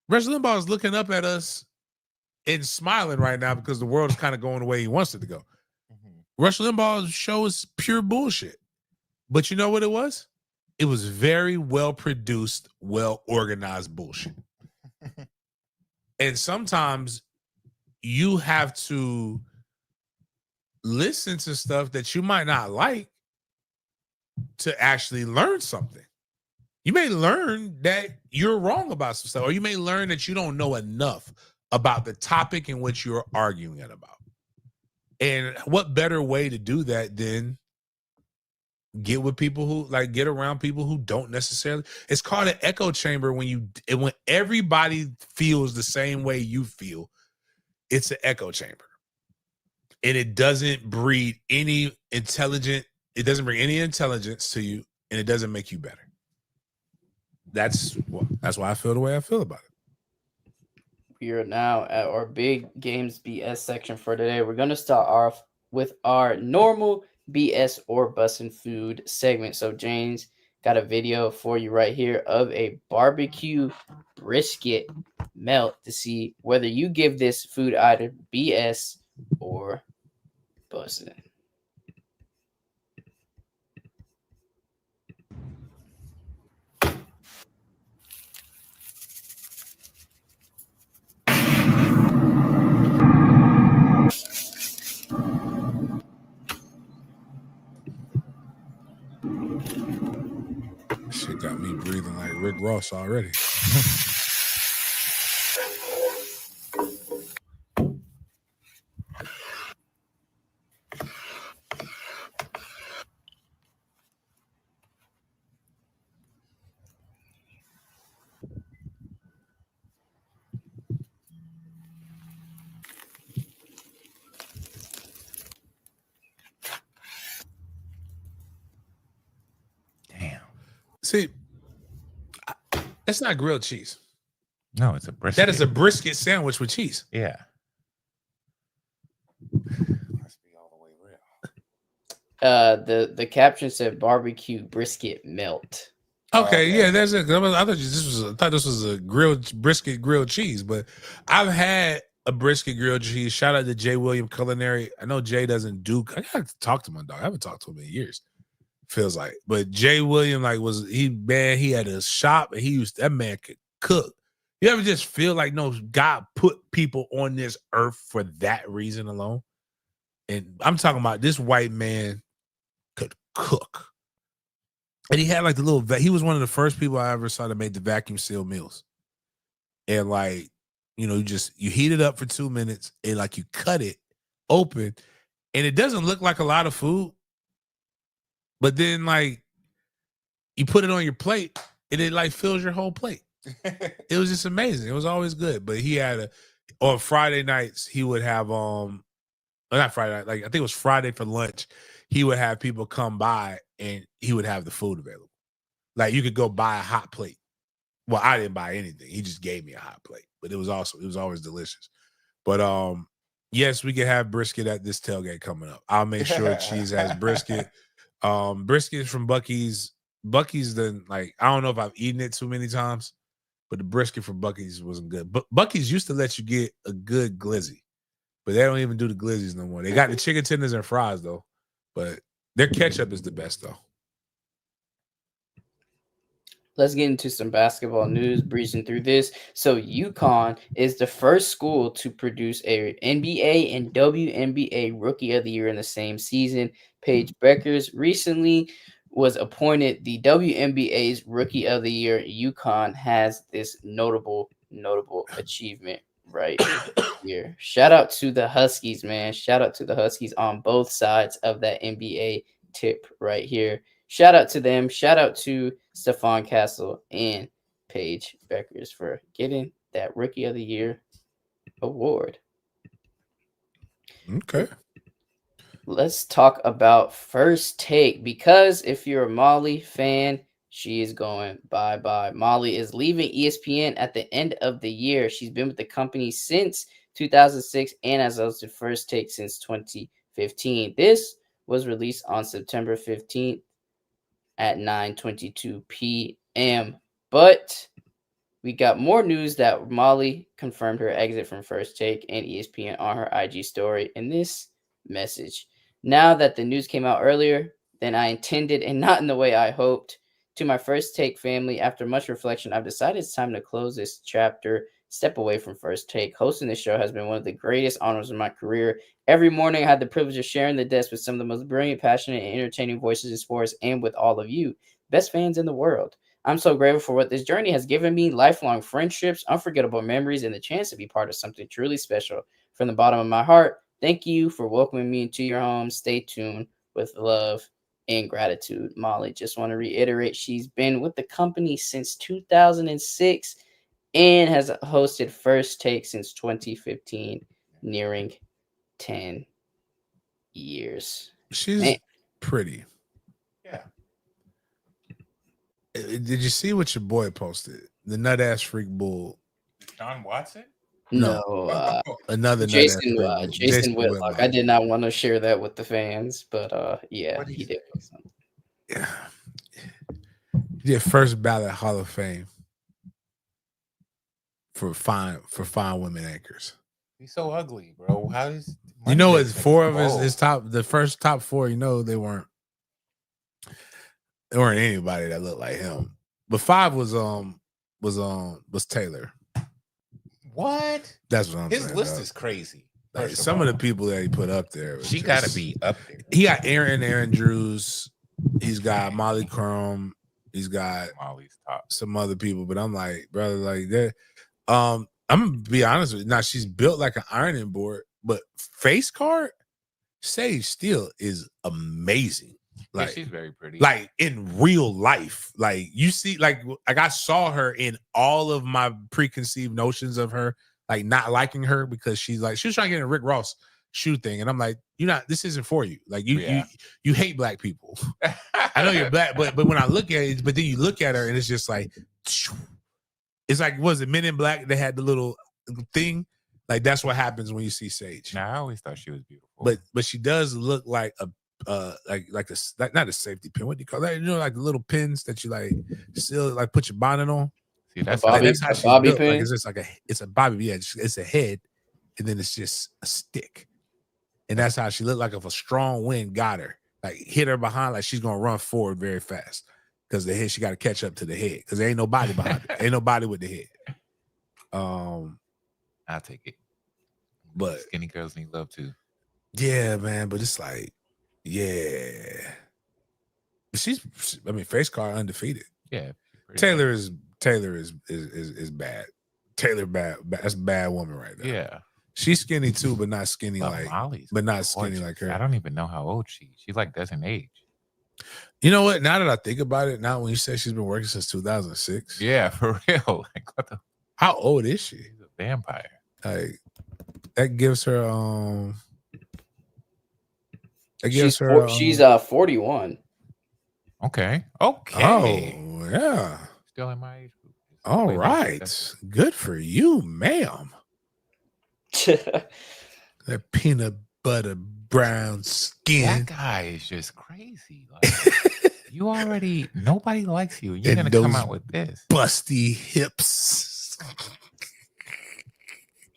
Rush Limbaugh is looking up at us and smiling right now because the world is kind of going the way he wants it to go. Mhm. Rush Limbaugh's show is pure bullshit. But you know what it was? It was very well produced, well organized bullshit. And sometimes you have to listen to stuff that you might not like to actually learn something. You may learn that you're wrong about some stuff, or you may learn that you don't know enough about the topic in which you're arguing it about. And what better way to do that than get with people who get around people who don't necessarily. It's called an echo chamber when everybody feels the same way you feel. It's an echo chamber, and it doesn't breed any intelligent. It doesn't bring any intelligence to you, and it doesn't make you better. That's why I feel the way I feel about it. We are now at our big Games BS section for today. We're going to start off with our normal BS or bussin' food segment. So James got a video for you right here of a barbecue brisket melt to see whether you give this food item BS or bussin'. Shit got me breathing like Rick Ross already. Damn. See, that's not grilled cheese. No, it's a brisket. That is a brisket sandwich with cheese. Yeah. Must be all the way real. The caption said barbecue brisket melt. Okay, yeah, that's it. I thought this was a brisket grilled cheese, but I've had a brisket grilled cheese. Shout out to Jay William Culinary. I know Jay doesn't do. I gotta talk to my dog. I haven't talked to him in years. Feels like, but Jay William he had a shop and that man could cook. You ever just feel like no, God put people on this earth for that reason alone? And I'm talking about this white man could cook. And he had he was one of the first people I ever saw that made the vacuum seal meals. And you heat it up for 2 minutes and you cut it open and it doesn't look like a lot of food. But then you put it on your plate and it fills your whole plate. It was just amazing. It was always good. But he had on Friday nights, he would have not Friday night, I think it was Friday for lunch. He would have people come by and he would have the food available. You could go buy a hot plate. Well, I didn't buy anything. He just gave me a hot plate. But it was always delicious. But yes, we can have brisket at this tailgate coming up. I'll make sure Cheese has brisket. Brisket from Buc-ee's. Buc-ee's I don't know if I've eaten it too many times, but the brisket from Buc-ee's wasn't good. But Buc-ee's used to let you get a good glizzy, but they don't even do the glizzies no more. They got the chicken tenders and fries though, but their ketchup is the best though. Let's get into some basketball news, breezing through this. So UConn is the first school to produce a NBA and WNBA Rookie of the Year in the same season. Paige Beckers recently was appointed the WNBA's Rookie of the Year. UConn has this notable achievement right here. Shout out to the Huskies, man. Shout out to the Huskies on both sides of that NBA tip right here. Shout out to them. Shout out to Stephon Castle and Paige Beckers for getting that Rookie of the Year award. Okay. Let's talk about First Take, because if you're a Molly fan, she is going bye-bye. Molly is leaving ESPN at the end of the year. She's been with the company since 2006 and has hosted First Take since 2015. This was released on September 15th at 9:22 p.m. But we got more news that Molly confirmed her exit from First Take and ESPN on her IG story in this message. Now that the news came out earlier than I intended and not in the way I hoped, to my First Take family, after much reflection, I've decided it's time to close this chapter, step away from First Take. Hosting this show has been one of the greatest honors of my career. Every morning, I had the privilege of sharing the desk with some of the most brilliant, passionate, and entertaining voices in sports and with all of you, best fans in the world. I'm so grateful for what this journey has given me, lifelong friendships, unforgettable memories, and the chance to be part of something truly special. From the bottom of my heart, thank you for welcoming me into your home. Stay tuned. With love and gratitude, Molly. Just want to reiterate, she's been with the company since 2006 and has hosted First Take since 2015, nearing 10 years. She's Man. pretty. Yeah. Did you see what your boy posted? The nut ass freak bull. Deshaun Watson? No. Another nut ass Jason, freak bull. Jason Whitlock. I did not want to share that with the fans, but yeah, What'd he he did. say? Yeah. He did first ballot Hall of Fame for fine women anchors. He's so ugly, bro. How is You know, it's four of his top, the first top four. You know, they weren't anybody that looked like him. But five was Taylor. What? That's what I'm saying. His list is crazy. Like, some of the people that he put up there, she got to be up there. He got Aaron Drews. He's got Molly Crum. He's got Molly's top. Some other people, but I'm like, brother, like that. I'm gonna be honest with you. Now she's built like an ironing board, but face card, Sage Steele is amazing. Like, yeah, she's very pretty. Like in real life, like you see, like I saw her in all of my preconceived notions of her, like not liking her because she was trying to get in a Rick Ross shoe thing, and I'm like, this isn't for you. Like you hate black people. I know you're black, but when I look at it, but then you look at her and it's just like, it's like, was it Men in Black? They had the little thing. Like that's what happens when you see Sage. Now I always thought she was beautiful, but she does look like a not a safety pin. What do you call that? You know, like the little pins that you like still like put your bonnet on. See, that's how she's built. Pin? Like it's just like it's a bobby. Yeah, it's a head, and then it's just a stick, and that's how she looked. Like if a strong wind got her, like hit her behind, like she's gonna run forward very fast because the head she got to catch up to the head because there ain't no body behind it. Ain't no body with the head. I'll take it. But skinny girls need love too. Yeah, man. But it's like, yeah. I mean, face card undefeated. Yeah. Taylor is bad. Taylor bad. That's a bad woman right there. Yeah. She's skinny too, but not skinny Molly's skinny like her. I don't even know how old she like doesn't age. You know what? Now that I think about it, now when you say she's been working since 2006. Yeah, for real. Like what the how old is she? She's a vampire. Like that gives her she's 41. Okay. Oh, yeah. Still in my age group. All right. Good for you, ma'am. That peanut butter brown skin. That guy is just crazy. Like, nobody likes you. You're going to come out with this. Busty hips.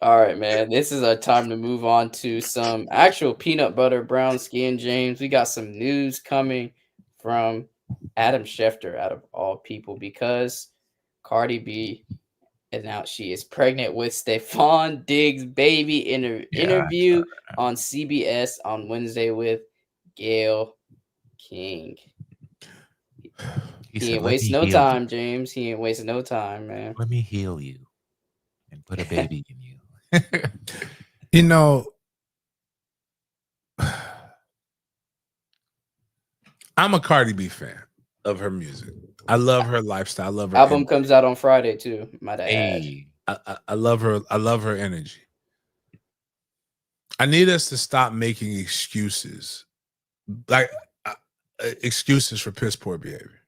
All right, man. This is our time to move on to some actual peanut butter brown skin, James. We got some news coming from Adam Schefter, out of all people, because Cardi B announced she is pregnant with Stephon Diggs' baby in an interview on CBS on Wednesday with Gayle King. He ain't wasting no time, James. He ain't wasting no time, man. Let me heal you and put a baby in you. You know, I'm a Cardi B fan of her music. I love her lifestyle. I love her album comes out on Friday too. Might add. I love her. I love her energy. I need us to stop making excuses, like excuses for piss poor behavior,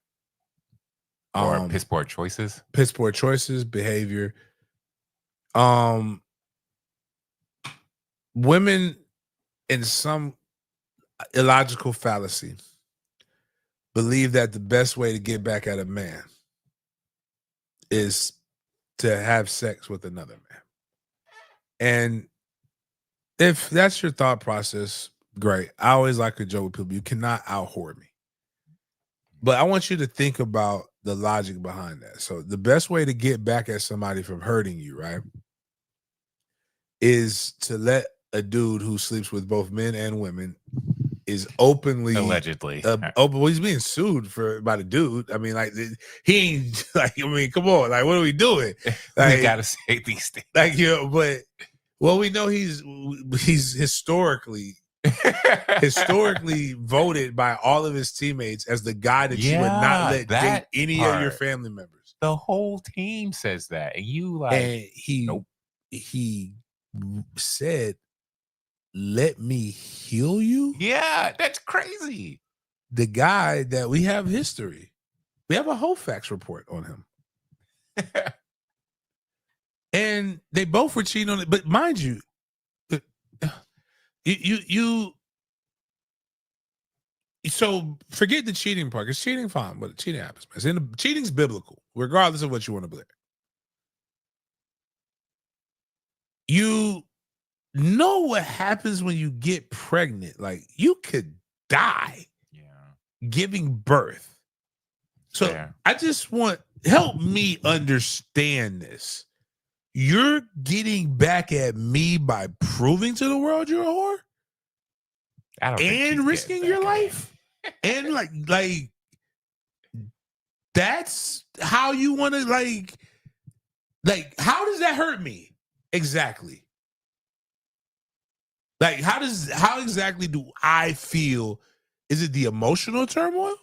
or piss poor choices. Piss poor choices, behavior. Women, in some illogical fallacy, believe that the best way to get back at a man is to have sex with another man. And if that's your thought process, great. I always like to joke with people, you cannot out-whore me. But I want you to think about the logic behind that. So the best way to get back at somebody from hurting you, right, is to let a dude who sleeps with both men and women is openly allegedly open. Well, he's being sued by the dude. I mean, like he ain't like. I mean, come on, like what are we doing? Like, we gotta say these things. Like but well, we know he's historically voted by all of his teammates as the guy that you would not let date any of your family members. The whole team says that, and you like, and he said, "Let me heal you." Yeah, that's crazy. The guy that we have history, we have a whole facts report on him, and they both were cheating on it. But mind you, you. So forget the cheating part, because cheating fine, but cheating happens. Cheating's biblical, regardless of what you want to believe. You know what happens when you get pregnant? Like you could die giving birth. So I just want help me understand this. You're getting back at me by proving to the world you're a whore? And risking your life? And like that's how you want to like how does that hurt me exactly? Like how exactly do I feel? Is it the emotional turmoil?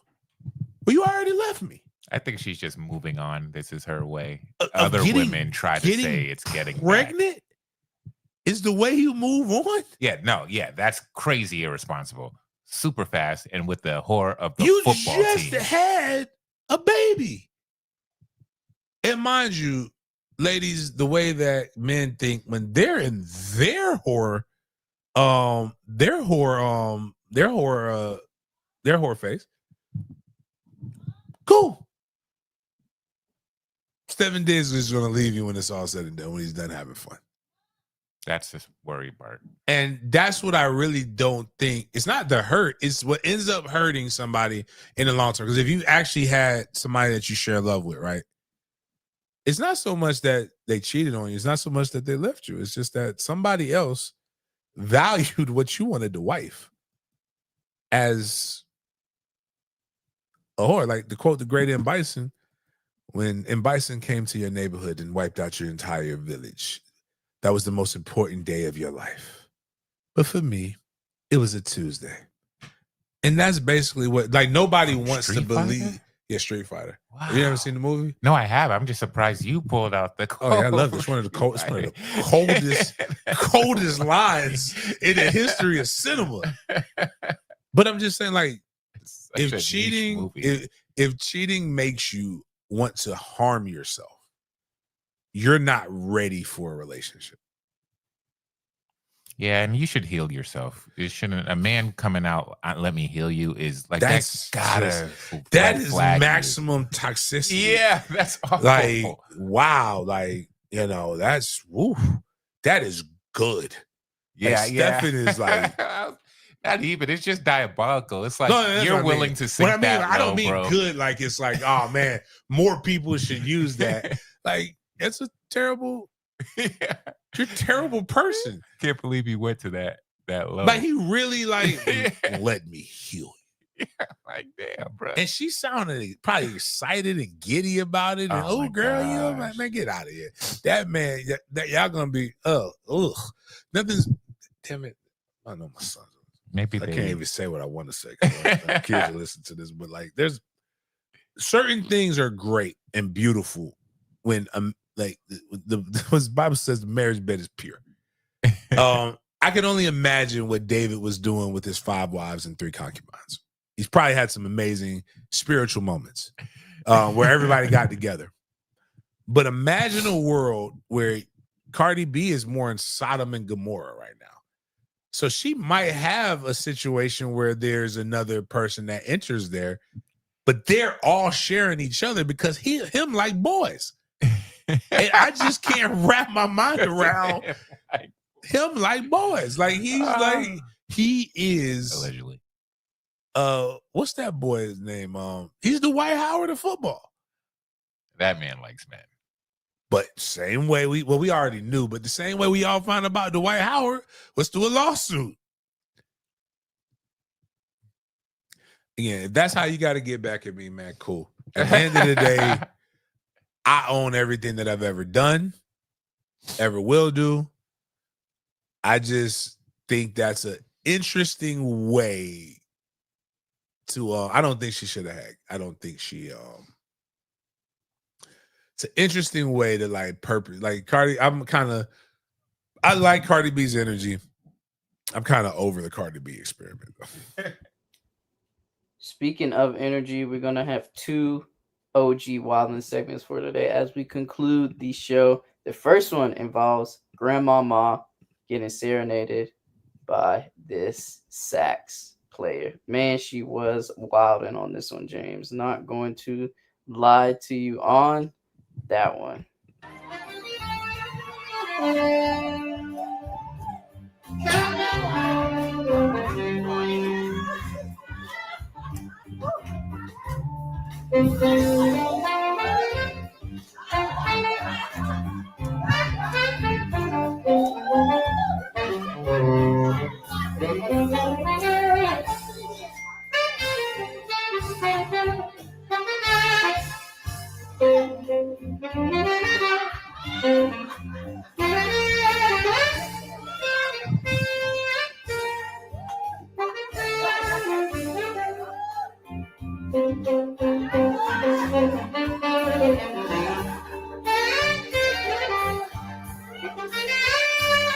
Well, you already left me. I think she's just moving on. This is her way. Other women try to say it's getting pregnant. Is the way you move on? Yeah, that's crazy irresponsible. Super fast and with the whore of the you football just team. Had a baby. And mind you, ladies, the way that men think when they're in their whore face. Cool. 7 days is going to leave you when it's all said and done, when he's done having fun. That's the worry part. And that's what I really don't think. It's not the hurt. It's what ends up hurting somebody in the long term. Because if you actually had somebody that you share love with, right? It's not so much that they cheated on you. It's not so much that they left you. It's just that somebody else valued what you wanted to wife as a whore. Like to quote the great M. Bison, when M. Bison came to your neighborhood and wiped out your entire village, that was the most important day of your life. But for me, it was a Tuesday. And that's basically what, like, nobody wants to believe. Yeah, Street Fighter. Wow. Have you ever seen the movie? No, I have. I'm just surprised you pulled out the Oh, yeah, I love this. It's one of the coldest lines in the history of cinema. But I'm just saying, like, if cheating makes you want to harm yourself, you're not ready for a relationship. Yeah, and you should heal yourself. It shouldn't. A man coming out, let me heal you, is like that is maximum toxicity. Yeah, that's awful. Like, wow, like, you know, that's that is good. Yeah, like, Stefan is like not even. It's just diabolical. It's like you're willing to sink that low, I don't mean bro. good. Like it's like, oh man, more people should use that. Like it's a terrible. Yeah. You're a terrible person. Can't believe you went to that low. Like he really like let me heal you. Yeah, like damn, bro. And she sounded probably excited and giddy about it. And oh girl, you know, man, get out of here. That man, that y'all gonna be nothing's. Damn it, I know my son. Maybe I can't even say what I want to say. Kids will listen to this, but like, there's certain things are great and beautiful when like the Bible says the marriage bed is pure. I can only imagine what David was doing with his 5 wives and 3 concubines. He's probably had some amazing spiritual moments where everybody got together. But imagine a world where Cardi B is more in Sodom and Gomorrah right now. So she might have a situation where there's another person that enters there, but they're all sharing each other because him like boys. And I just can't wrap my mind around him like boys. Like he is allegedly. What's that boy's name? He's the Dwight Howard of football. That man likes men. But same way we already knew, but the same way we all found about Dwight Howard was through a lawsuit. Again, if that's how you got to get back at me, man, cool. At the end of the day, I own everything that I've ever done, ever will do. I just think that's an interesting way to I don't think she should have hacked. I don't think she it's an interesting way to like purpose like Cardi. I like Cardi B's energy. I'm kind of over the Cardi B experiment. Speaking of energy, we're gonna have 2 OG Wildin' segments for today as we conclude the show. The first one involves Grandmama getting serenaded by this sax player. Man, she was wilding on this one, James. Not going to lie to you on that one.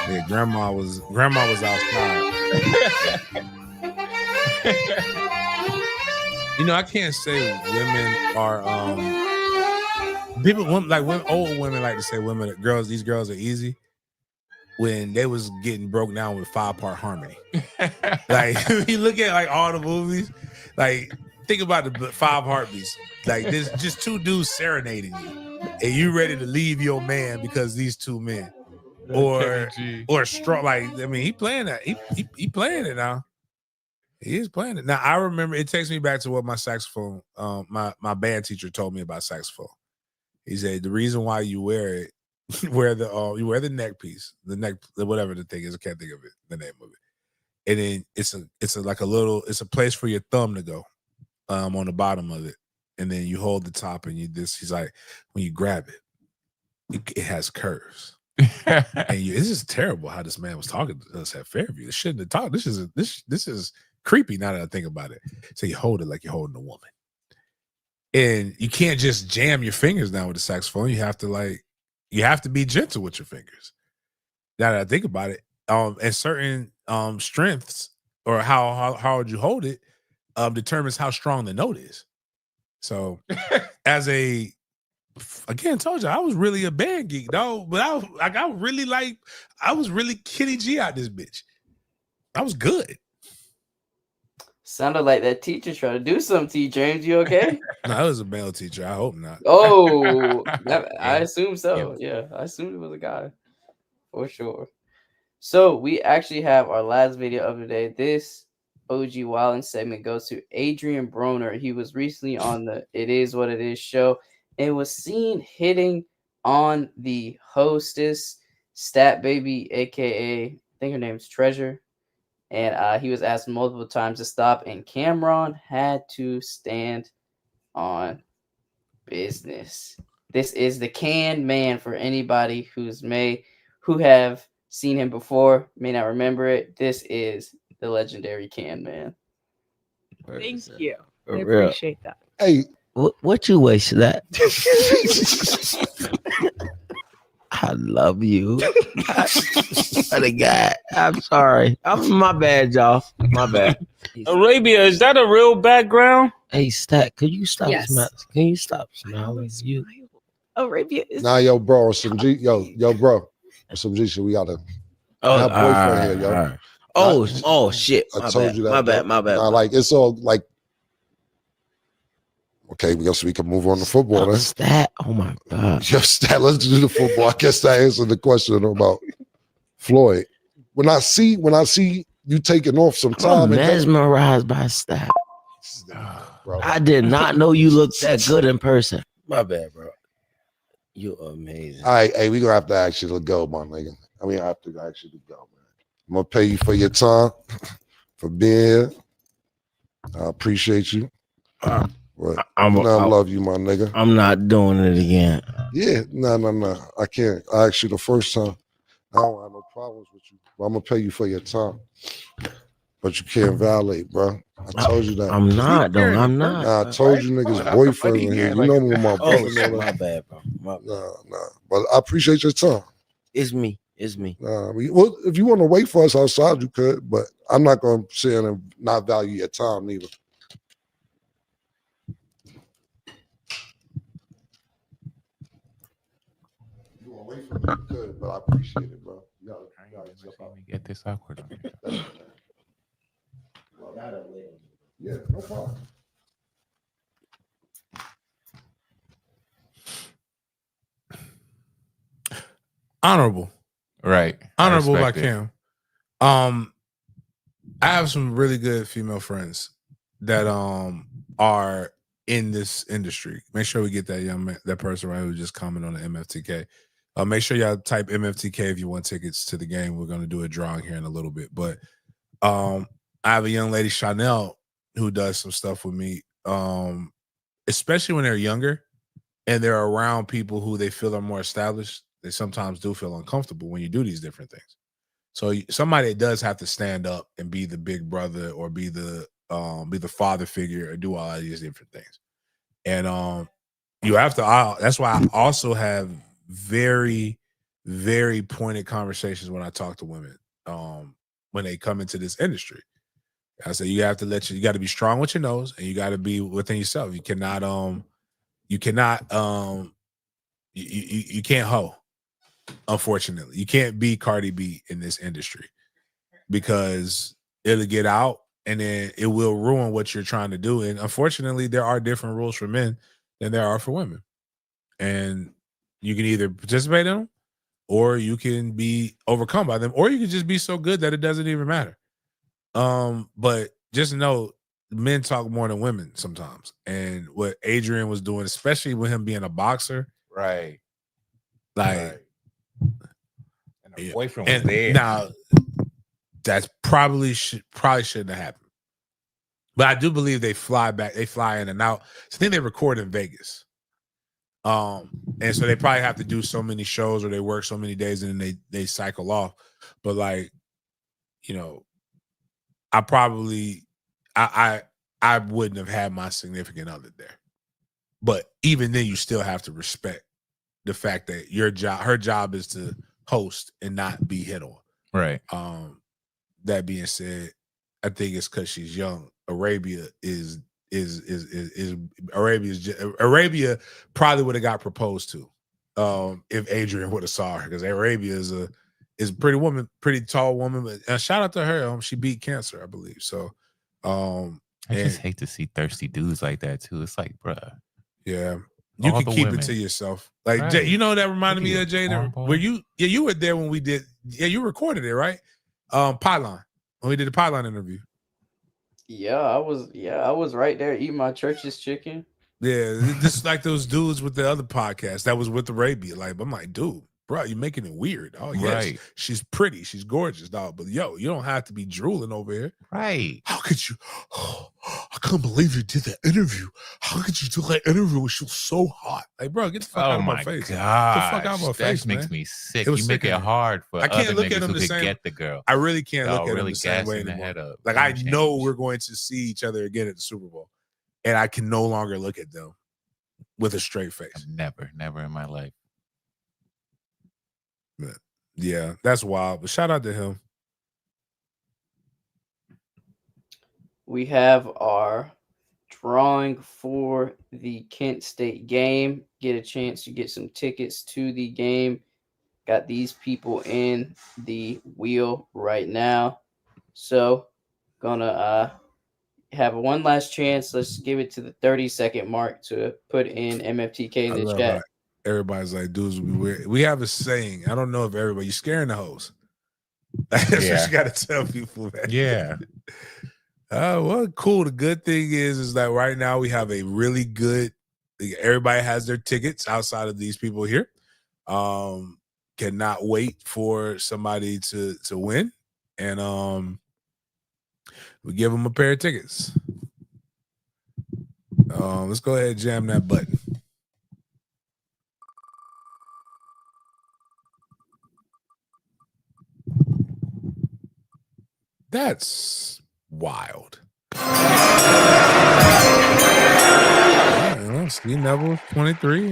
Yeah, grandma was outside. You know, I can't say women are when old women like to say these girls are easy when they was getting broke down with 5-part harmony. Like you look at like all the movies, like think about the 5 heartbeats. Like there's just 2 dudes serenading you, and you ready to leave your man because these 2 men. Or strong, like I mean, he playing that. He playing it now. He is playing it now. I remember it takes me back to what my saxophone, my band teacher told me about saxophone. He said the reason why you wear it, you wear the neck piece, whatever the thing is. I can't think of it, the name of it. And then it's a place for your thumb to go, on the bottom of it, and then you hold the top and he's like when you grab it, it has curves. And this is terrible how this man was talking to us at Fairview. This shouldn't have talked. This is creepy now that I think about it. So you hold it like you're holding a woman. And you can't just jam your fingers down with the saxophone. You have to be gentle with your fingers. Now that I think about it, and certain strengths or how hard you hold it determines how strong the note is. So again, told you I was really a band geek, dog. But I was really Kenny G out this bitch. I was good. Sounded like that teacher trying to do something to you, James. You okay? No, I was a male teacher. I hope not. Oh, I assume so. Yeah, I assumed it was a guy for sure. So we actually have our last video of the day. This OG Wildin' segment goes to Adrian Broner. He was recently on the It Is What It Is show and was seen hitting on the hostess, Stat Baby, aka I think her name's Treasure. And he was asked multiple times to stop, and Cameron had to stand on business. This is the Can Man for anybody who have seen him before, may not remember it. This is the legendary Can Man. Thank you. I appreciate that. Hey, what you waste that? I love you. God, I'm sorry. My bad, y'all. My bad. Arabia, is that a real background? Hey, Stat, could you stop Yes. Can you stop smiling? You Arabia is Yo, bro, some G, yo, bro, some G shit. We gotta have boyfriend here, yo. Oh, shit. I told you that. My bad. Nah, like it's all like Okay, we can move on to football then. Stat. Oh my God. Yo, stat. Let's do the football. I guess that answered the question about Floyd. When I see you taking off some time, I'm mesmerized by stat. Bro. I did not know you looked that good in person. My bad, bro. You're amazing. All right, hey, we gonna have to actually go, my nigga. I have to actually go, man. I'm gonna pay you for your time, for being here. I appreciate you. I love you, my nigga. I'm not doing it again. Yeah, no. I can't. I asked you the first time. I don't have no problems with you. But I'm gonna pay you for your time. But you can't violate, bro. I told you that. I'm not, though. I'm not. Nah, I told you niggas boyfriend in here. You know when my brother. My bad, bro. Nah. But I appreciate your time. It's me. Well, if you want to wait for us outside, you could, but I'm not gonna sit in and not value your time neither. You want to wait for me? You could, but I appreciate it, bro. You gotta get this awkward on you. Yeah, no problem. Honorable. Right. Honorable by Cam. I have some really good female friends that are in this industry. Make sure we get that young man, that person right who just commented on the MFTK. Make sure y'all type MFTK if you want tickets to the game. We're going to do a drawing here in a little bit. But I have a young lady, Chanel, who does some stuff with me, especially when they're younger and they're around people who they feel are more established. They sometimes do feel uncomfortable when you do these different things. So somebody does have to stand up and be the big brother or be the father figure or do all of these different things. And you have to. That's why I also have very, very pointed conversations when I talk to women when they come into this industry. I say you got to be strong with your nose and you got to be within yourself. You cannot you can't hoe. Unfortunately, you can't be Cardi B in this industry because it'll get out and then it will ruin what you're trying to do. And unfortunately, there are different rules for men than there are for women. And you can either participate in them or you can be overcome by them, or you can just be so good that it doesn't even matter. But just know men talk more than women sometimes. And what Adrian was doing, especially with him being a boxer, right? Like, and the boyfriend was there. Now, that's probably shouldn't have happened. But I do believe they fly in and out. So I think they record in Vegas. And so they probably have to do so many shows or they work so many days and then they cycle off. But like, you know, I wouldn't have had my significant other there. But even then you still have to respect the fact that her job is to host and not be hit on. Right. That being said, I think it's because she's young. Arabia probably would have got proposed to if Adrian would have saw her, because Arabia is a pretty tall woman. But shout out to her. She beat cancer, I believe. So I just hate to see thirsty dudes like that too. It's like, bruh. Yeah. You can keep it to yourself. Like, right. Jay, you know, that reminded me of Jada. Where you were there when we did. Yeah, you recorded it, right? Pylon. When we did the Pylon interview. Yeah, I was right there eating my church's chicken. Yeah, just like those dudes with the other podcast that was with Arabia. Like, I'm like, dude, bro, you're making it weird. Oh, yes, right. She's pretty, she's gorgeous, dog. But yo, you don't have to be drooling over here. Right. How could you? Oh, I can't believe you did that interview. How could you do that interview when she was so hot? Like, bro, get the fuck out of my face. God, get the fuck out of my face, man. Makes me sick. You make it hard for I can't look at them the same. Get the girl. I really can't look at them the same way anymore. Like, I know we're going to see each other again at the Super Bowl, and I can no longer look at them with a straight face. Never in my life. But yeah, that's wild. But shout out to him. We have our drawing for the Kent State game. Get a chance to get some tickets to the game. Got these people in the wheel right now. So gonna have one last chance. Let's give it to the 30-second mark to put in MFTK in the chat. Everybody's like, dudes, we have a saying. I don't know if everybody, you're scaring the hoes. That's what you got to tell people, man. Yeah. Well, cool. The good thing is that right now we have a really good. Everybody has their tickets outside of these people here. Cannot wait for somebody to win, and we give them a pair of tickets. Let's go ahead and jam that button. That's wild. Steve Neville 23.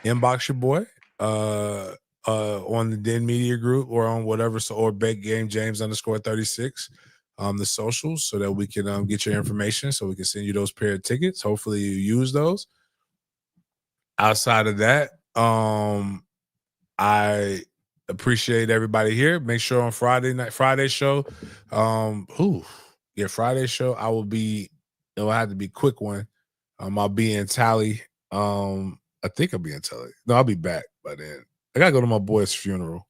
Inbox your boy on the Den Media Group or on whatever, or Big Game James _36 the socials, so that we can get your information, so we can send you those pair of tickets. Hopefully you use those. Outside of that, I appreciate everybody here. Make sure on Friday show, Friday show, I will be, it'll have to be a quick one. I'll be in Tally. I think I'll be in Tally. No, I'll be back by then. I gotta go to my boy's funeral.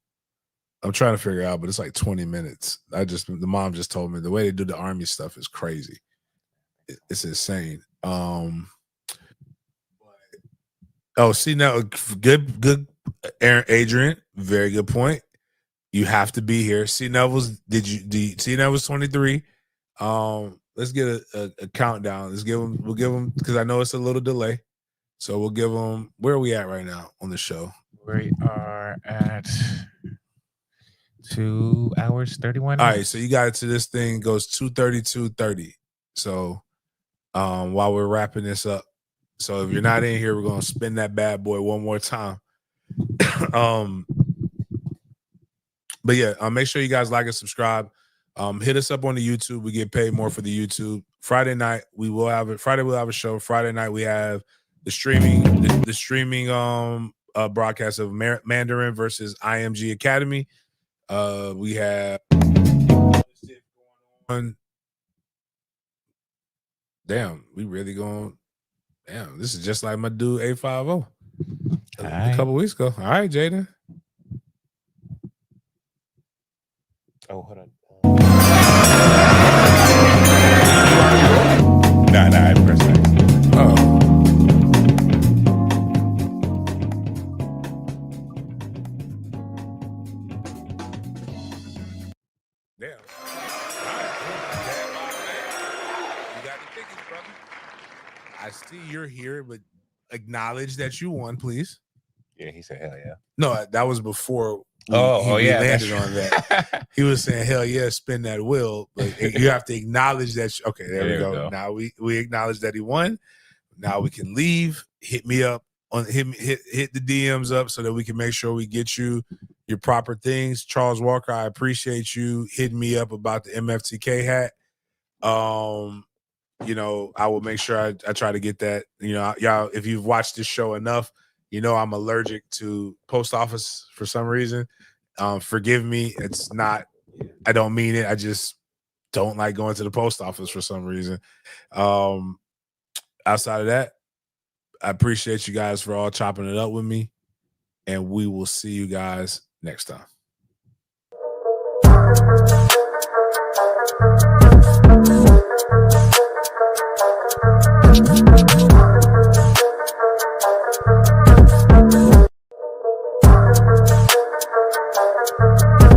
I'm trying to figure out, but it's like 20 minutes. The mom just told me the way they do the Army stuff is crazy. It's insane. See now, good, Adrian, very good point. You have to be here. C Neville's, C Neville's 23. Let's get a countdown. We'll give them, because I know it's a little delay. So we'll give them, where are we at right now on the show? We are at 2 hours, 31 minutes. All right, so you got it to this thing, goes 2:32:30. So while we're wrapping this up, so if you're not in here, we're going to spin that bad boy one more time. But yeah, make sure you guys like and subscribe. Hit us up on the YouTube. We get paid more for the YouTube. Friday night we'll have a show. Friday night we have the streaming broadcast of Mandarin versus IMG Academy. We have we really going. Damn, this is just like my dude A50 a couple weeks ago. All right, Jaden. Oh, hold on. Nah, I pressed that. Oh. Damn. You got the tickets, brother. I see you're here, but acknowledge that you won, please. Yeah, he said hell yeah. No, that was before we landed on that. He was saying hell yeah, spin that wheel. But you have to acknowledge that. Okay, there we go. Now we acknowledge that he won. Now we can leave. Hit me up on hit the DMs up so that we can make sure we get you your proper things. Charles Walker, I appreciate you hitting me up about the MFTK hat. I will make sure I try to get that. Y'all, if you've watched this show enough, I'm allergic to post office for some reason. Forgive me. It's not, I don't mean it. I just don't like going to the post office for some reason. Outside of that, I appreciate you guys for all chopping it up with me, and we will see you guys next time.